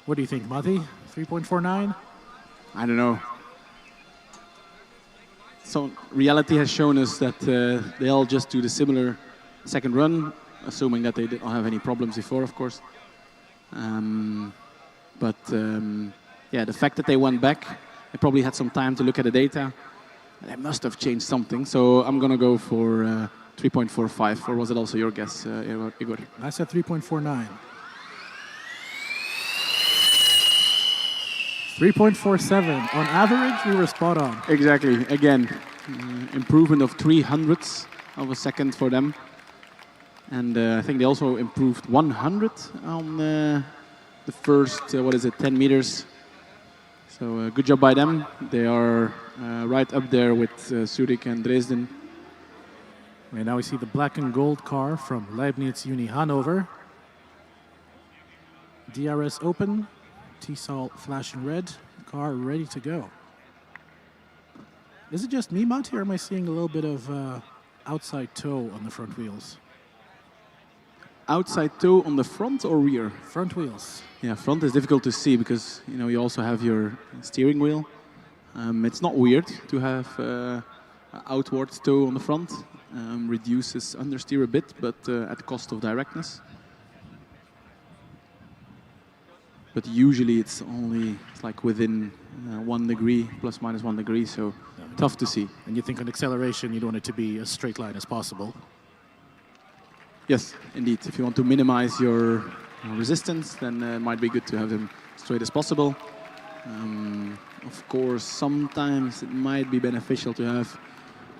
Speaker 2: What do you think, Matti? 3.49?
Speaker 1: I don't know. So reality has shown us that they all just do the similar second run, assuming that they didn't have any problems before, of course. The fact that they went back, they probably had some time to look at the data. They must have changed something, so I'm going to go for 3.45, or was it also your guess, Igor?
Speaker 2: I said 3.49. 3.47. On average, we were spot on.
Speaker 1: Exactly. Again, improvement of 300ths of a second for them. And I think they also improved 100 on the first, 10 meters. So good job by them. They are right up there with Zürich and Dresden.
Speaker 2: And now we see the black and gold car from Leibniz Uni Hanover. DRS open, T-Sol flashing red, car ready to go. Is it just me, Monty, or am I seeing a little bit of outside toe on the front wheels?
Speaker 1: Outside toe on the front or rear?
Speaker 2: Front wheels.
Speaker 1: Yeah, front is difficult to see because you also have your steering wheel. It's not weird to have outward toe on the front. Reduces understeer a bit, but at the cost of directness. But usually it's like within 1 degree, plus minus 1 degree, so tough to see.
Speaker 2: And you think on acceleration you'd want it to be as straight line as possible?
Speaker 1: Yes, indeed. If you want to minimize your resistance, then it might be good to have them straight as possible. Of course, sometimes it might be beneficial to have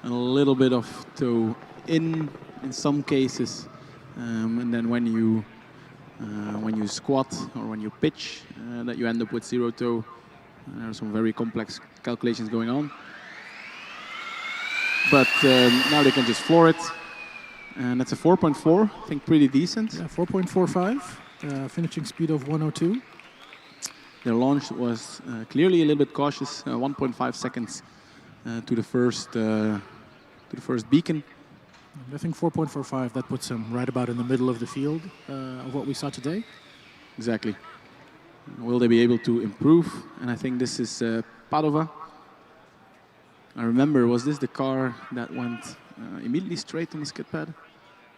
Speaker 1: a little bit of toe in some cases, and then when you squat or when you pitch, that you end up with zero toe. There are some very complex calculations going on. But now they can just floor it. And that's a 4.4, I think pretty decent.
Speaker 2: Yeah, 4.45, finishing speed of 102.
Speaker 1: Their launch was clearly a little bit cautious, 1.5 seconds to the first beacon.
Speaker 2: I think 4.45, that puts them right about in the middle of the field of what we saw today.
Speaker 1: Exactly. Will they be able to improve? And I think this is Padova. I remember, was this the car that went immediately straight on the skid pad?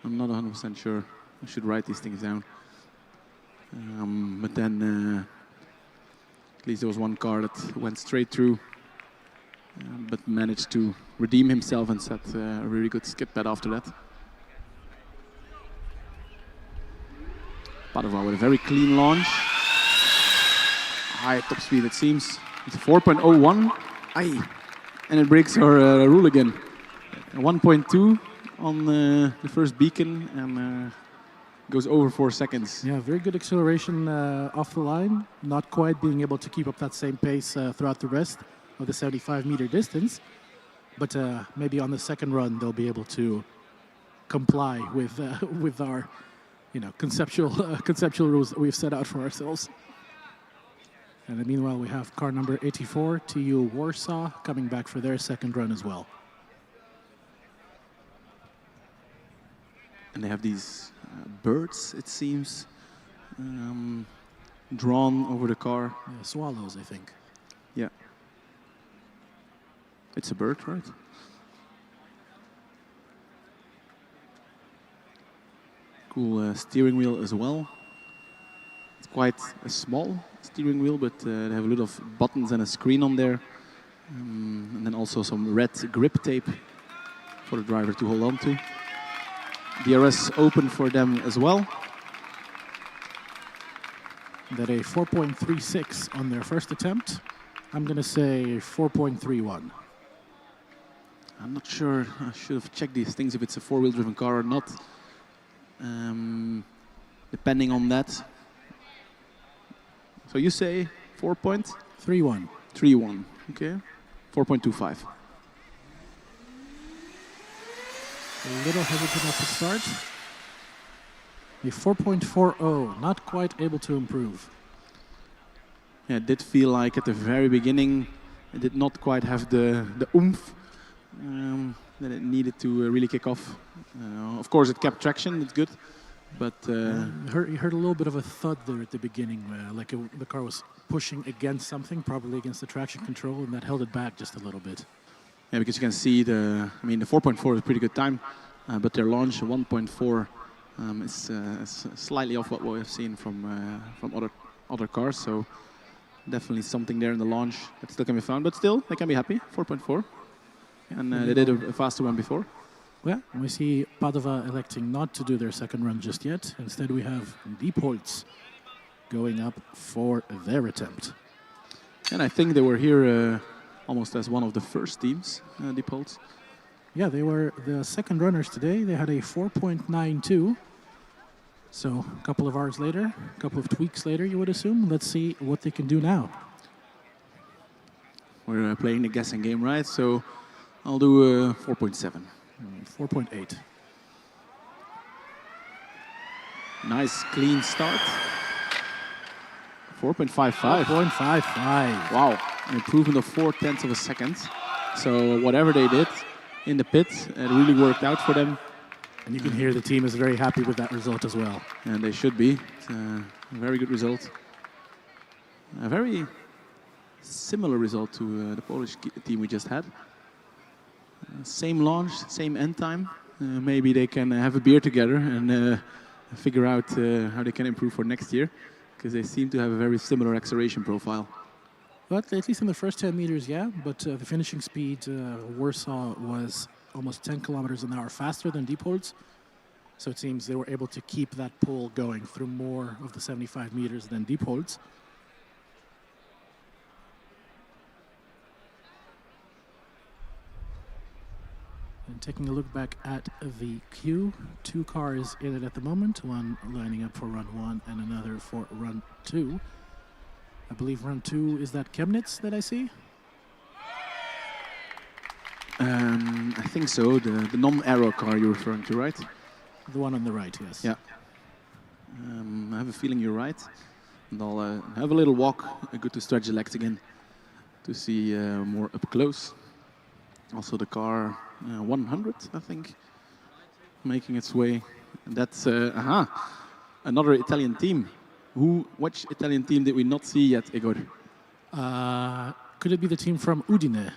Speaker 1: I'm not 100% sure. I should write these things down. But then at least there was one car that went straight through, but managed to redeem himself and set a really good skid pad after that. Padova with a very clean launch. High top speed, it seems. It's 4.01. Aye. And it breaks our rule again. 1.2 on the first beacon and goes over 4 seconds.
Speaker 2: Yeah, very good acceleration off the line. Not quite being able to keep up that same pace throughout the rest of the 75-meter distance. But maybe on the second run, they'll be able to comply with our conceptual rules that we've set out for ourselves. And then meanwhile, we have car number 84, TU Warsaw, coming back for their second run as well.
Speaker 1: And they have these birds, it seems, drawn over the car.
Speaker 2: Yeah, swallows, I think.
Speaker 1: Yeah. It's a bird, right? Cool steering wheel as well. It's quite a small steering wheel, but they have a lot of buttons and a screen on there. And then also some red grip tape for the driver to hold on to. DRS open for them as well.
Speaker 2: That a 4.36 on their first attempt. I'm going to say 4.31.
Speaker 1: I'm not sure. I should have checked these things if it's a four-wheel driven car or not. Depending on that. So you say
Speaker 2: 3-1.
Speaker 1: 3-1. Okay. 4.25.
Speaker 2: A little hesitant at the start. A 4.40, not quite able to improve.
Speaker 1: Yeah, it did feel like at the very beginning it did not quite have the oomph that it needed to really kick off. Of course, it kept traction, it's good, but...
Speaker 2: You heard a little bit of a thud there at the beginning, like the car was pushing against something, probably against the traction control, and that held it back just a little bit.
Speaker 1: Yeah, because you can see the 4.4 is a pretty good time, but their launch 1.4 is slightly off what we have seen from other cars. So definitely something there in the launch that still can be found, but still they can be happy. 4.4, and they did a faster one before.
Speaker 2: Yeah, we see Padova electing not to do their second run just yet. Instead, we have Diepholz going up for their attempt.
Speaker 1: And I think they were here almost as one of the first teams, Diepholz.
Speaker 2: Yeah, they were the second runners today. They had a 4.92. So a couple of hours later, a couple of tweaks later, you would assume. Let's see what they can do now.
Speaker 1: We're playing the guessing game, right? So I'll do 4.7.
Speaker 2: 4.8.
Speaker 1: Nice, clean start. 4.55.
Speaker 2: 4.55.
Speaker 1: Wow, an improvement of 0.4 of a second. So whatever they did in the pit, it really worked out for them.
Speaker 2: And you can hear the team is very happy with that result as well.
Speaker 1: And they should be. It's a very good result. A very similar result to the Polish team we just had. Same launch, same end time. Maybe they can have a beer together and figure out how they can improve for next year, because they seem to have a very similar acceleration profile.
Speaker 2: But at least in the first 10 meters, yeah. But the finishing speed, Warsaw was almost 10 kilometers an hour faster than Diepholz. So it seems they were able to keep that pull going through more of the 75 meters than Diepholz. And taking a look back at the queue, 2 cars in it at the moment, one lining up for run 1 and another for run 2. I believe run 2 is that Chemnitz that I see?
Speaker 1: I think so, the non-aero car you're referring to, right?
Speaker 2: The one on the right, yes.
Speaker 1: Yeah. I have a feeling you're right. And I'll have a little walk, good to stretch the legs again, to see more up close. Also the car 100, I think, making its way. And that's, another Italian team. Which Italian team did we not see yet, Igor?
Speaker 2: Could it be the team from Udine?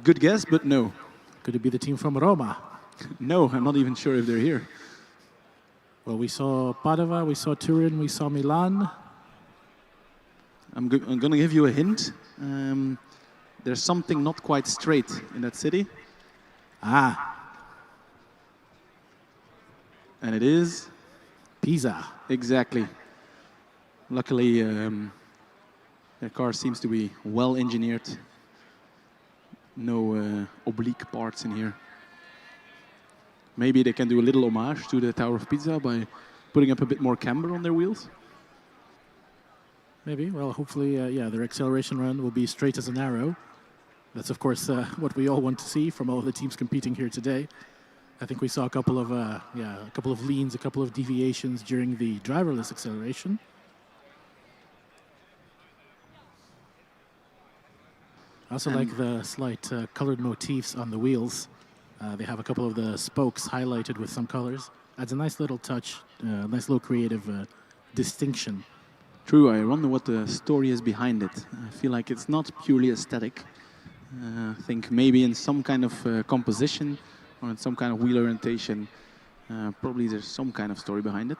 Speaker 1: Good guess, but no.
Speaker 2: Could it be the team from Roma?
Speaker 1: No, I'm not even sure if they're here.
Speaker 2: Well, we saw Padova, we saw Turin, we saw Milan.
Speaker 1: I'm going to give you a hint. There's something not quite straight in that city. And it is?
Speaker 2: Pisa.
Speaker 1: Exactly. Luckily, their car seems to be well engineered. No oblique parts in here. Maybe they can do a little homage to the Tower of Pisa by putting up a bit more camber on their wheels.
Speaker 2: Maybe. Well, hopefully, their acceleration run will be straight as an arrow. That's, of course, what we all want to see from all of the teams competing here today. I think we saw a couple of leans, a couple of deviations during the driverless acceleration. I also like the slight colored motifs on the wheels. They have a couple of the spokes highlighted with some colors. Adds a nice little touch, nice little creative distinction.
Speaker 1: True, I wonder what the story is behind it. I feel like it's not purely aesthetic. I think maybe in some kind of composition or in some kind of wheel orientation, probably there's some kind of story behind it.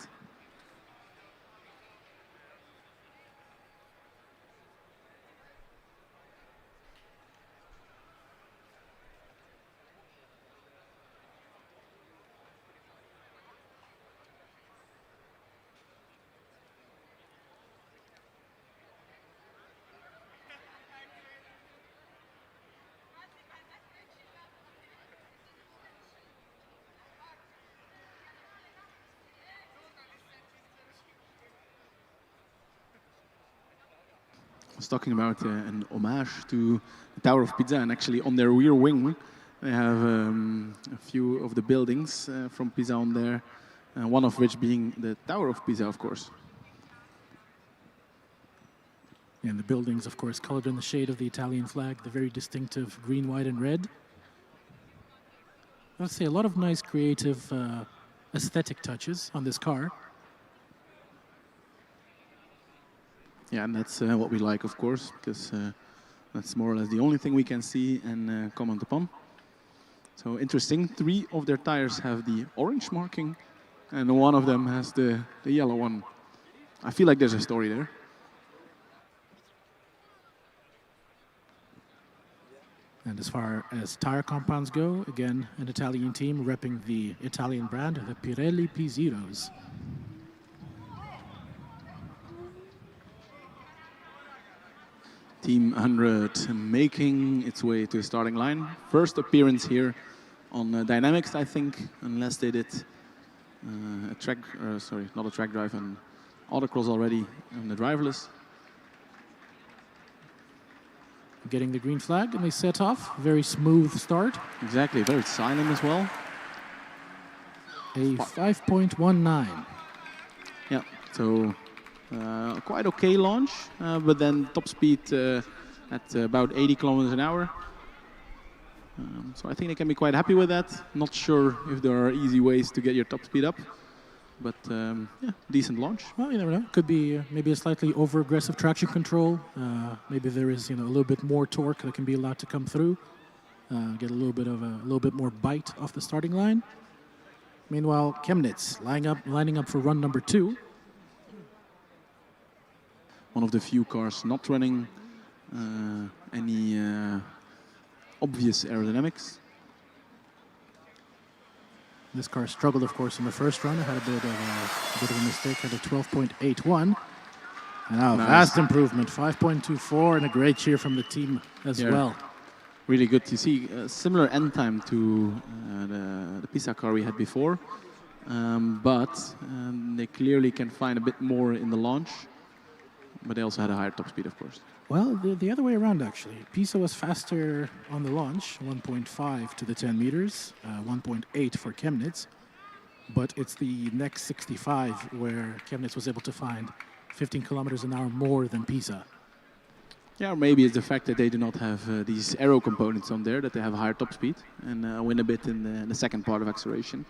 Speaker 1: was talking about an homage to the Tower of Pisa, and actually on their rear wing they have a few of the buildings from Pisa on there, one of which being the Tower of Pisa, of course.
Speaker 2: And the buildings, of course, colored in the shade of the Italian flag, the very distinctive green, white, and red. I'd say a lot of nice creative aesthetic touches on this car.
Speaker 1: Yeah, and that's what we like, of course, because that's more or less the only thing we can see and comment upon. So interesting, 3 of their tires have the orange marking, and one of them has the yellow one. I feel like there's a story there.
Speaker 2: And as far as tire compounds go, again, an Italian team repping the Italian brand, the Pirelli P0s.
Speaker 1: Team 100 making its way to the starting line. First appearance here on Dynamics, I think, unless they did a track, sorry, not a track drive, an autocross already on the driverless.
Speaker 2: Getting the green flag, and they set off. Very smooth start.
Speaker 1: Exactly, very silent as well.
Speaker 2: A 5.19.
Speaker 1: Yeah, so quite okay launch, but then top speed at about 80 kilometers an hour. So I think they can be quite happy with that. Not sure if there are easy ways to get your top speed up, but yeah, decent launch.
Speaker 2: Well, you never know. Could be maybe a slightly over-aggressive traction control. Maybe there is, a little bit more torque that can be allowed to come through. Get a little bit more bite off the starting line. Meanwhile, Chemnitz lining up for run number 2.
Speaker 1: One of the few cars not running any obvious aerodynamics.
Speaker 2: This car struggled, of course, in the first run. It had a bit of a mistake, had a 12.81. And now
Speaker 1: nice.
Speaker 2: Vast improvement, 5.24, and a great cheer from the team as well.
Speaker 1: Really good to see. Similar end time to the Pisa car we had before, but they clearly can find a bit more in the launch. But they also had a higher top speed, of course.
Speaker 2: Well, the other way around, actually. Pisa was faster on the launch, 1.5 to the 10 meters, 1.8 for Chemnitz. But it's the next 65 where Chemnitz was able to find 15 kilometers an hour more than Pisa.
Speaker 1: Yeah, or maybe it's the fact that they do not have these aero components on there, that they have a higher top speed and win a bit in the second part of acceleration.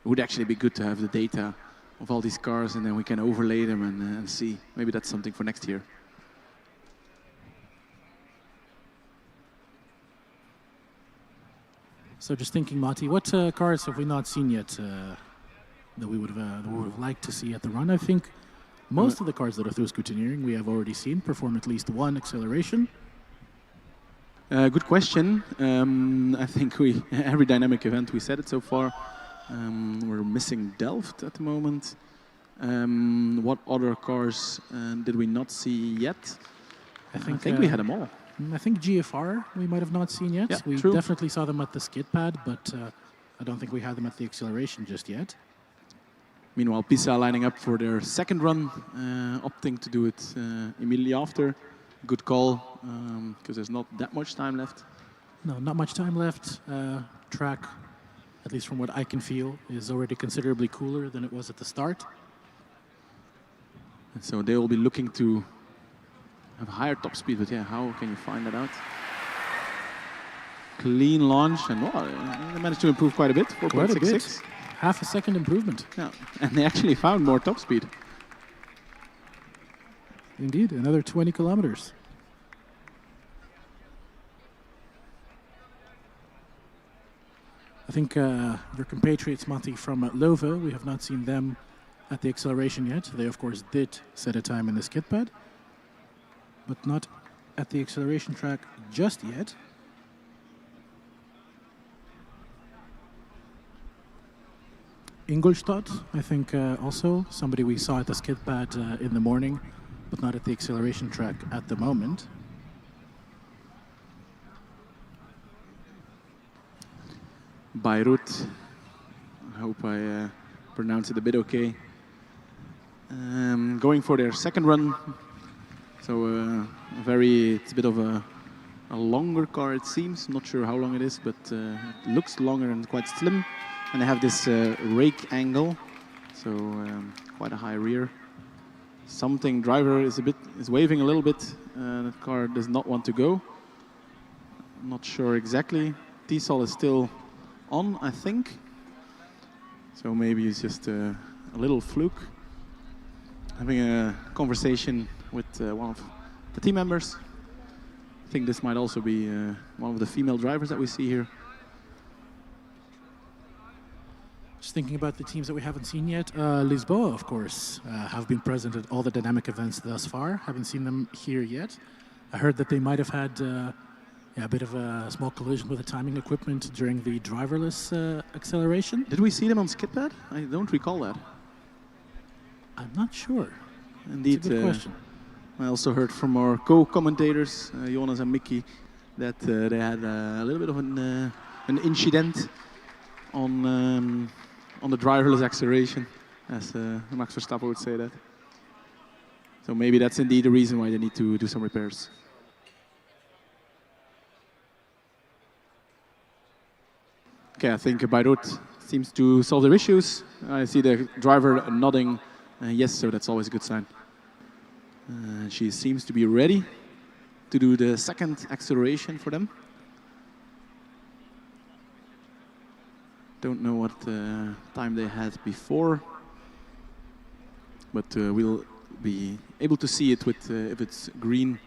Speaker 1: It would actually be good to have the data of all these cars, and then we can overlay them and see. Maybe that's something for next year.
Speaker 2: So just thinking, Matti, what cars have we not seen yet that we would have liked to see at the run? I think most of the cars that are through scrutineering we have already seen perform at least one acceleration.
Speaker 1: Good question. I think every dynamic event we said it so far. We're missing Delft at the moment. What other cars did we not see yet? I think we had them all.
Speaker 2: I think GFR we might have not seen yet.
Speaker 1: Yeah,
Speaker 2: we
Speaker 1: true.
Speaker 2: definitely saw them at the skid pad, but I don't think we had them at the acceleration just yet.
Speaker 1: Meanwhile, Pisa lining up for their second run, opting to do it immediately after. Good call, because there's not that much time left.
Speaker 2: No, not much time left. Track, at least from what I can feel, is already considerably cooler than it was at the start.
Speaker 1: And so they will be looking to have higher top speed, but yeah, how can you find that out? Clean launch, and they managed to improve quite a bit, 4.66.
Speaker 2: Half a second improvement.
Speaker 1: Yeah, and they actually found more top speed.
Speaker 2: Indeed, another 20 kilometers. I think your compatriots, Matti, from Leuven, we have not seen them at the acceleration yet. They, of course, did set a time in the skid pad, but not at the acceleration track just yet. Ingolstadt, I think, also somebody we saw at the skid pad in the morning, but not at the acceleration track at the moment.
Speaker 1: Bayreuth, I hope I pronounce it a bit okay. Going for their second run. So it's a bit of a longer car, it seems. Not sure how long it is, but it looks longer and quite slim. And they have this rake angle, so quite a high rear. Driver is waving a little bit. The car does not want to go. I'm not sure exactly. Diepholz is still on, I think. So maybe it's just a little fluke. Having a conversation with one of the team members. I think this might also be one of the female drivers that we see here.
Speaker 2: Just thinking about the teams that we haven't seen yet. Lisboa, of course, have been present at all the dynamic events thus far. Haven't seen them here yet. I heard that they might have had a bit of a small collision with the timing equipment during the driverless acceleration.
Speaker 1: Did we see them on skid pad? I don't recall that.
Speaker 2: I'm not sure.
Speaker 1: Indeed.
Speaker 2: That's a good question.
Speaker 1: I also heard from our co-commentators, Jonas and Mickey, that they had a little bit of an incident on the driverless acceleration, as Max Verstappen would say that. So maybe that's indeed the reason why they need to do some repairs. Okay, I think Bayreuth seems to solve their issues. I see the driver nodding yes, so that's always a good sign. She seems to be ready to do the second acceleration for them. Don't know what time they had before, but we'll be able to see it with if it's green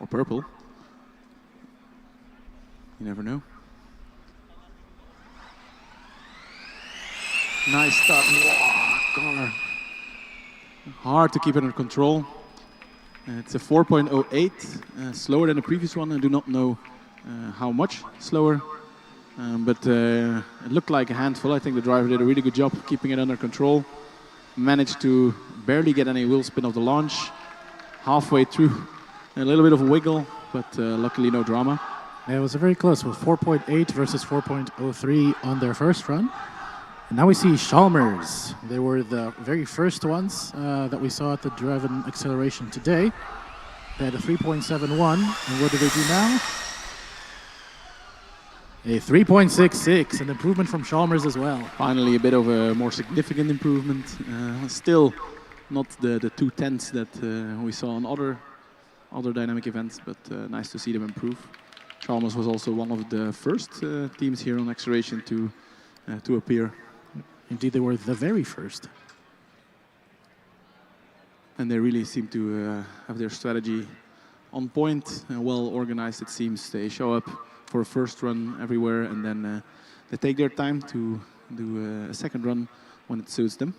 Speaker 1: or purple. You never know. Nice start. Wow, car. Hard to keep it under control. It's a 4.08, slower than the previous one. I do not know how much slower. But it looked like a handful. I think the driver did a really good job keeping it under control. Managed to barely get any wheel spin of the launch. Halfway through, a little bit of a wiggle, but luckily no drama.
Speaker 2: Yeah, it was very close with 4.8 versus 4.03 on their first run. And now we see Chalmers. They were the very first ones that we saw at the driven acceleration today. They had a 3.71, and what do they do now? A 3.66, an improvement from Chalmers as well.
Speaker 1: Finally, a bit of a more significant improvement. Still not the 2/10 that we saw on other dynamic events, but nice to see them improve. Chalmers was also one of the first teams here on acceleration to appear.
Speaker 2: Indeed, they were the very first.
Speaker 1: And they really seem to have their strategy on point, well organized it seems. They show up for a first run everywhere, and then they take their time to do a second run when it suits them.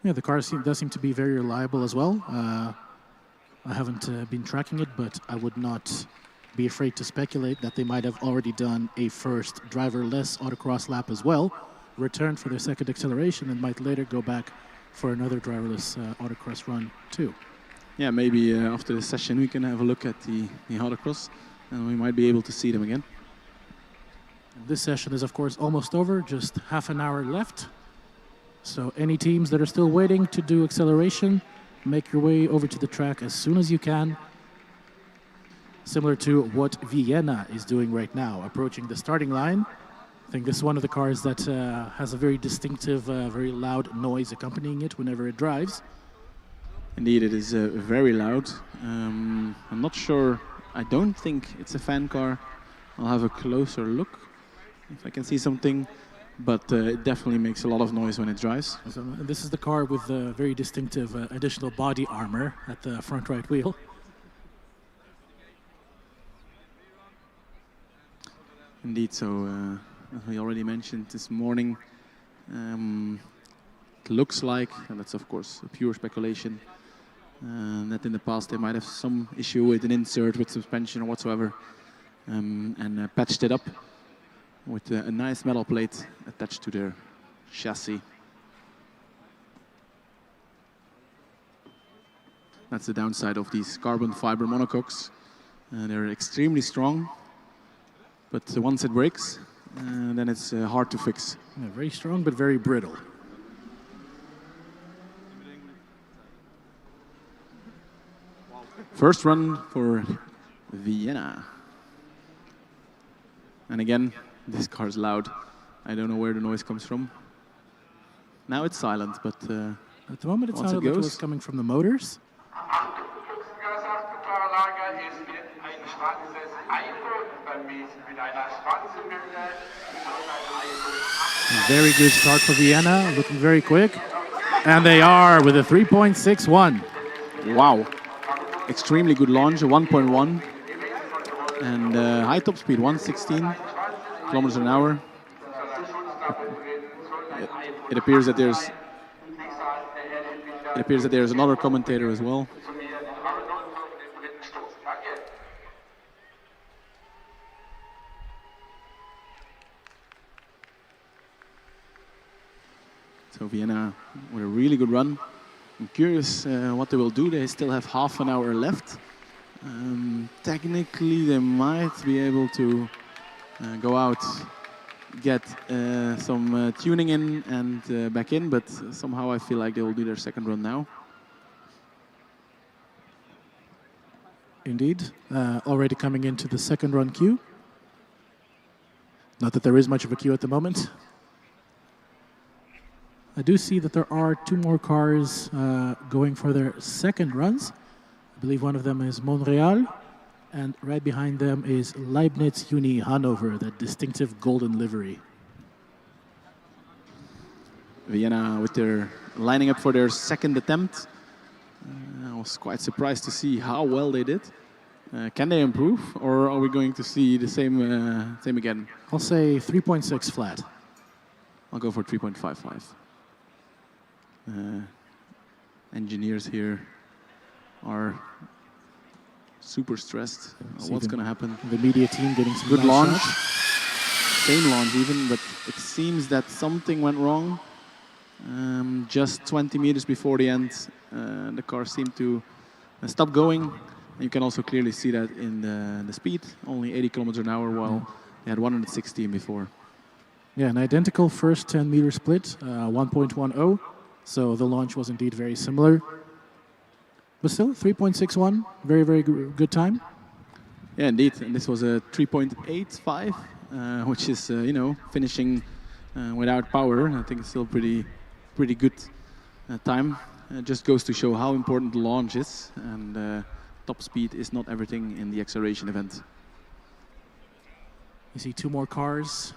Speaker 2: Yeah, the car does seem to be very reliable as well. I haven't been tracking it, but I would not be afraid to speculate that they might have already done a first driverless autocross lap as well, returned for their second acceleration, and might later go back for another driverless autocross run too.
Speaker 1: Yeah, maybe after this session we can have a look at the autocross, and we might be able to see them again.
Speaker 2: And this session is of course almost over, just half an hour left. So any teams that are still waiting to do acceleration, make your way over to the track as soon as you can. Similar to what Vienna is doing right now, approaching the starting line. I think this is one of the cars that has a very distinctive, very loud noise accompanying it whenever it drives.
Speaker 1: Indeed, it is very loud. I'm not sure, I don't think it's a fan car. I'll have a closer look if I can see something, but it definitely makes a lot of noise when it drives.
Speaker 2: So, this is the car with the very distinctive additional body armor at the front right wheel.
Speaker 1: Indeed, so as we already mentioned this morning, it looks like, and that's of course a pure speculation, that in the past they might have some issue with an insert, with suspension or whatsoever, and patched it up with a nice metal plate attached to their chassis. That's the downside of these carbon fiber monocoques. They're extremely strong, but once it breaks, then it's hard to fix.
Speaker 2: Yeah, very strong, but very brittle.
Speaker 1: First run for Vienna. And again, this car is loud. I don't know where the noise comes from. Now it's silent, but
Speaker 2: at the moment it sounded like it was coming from the motors. Very good start for Vienna, looking very quick. And they are with a 3.61.
Speaker 1: Wow. Extremely good launch, 1.1. And high top speed, 116 kilometers an hour. It appears that there's another commentator as well. So Vienna with a really good run. I'm curious what they will do. They still have half an hour left. Technically, they might be able to go out, get some tuning in and back in, but somehow I feel like they will do their second run now.
Speaker 2: Indeed, already coming into the second run queue. Not that there is much of a queue at the moment. I do see that there are two more cars going for their second runs. I believe one of them is Montréal, and right behind them is Leibniz Uni Hanover, that distinctive golden livery.
Speaker 1: Vienna with their lining up for their second attempt. I was quite surprised to see how well they did. Can they improve, or are we going to see the same again?
Speaker 2: I'll say 3.6 flat.
Speaker 1: I'll go for 3.55. Engineers here are super stressed. What's going to happen?
Speaker 2: The media team getting some
Speaker 1: good
Speaker 2: nice
Speaker 1: launch.
Speaker 2: shots.
Speaker 1: Same launch even, but it seems that something went wrong. Just 20 meters before the end, the car seemed to stop going. You can also clearly see that in the speed, only 80 kilometers an hour, while they had 116 before.
Speaker 2: Yeah, an identical first 10-meter split, 1.10. So the launch was indeed very similar. But still, 3.61, very, very good time.
Speaker 1: Yeah, indeed. And this was a 3.85, which is, you know, finishing without power. I think it's still pretty good time. It just goes to show how important the launch is. And top speed is not everything in the acceleration event.
Speaker 2: You see two more cars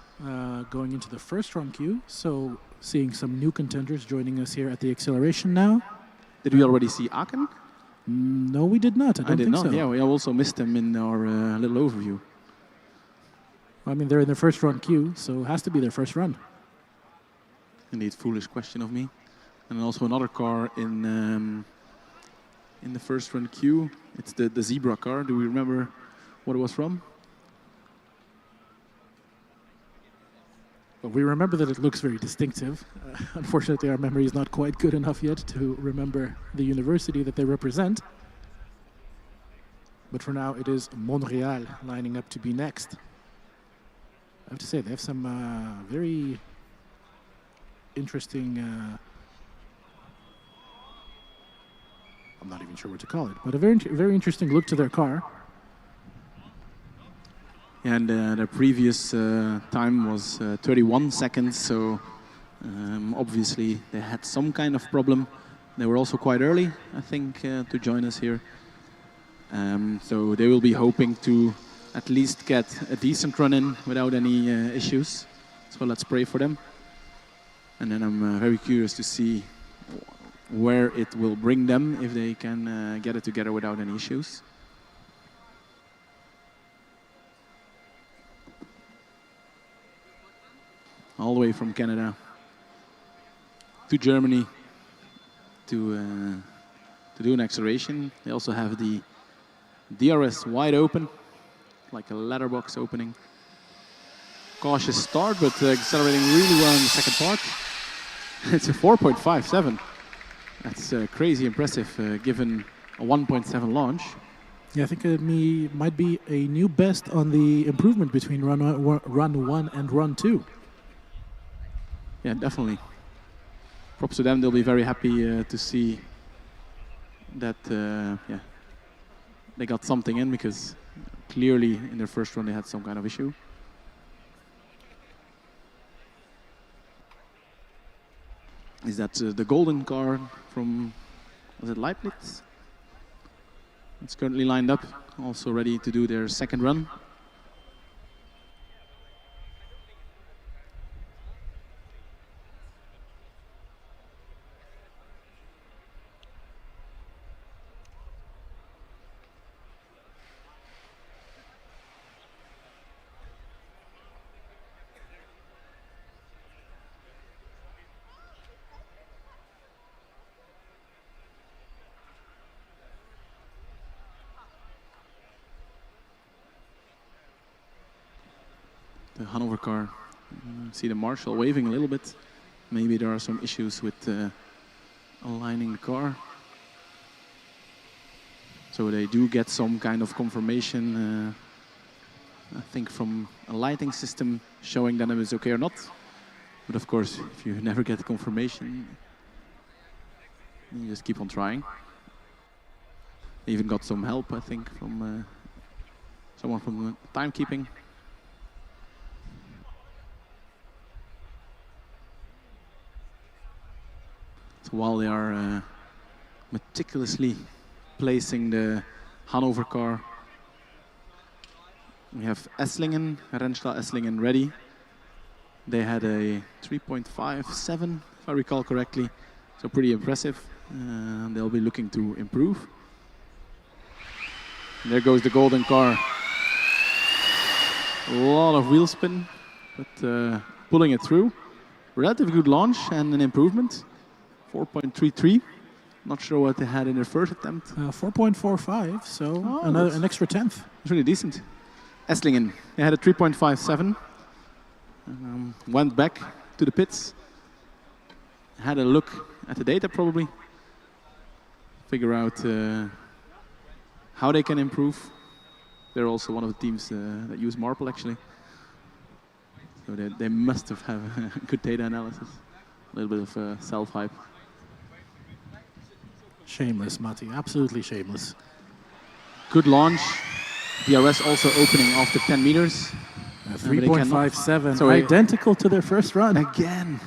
Speaker 2: going into the first run queue. So seeing some new contenders joining us here at the acceleration now.
Speaker 1: Did we already see Aachen?
Speaker 2: No, we did not. I don't think so.
Speaker 1: Yeah, we also missed them in our little overview.
Speaker 2: I mean, they're in their first run queue, so it has to be their first run.
Speaker 1: Indeed, foolish question of me. And also another car in the first run queue. It's the zebra car. Do we remember what it was from?
Speaker 2: Well, we remember that it looks very distinctive. Unfortunately, our memory is not quite good enough yet to remember the university that they represent. But for now, it is Montréal lining up to be next. I have to say, they have some very interesting... I'm not even sure what to call it, but a very interesting look to their car.
Speaker 1: And their previous time was 31 seconds, so obviously they had some kind of problem. They were also quite early, I think, to join us here. So they will be hoping to at least get a decent run in without any issues. So let's pray for them. And then I'm very curious to see where it will bring them if they can get it together without any issues. All the way from Canada to Germany to do an acceleration. They also have the DRS wide open, like a letterbox opening. Cautious start, but accelerating really well in the second part. It's a 4.57. That's crazy impressive given a 1.7 launch.
Speaker 2: Yeah, I think it might be a new best on the improvement between run 1 and run 2.
Speaker 1: Yeah, definitely. Props to them. They'll be very happy to see that they got something in, because clearly in their first run they had some kind of issue. Is that the golden car from, was it Leibniz? It's currently lined up, also ready to do their second run. The Hanover car, see the marshal waving a little bit. Maybe there are some issues with aligning the car. So they do get some kind of confirmation, I think from a lighting system showing that it is okay or not. But of course, if you never get confirmation, you just keep on trying. They even got some help, I think, from someone from timekeeping. So while they are meticulously placing the Hanover car, we have Esslingen, Rennstall Esslingen ready. They had a 3.57, if I recall correctly, so pretty impressive. They'll be looking to improve. And there goes the golden car. A lot of wheel spin, but pulling it through. Relatively good launch and an improvement. 4.33. Not sure what they had in their first attempt.
Speaker 2: 4.45, so an extra tenth.
Speaker 1: It's really decent. Esslingen, they had a 3.57. Went back to the pits. Had a look at the data probably. Figure out how they can improve. They're also one of the teams that use Marple actually. So they must have good data analysis. A little bit of self-hype.
Speaker 2: Shameless, Matti, absolutely shameless.
Speaker 1: Good launch. DRS also opening after 10 meters.
Speaker 2: 3.57,
Speaker 1: so
Speaker 2: identical to their first run.
Speaker 1: Again.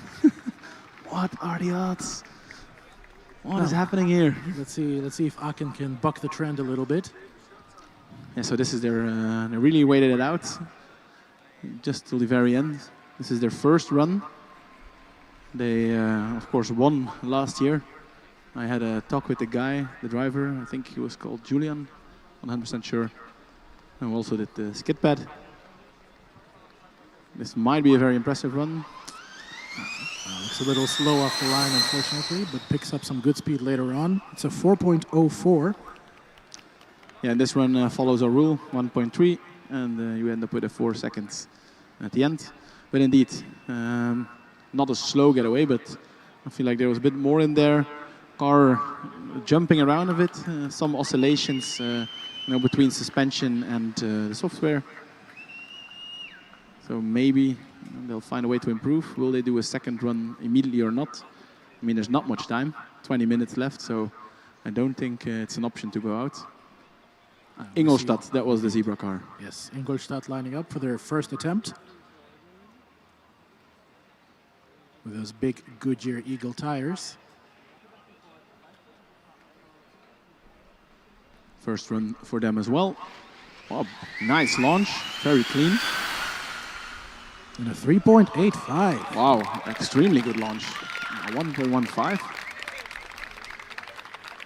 Speaker 1: What are the odds? What is happening here?
Speaker 2: Let's see if Aachen can buck the trend a little bit.
Speaker 1: Yeah, so this is their, they really waited it out just till the very end. This is their first run. They, of course, won last year. I had a talk with the guy, the driver, I think he was called Julian, 100% sure. And we also did the skid pad. This might be a very impressive run.
Speaker 2: It's a little slow off the line, unfortunately, but picks up some good speed later on. It's a 4.04.
Speaker 1: Yeah, and this run follows our rule, 1.3, and you end up with a 4 seconds at the end. But indeed, not a slow getaway, but I feel like there was a bit more in there. Car jumping around a bit, some oscillations between suspension and the software. So maybe they'll find a way to improve. Will they do a second run immediately or not? I mean, there's not much time, 20 minutes left, so I don't think it's an option to go out. Ingolstadt, that was the zebra car.
Speaker 2: Yes, Ingolstadt lining up for their first attempt. With those big Goodyear Eagle tires.
Speaker 1: First run for them as well. Oh, nice launch, very clean.
Speaker 2: And a 3.85.
Speaker 1: Wow, extremely good launch. 1.15.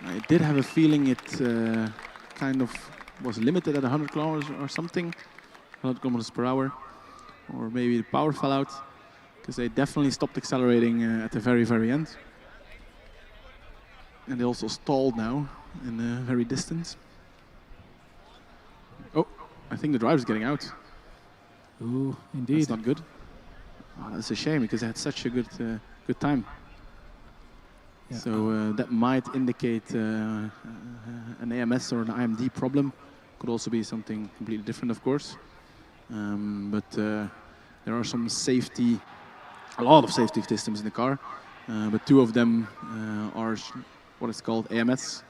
Speaker 1: I did have a feeling it kind of was limited at 100 kilometers or something. 100 kilometers per hour. Or maybe the power fell out. Because they definitely stopped accelerating at the very, very end. And they also stalled now in the very distance. Oh, I think the driver's getting out.
Speaker 2: Ooh, indeed.
Speaker 1: That's not good. Oh, that's a shame because they had such a good time. Yeah. So that might indicate an AMS or an IMD problem. Could also be something completely different, of course. But there are some safety, a lot of safety systems in the car. But two of them are what is called AMS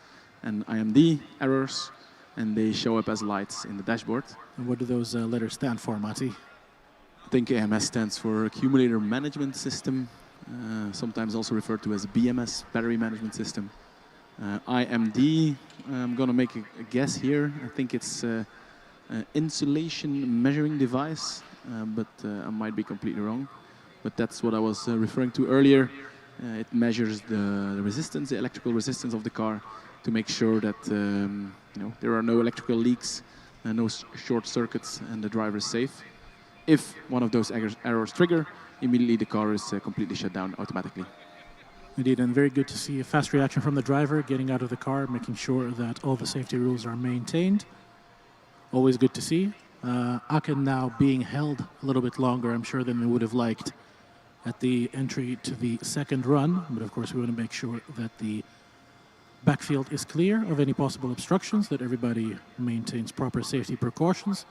Speaker 1: and IMD errors. and they show up as lights in the dashboard.
Speaker 2: And what do those letters stand for, Matti?
Speaker 1: I think AMS stands for Accumulator Management System, sometimes also referred to as BMS, Battery Management System. IMD, I'm going to make a guess here. I think it's an insulation measuring device, but I might be completely wrong. But that's what I was referring to earlier. It measures the resistance, the electrical resistance of the car, to make sure that there are no electrical leaks, no short circuits, and the driver is safe. If one of those errors trigger, immediately the car is completely shut down automatically.
Speaker 2: Indeed, and very good to see a fast reaction from the driver, getting out of the car, making sure that all the safety rules are maintained. Always good to see. Aachen now being held a little bit longer, I'm sure, than we would have liked at the entry to the second run. But of course, we want to make sure that the backfield is clear of any possible obstructions, that everybody maintains proper safety precautions.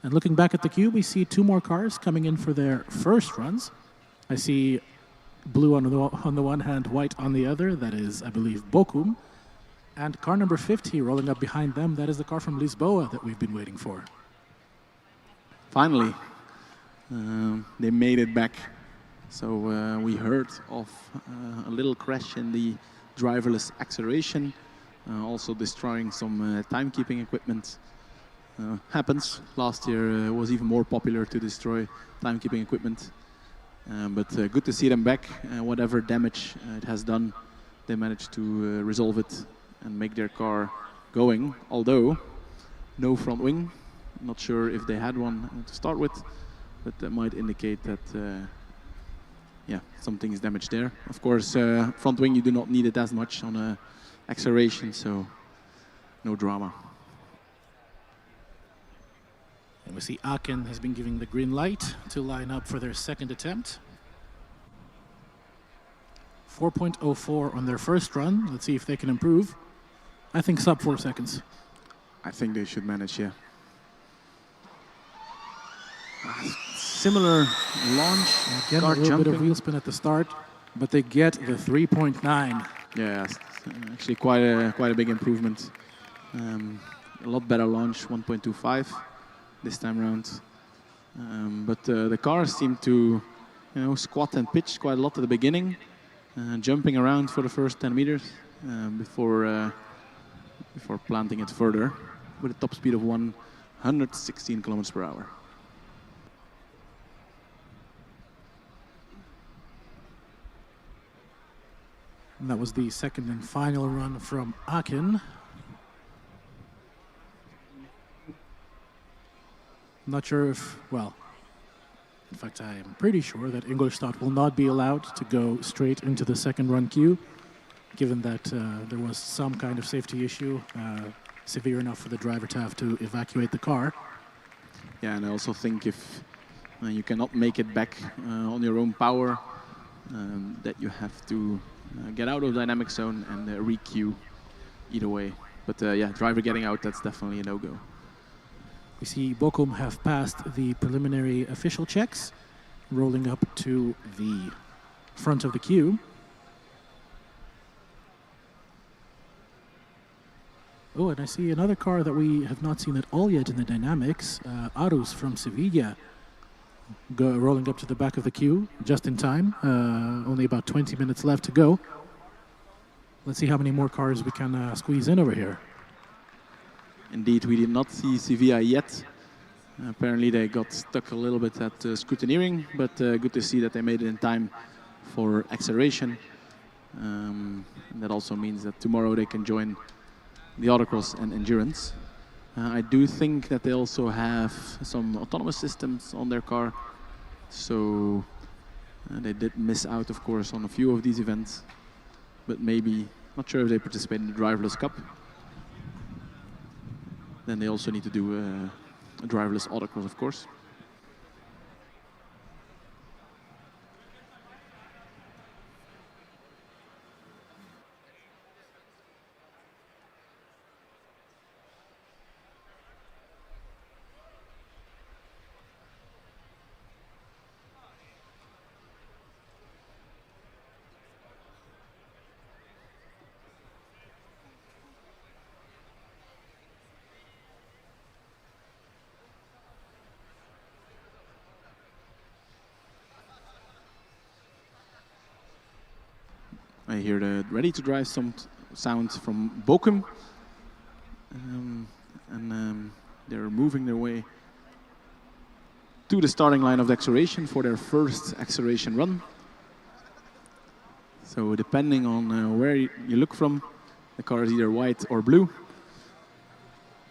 Speaker 2: And looking back at the queue, we see two more cars coming in for their first runs. I see blue on the one hand, white on the other. That is, I believe, Bochum. And car number 50 rolling up behind them, that is the car from Lisboa that we've been waiting for.
Speaker 1: Finally, they made it back. So we heard of a little crash in the driverless acceleration, also destroying some timekeeping equipment. Happens. Last year was even more popular to destroy timekeeping equipment. But good to see them back. Whatever damage it has done, they managed to resolve it and make their car going. Although, no front wing. Not sure if they had one to start with, but that might indicate that something is damaged there. Of course, front wing, you do not need it as much on acceleration, so no drama.
Speaker 2: And we see Aachen has been giving the green light to line up for their second attempt. 4.04 on their first run. Let's see if they can improve. I think sub 4 seconds.
Speaker 1: I think they should manage, yeah. Similar launch,
Speaker 2: again, a little bit of wheel spin at the start, but they get the 3.9.
Speaker 1: Yeah, actually quite a big improvement. A lot better launch, 1.25 this time around. But the cars seem to, squat and pitch quite a lot at the beginning, jumping around for the first 10 meters before planting it further with a top speed of 116 kilometers per hour.
Speaker 2: And that was the second and final run from Aachen. Not sure if, well, in fact, I am pretty sure that Ingolstadt will not be allowed to go straight into the second run queue, given that there was some kind of safety issue, severe enough for the driver to have to evacuate the car.
Speaker 1: Yeah, and I also think if you cannot make it back on your own power, that you have to get out of dynamic zone and re-queue either way. But driver getting out, that's definitely a no-go.
Speaker 2: We see Bochum have passed the preliminary official checks, rolling up to the front of the queue. Oh, and I see another car that we have not seen at all yet in the dynamics, Arus from Sevilla, rolling up to the back of the queue just in time. Only about 20 minutes left to go. Let's see how many more cars we can squeeze in over here.
Speaker 1: Indeed, we did not see Sevilla yet. Apparently they got stuck a little bit at scrutineering, but good to see that they made it in time for acceleration. And that also means that tomorrow they can join the autocross and endurance. I do think that they also have some autonomous systems on their car. So they did miss out, of course, on a few of these events. But maybe, not sure if they participate in the Driverless Cup. Then they also need to do a driverless autocross, of course. I hear the ready to drive sound from Bochum. They're moving their way to the starting line of the acceleration for their first acceleration run. So depending on where you look from, the car is either white or blue.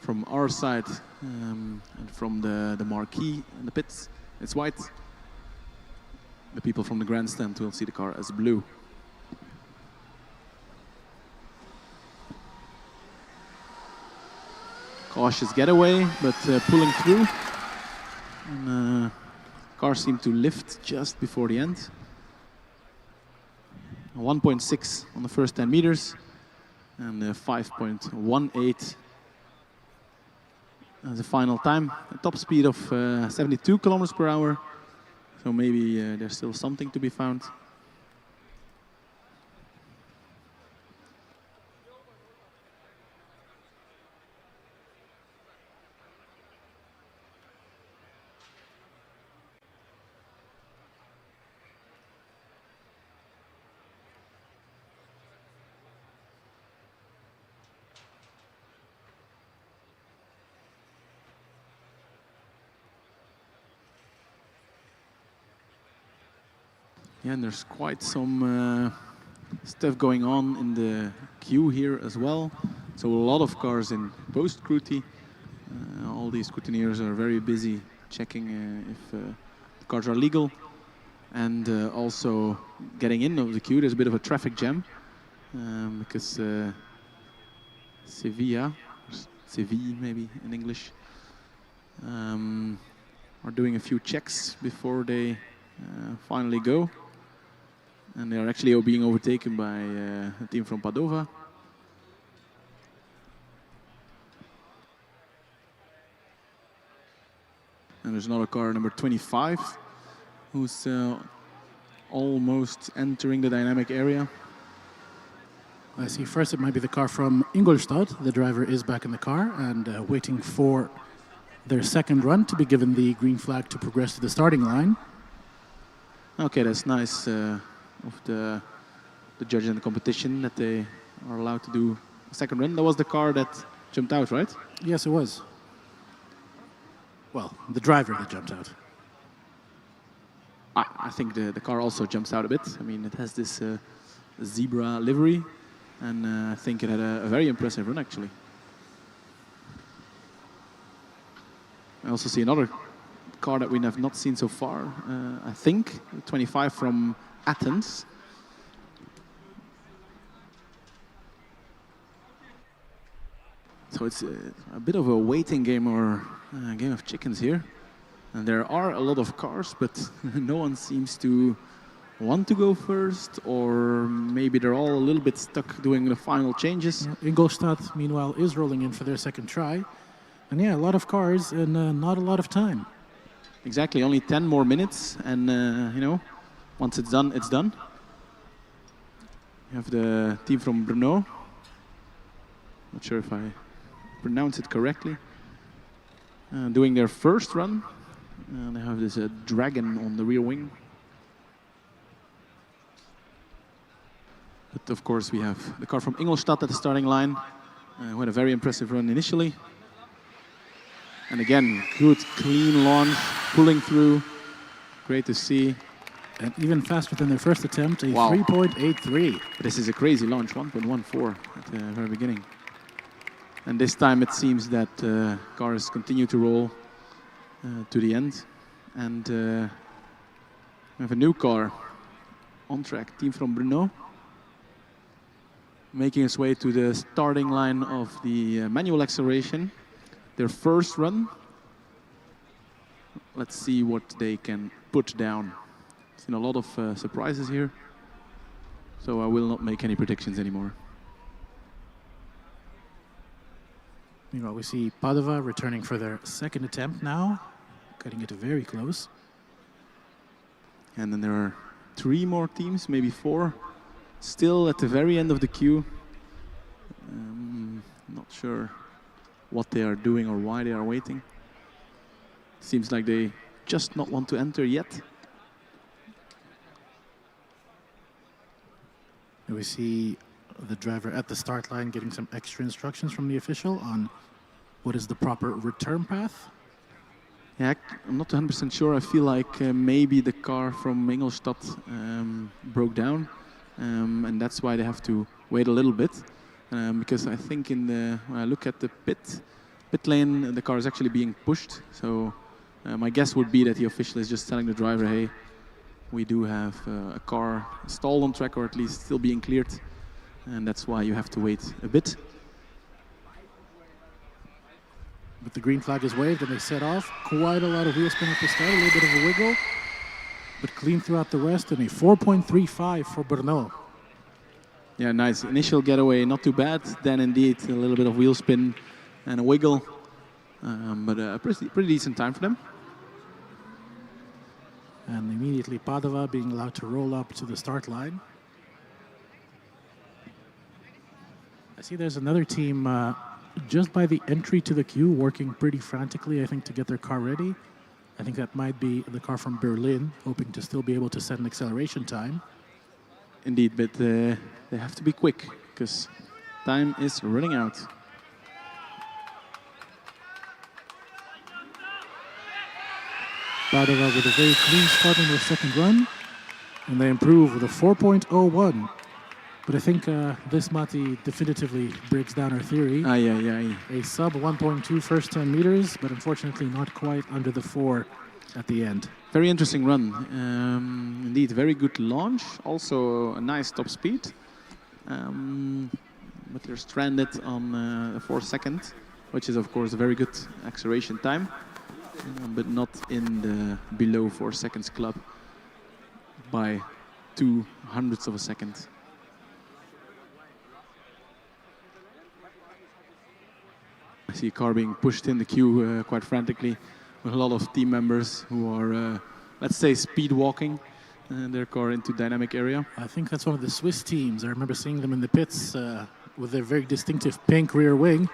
Speaker 1: From our side and from the marquee in the pits, it's white. The people from the grandstand will see the car as blue. Cautious getaway, but pulling through. And, car seemed to lift just before the end. 1.6 on the first 10 meters and 5.18 as a final time. A top speed of 72 kilometers per hour. So maybe there's still something to be found. Yeah, and there's quite some stuff going on in the queue here as well. So a lot of cars in post-scrutiny. All these scrutineers are very busy checking if the cars are legal. And also getting in of the queue, there's a bit of a traffic jam. Because Seville maybe in English, are doing a few checks before they finally go. And they are actually being overtaken by a team from Padova. And there's another car, number 25, who's almost entering the dynamic area.
Speaker 2: I see first it might be the car from Ingolstadt. The driver is back in the car and waiting for their second run to be given the green flag to progress to the starting line.
Speaker 1: Okay, that's nice. Of the judge in the competition that they are allowed to do a second run. That was the car that jumped out, right?
Speaker 2: Yes, it was. Well, the driver that jumped out.
Speaker 1: I think the car also jumps out a bit. I mean, it has this zebra livery, and I think it had a very impressive run, actually. I also see another car that we have not seen so far, I think, 25 from Athens. So it's a bit of a waiting game or a game of chickens here. And there are a lot of cars, but no one seems to want to go first, or maybe they're all a little bit stuck doing the final changes.
Speaker 2: Ingolstadt, meanwhile, is rolling in for their second try. And yeah, a lot of cars and not a lot of time.
Speaker 1: Exactly, only 10 more minutes, and you know, once it's done, it's done. You have the team from Brno. Not sure if I pronounce it correctly. Doing their first run. They have this dragon on the rear wing. But of course we have the car from Ingolstadt at the starting line, who had a very impressive run initially. And again, good, clean launch, pulling through. Great to see.
Speaker 2: And even faster than their first attempt, a
Speaker 1: Wow.
Speaker 2: 3.83.
Speaker 1: This is a crazy launch, 1.14 at the very beginning. And this time it seems that cars continue to roll to the end. And we have a new car on track, team from Brno, making its way to the starting line of the manual acceleration. Their first run. Let's see what they can put down. Seen a lot of surprises here, so I will not make any predictions anymore.
Speaker 2: Meanwhile, we see Padova returning for their second attempt now, cutting it very close.
Speaker 1: And then there are 3 more teams, maybe 4, still at the very end of the queue. Not sure what they are doing or why they are waiting. Seems like they just not want to enter yet.
Speaker 2: And we see the driver at the start line getting some extra instructions from the official on what is the proper return path.
Speaker 1: Yeah, I'm not 100% sure. I feel like maybe the car from Ingolstadt broke down, and that's why they have to wait a little bit. Because I think when I look at the pit lane, the car is actually being pushed. So my guess would be that the official is just telling the driver, hey, we do have a car stalled on track, or at least still being cleared. And that's why you have to wait a bit.
Speaker 2: But the green flag is waved and they set off. Quite a lot of wheel spin at the start, a little bit of a wiggle, but clean throughout the rest, and a 4.35 for Brno.
Speaker 1: Yeah, nice. Initial getaway, not too bad. Then indeed a little bit of wheel spin and a wiggle, but a pretty decent time for them.
Speaker 2: And immediately Padova being allowed to roll up to the start line. I see there's another team just by the entry to the queue working pretty frantically, I think, to get their car ready. I think that might be the car from Berlin, hoping to still be able to set an acceleration time.
Speaker 1: Indeed, but they have to be quick because time is running out.
Speaker 2: Padova with a very clean start in their second run, and they improve with a 4.01. But I think this Mati definitively breaks down our theory. A sub 1.2 first 10 meters, but unfortunately not quite under the 4 at the end.
Speaker 1: Very interesting run. Indeed, very good launch. Also a nice top speed. But they're stranded on 4 seconds, which is of course a very good acceleration time, but not in the below 4 seconds club by 0.02 of a second. I see a car being pushed in the queue quite frantically with a lot of team members who are, let's say, speed walking their car into dynamic area.
Speaker 2: I think that's one of the Swiss teams. I remember seeing them in the pits with their very distinctive pink rear wing.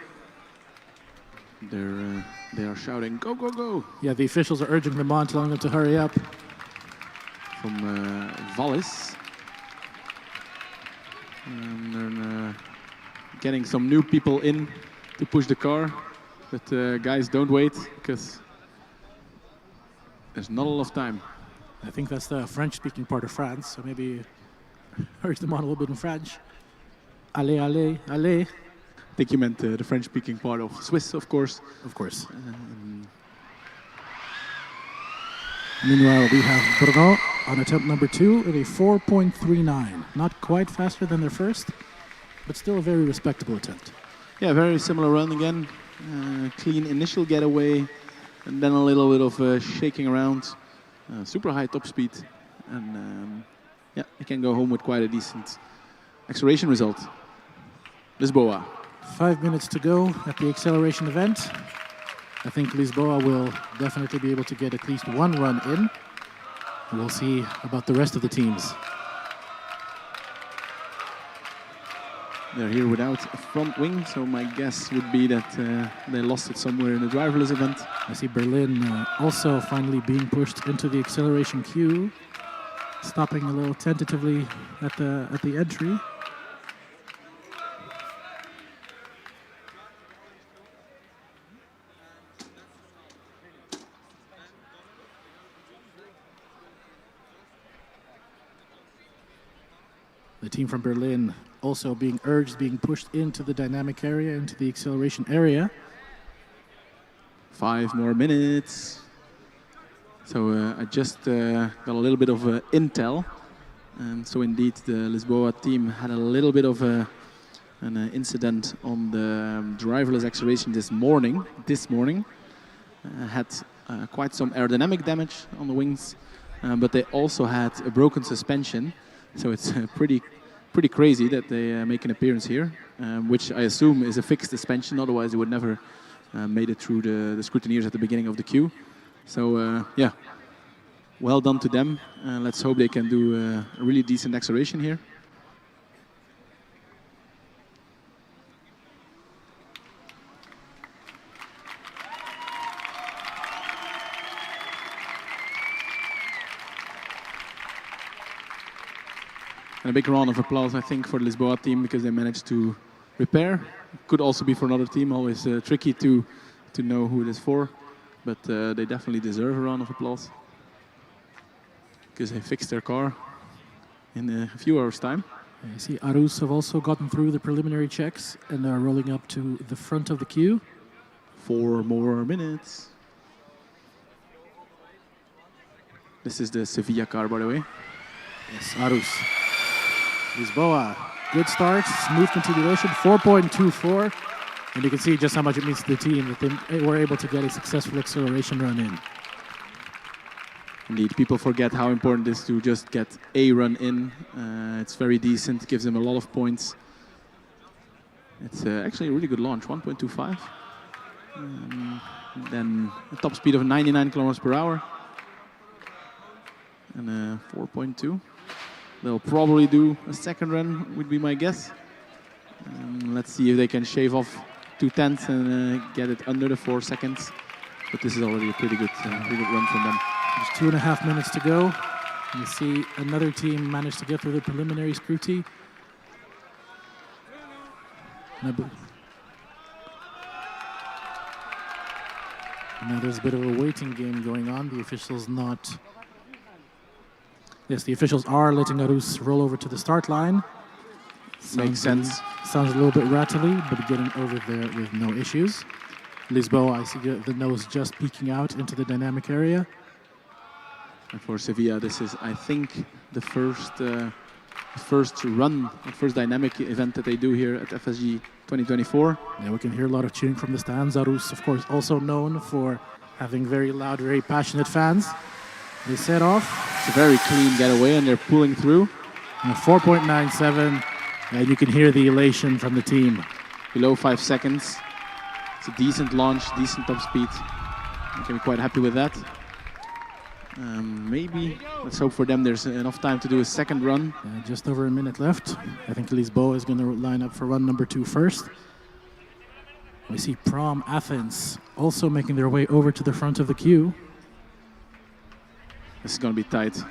Speaker 1: They are shouting, go, go, go!
Speaker 2: Yeah, the officials are urging them on, telling them to hurry up.
Speaker 1: From Wallis. And they're getting some new people in to push the car, but guys, don't wait because there's not a lot of time.
Speaker 2: I think that's the French-speaking part of France, so maybe urge them on a little bit in French. Allez, allez, allez.
Speaker 1: I think you meant the French-speaking part of Swiss, of course.
Speaker 2: Of course. Meanwhile, we have Brno on attempt number 2 at a 4.39. Not quite faster than their first, but still a very respectable attempt.
Speaker 1: Yeah, very similar run again. Clean initial getaway, and then a little bit of shaking around. Super high top speed, and yeah, you can go home with quite a decent acceleration result. Lisboa.
Speaker 2: 5 minutes to go at the acceleration event. I think Lisboa will definitely be able to get at least one run in. We'll see about the rest of the teams.
Speaker 1: They're here without a front wing, so my guess would be that they lost it somewhere in the driverless event.
Speaker 2: I see Berlin also finally being pushed into the acceleration queue, stopping a little tentatively at the entry. The team from Berlin also being urged, being pushed into the dynamic area, into the acceleration area.
Speaker 1: 5 more minutes. So I just got a little bit of intel. So indeed, the Lisboa team had a little bit of an incident on the driverless acceleration this morning. Had quite some aerodynamic damage on the wings, but they also had a broken suspension. So it's pretty crazy that they make an appearance here, which I assume is a fixed suspension. Otherwise, they would never made it through the scrutineers at the beginning of the queue. So yeah, well done to them. Let's hope they can do a really decent acceleration here. And a big round of applause, I think, for the Lisboa team because they managed to repair. Could also be for another team, always tricky to know who it is for. But they definitely deserve a round of applause because they fixed their car in a few hours' time.
Speaker 2: You see Arus have also gotten through the preliminary checks and are rolling up to the front of the queue.
Speaker 1: 4 more minutes. This is the Sevilla car, by the way.
Speaker 2: Yes, Arus. Lisboa, good start, smooth continuation, 4.24. And you can see just how much it means to the team that they were able to get a successful acceleration run in.
Speaker 1: Indeed, people forget how important it is to just get a run in. It's very decent, gives them a lot of points. It's actually a really good launch, 1.25. Then a top speed of 99 kilometers per hour. And 4.2. They'll probably do a second run, would be my guess. Let's see if they can shave off 2/10 and get it under the 4 seconds. But this is already a pretty good run from them.
Speaker 2: There's 2.5 minutes to go. You see another team managed to get through the preliminary scrutiny. Now there's a bit of a waiting game going on. The officials not... Yes, the officials are letting Arus roll over to the start line.
Speaker 1: Makes sense.
Speaker 2: Sounds a little bit rattly, but getting over there with no issues. Lisboa, I see the nose just peeking out into the dynamic area.
Speaker 1: And for Sevilla, this is, I think, the first run, the first dynamic event that they do here at FSG 2024.
Speaker 2: Yeah, we can hear a lot of cheering from the stands. Arus, of course, also known for having very loud, very passionate fans. They set off.
Speaker 1: It's a very clean getaway, and they're pulling through.
Speaker 2: 4.97, and you can hear the elation from the team.
Speaker 1: Below 5 seconds. It's a decent launch, decent top speed. I can be quite happy with that. Maybe, let's hope for them there's enough time to do a second run.
Speaker 2: Just over a minute left. I think Lisboa is going to line up for run number 2 first. We see Prom Athens also making their way over to the front of the queue.
Speaker 1: This is going to be tight.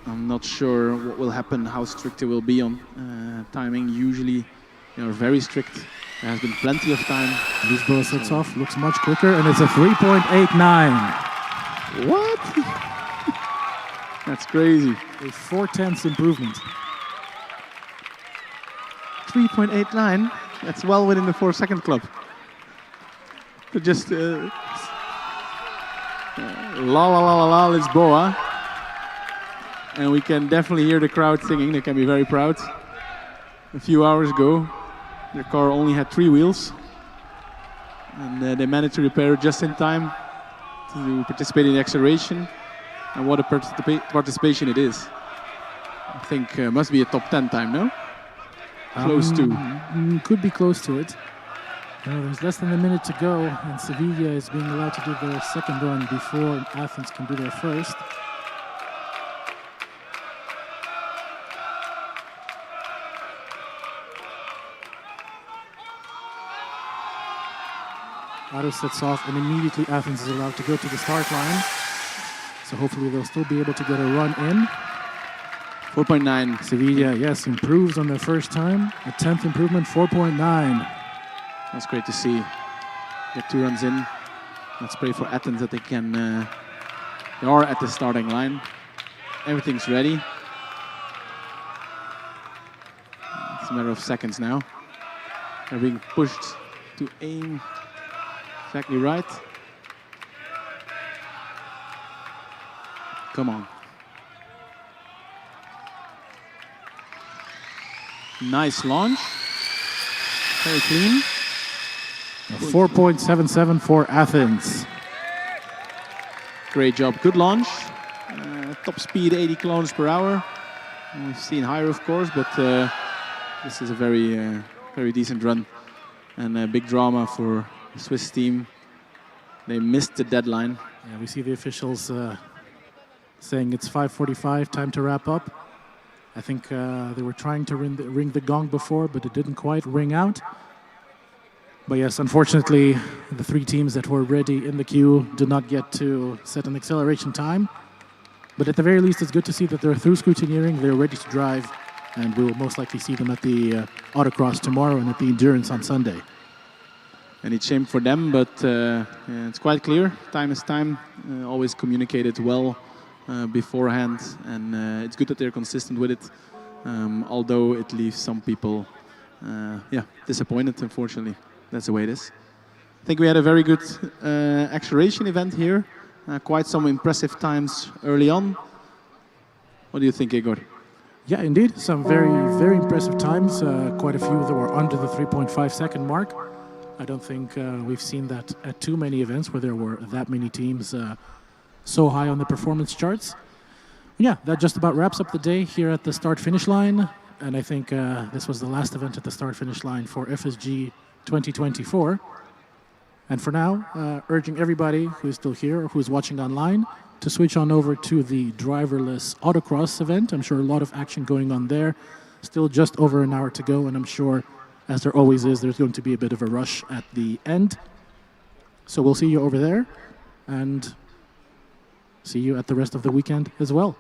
Speaker 1: I'm not sure what will happen, how strict it will be on timing. Usually, they are very strict. There has been plenty of time.
Speaker 2: Lisboa sets off, looks much quicker, and it's a 3.89.
Speaker 1: What? That's crazy.
Speaker 2: A 4/10 improvement.
Speaker 1: 3.89. That's well within the 4-second club. To just la la la la la Lisboa. And we can definitely hear the crowd singing. They can be very proud. A few hours ago, their car only had 3 wheels. And they managed to repair it just in time to participate in the acceleration. And what a participation it is. I think must be a top 10 time, no? Close to.
Speaker 2: Could be close to it. There's less than a minute to go, and Sevilla is being allowed to do their second run before Athens can do their first. Arus sets off, and immediately Athens is allowed to go to the start line. So hopefully they'll still be able to get a run in.
Speaker 1: 4.9.
Speaker 2: Sevilla, yes, improves on their first time. A 10th improvement, 4.9.
Speaker 1: That's great to see. Get 2 runs in. Let's pray for Athens that they can. They are at the starting line. Everything's ready. It's a matter of seconds now. They're being pushed to aim exactly right. Come on. Nice launch. Very clean.
Speaker 2: 4.77 for Athens.
Speaker 1: Great job. Good launch. Top speed 80 kilometers per hour. We've seen higher, of course, but this is a very decent run. And a big drama for the Swiss team. They missed the deadline.
Speaker 2: Yeah, we see the officials saying it's 5:45, time to wrap up. I think they were trying to ring the gong before, but it didn't quite ring out. But yes, unfortunately, the 3 teams that were ready in the queue did not get to set an acceleration time. But at the very least, it's good to see that they're through scrutineering, they're ready to drive, and we will most likely see them at the autocross tomorrow and at the endurance on Sunday.
Speaker 1: And it's shame for them, but it's quite clear. Time is time. Always communicated well beforehand, and it's good that they're consistent with it. Although it leaves some people, disappointed. Unfortunately, that's the way it is. I think we had a very good acceleration event here. Quite some impressive times early on. What do you think, Igor?
Speaker 2: Yeah, indeed. Some very, very impressive times. Quite a few that were under the 3.5 second mark. I don't think we've seen that at too many events where there were that many teams so high on the performance charts. Yeah, that just about wraps up the day here at the start-finish line. And I think this was the last event at the start-finish line for FSG 2024. And for now, urging everybody who is still here or who is watching online to switch on over to the driverless autocross event. I'm sure a lot of action going on there. Still just over an hour to go, and I'm sure, as there always is, there's going to be a bit of a rush at the end. So we'll see you over there, and see you at the rest of the weekend as well.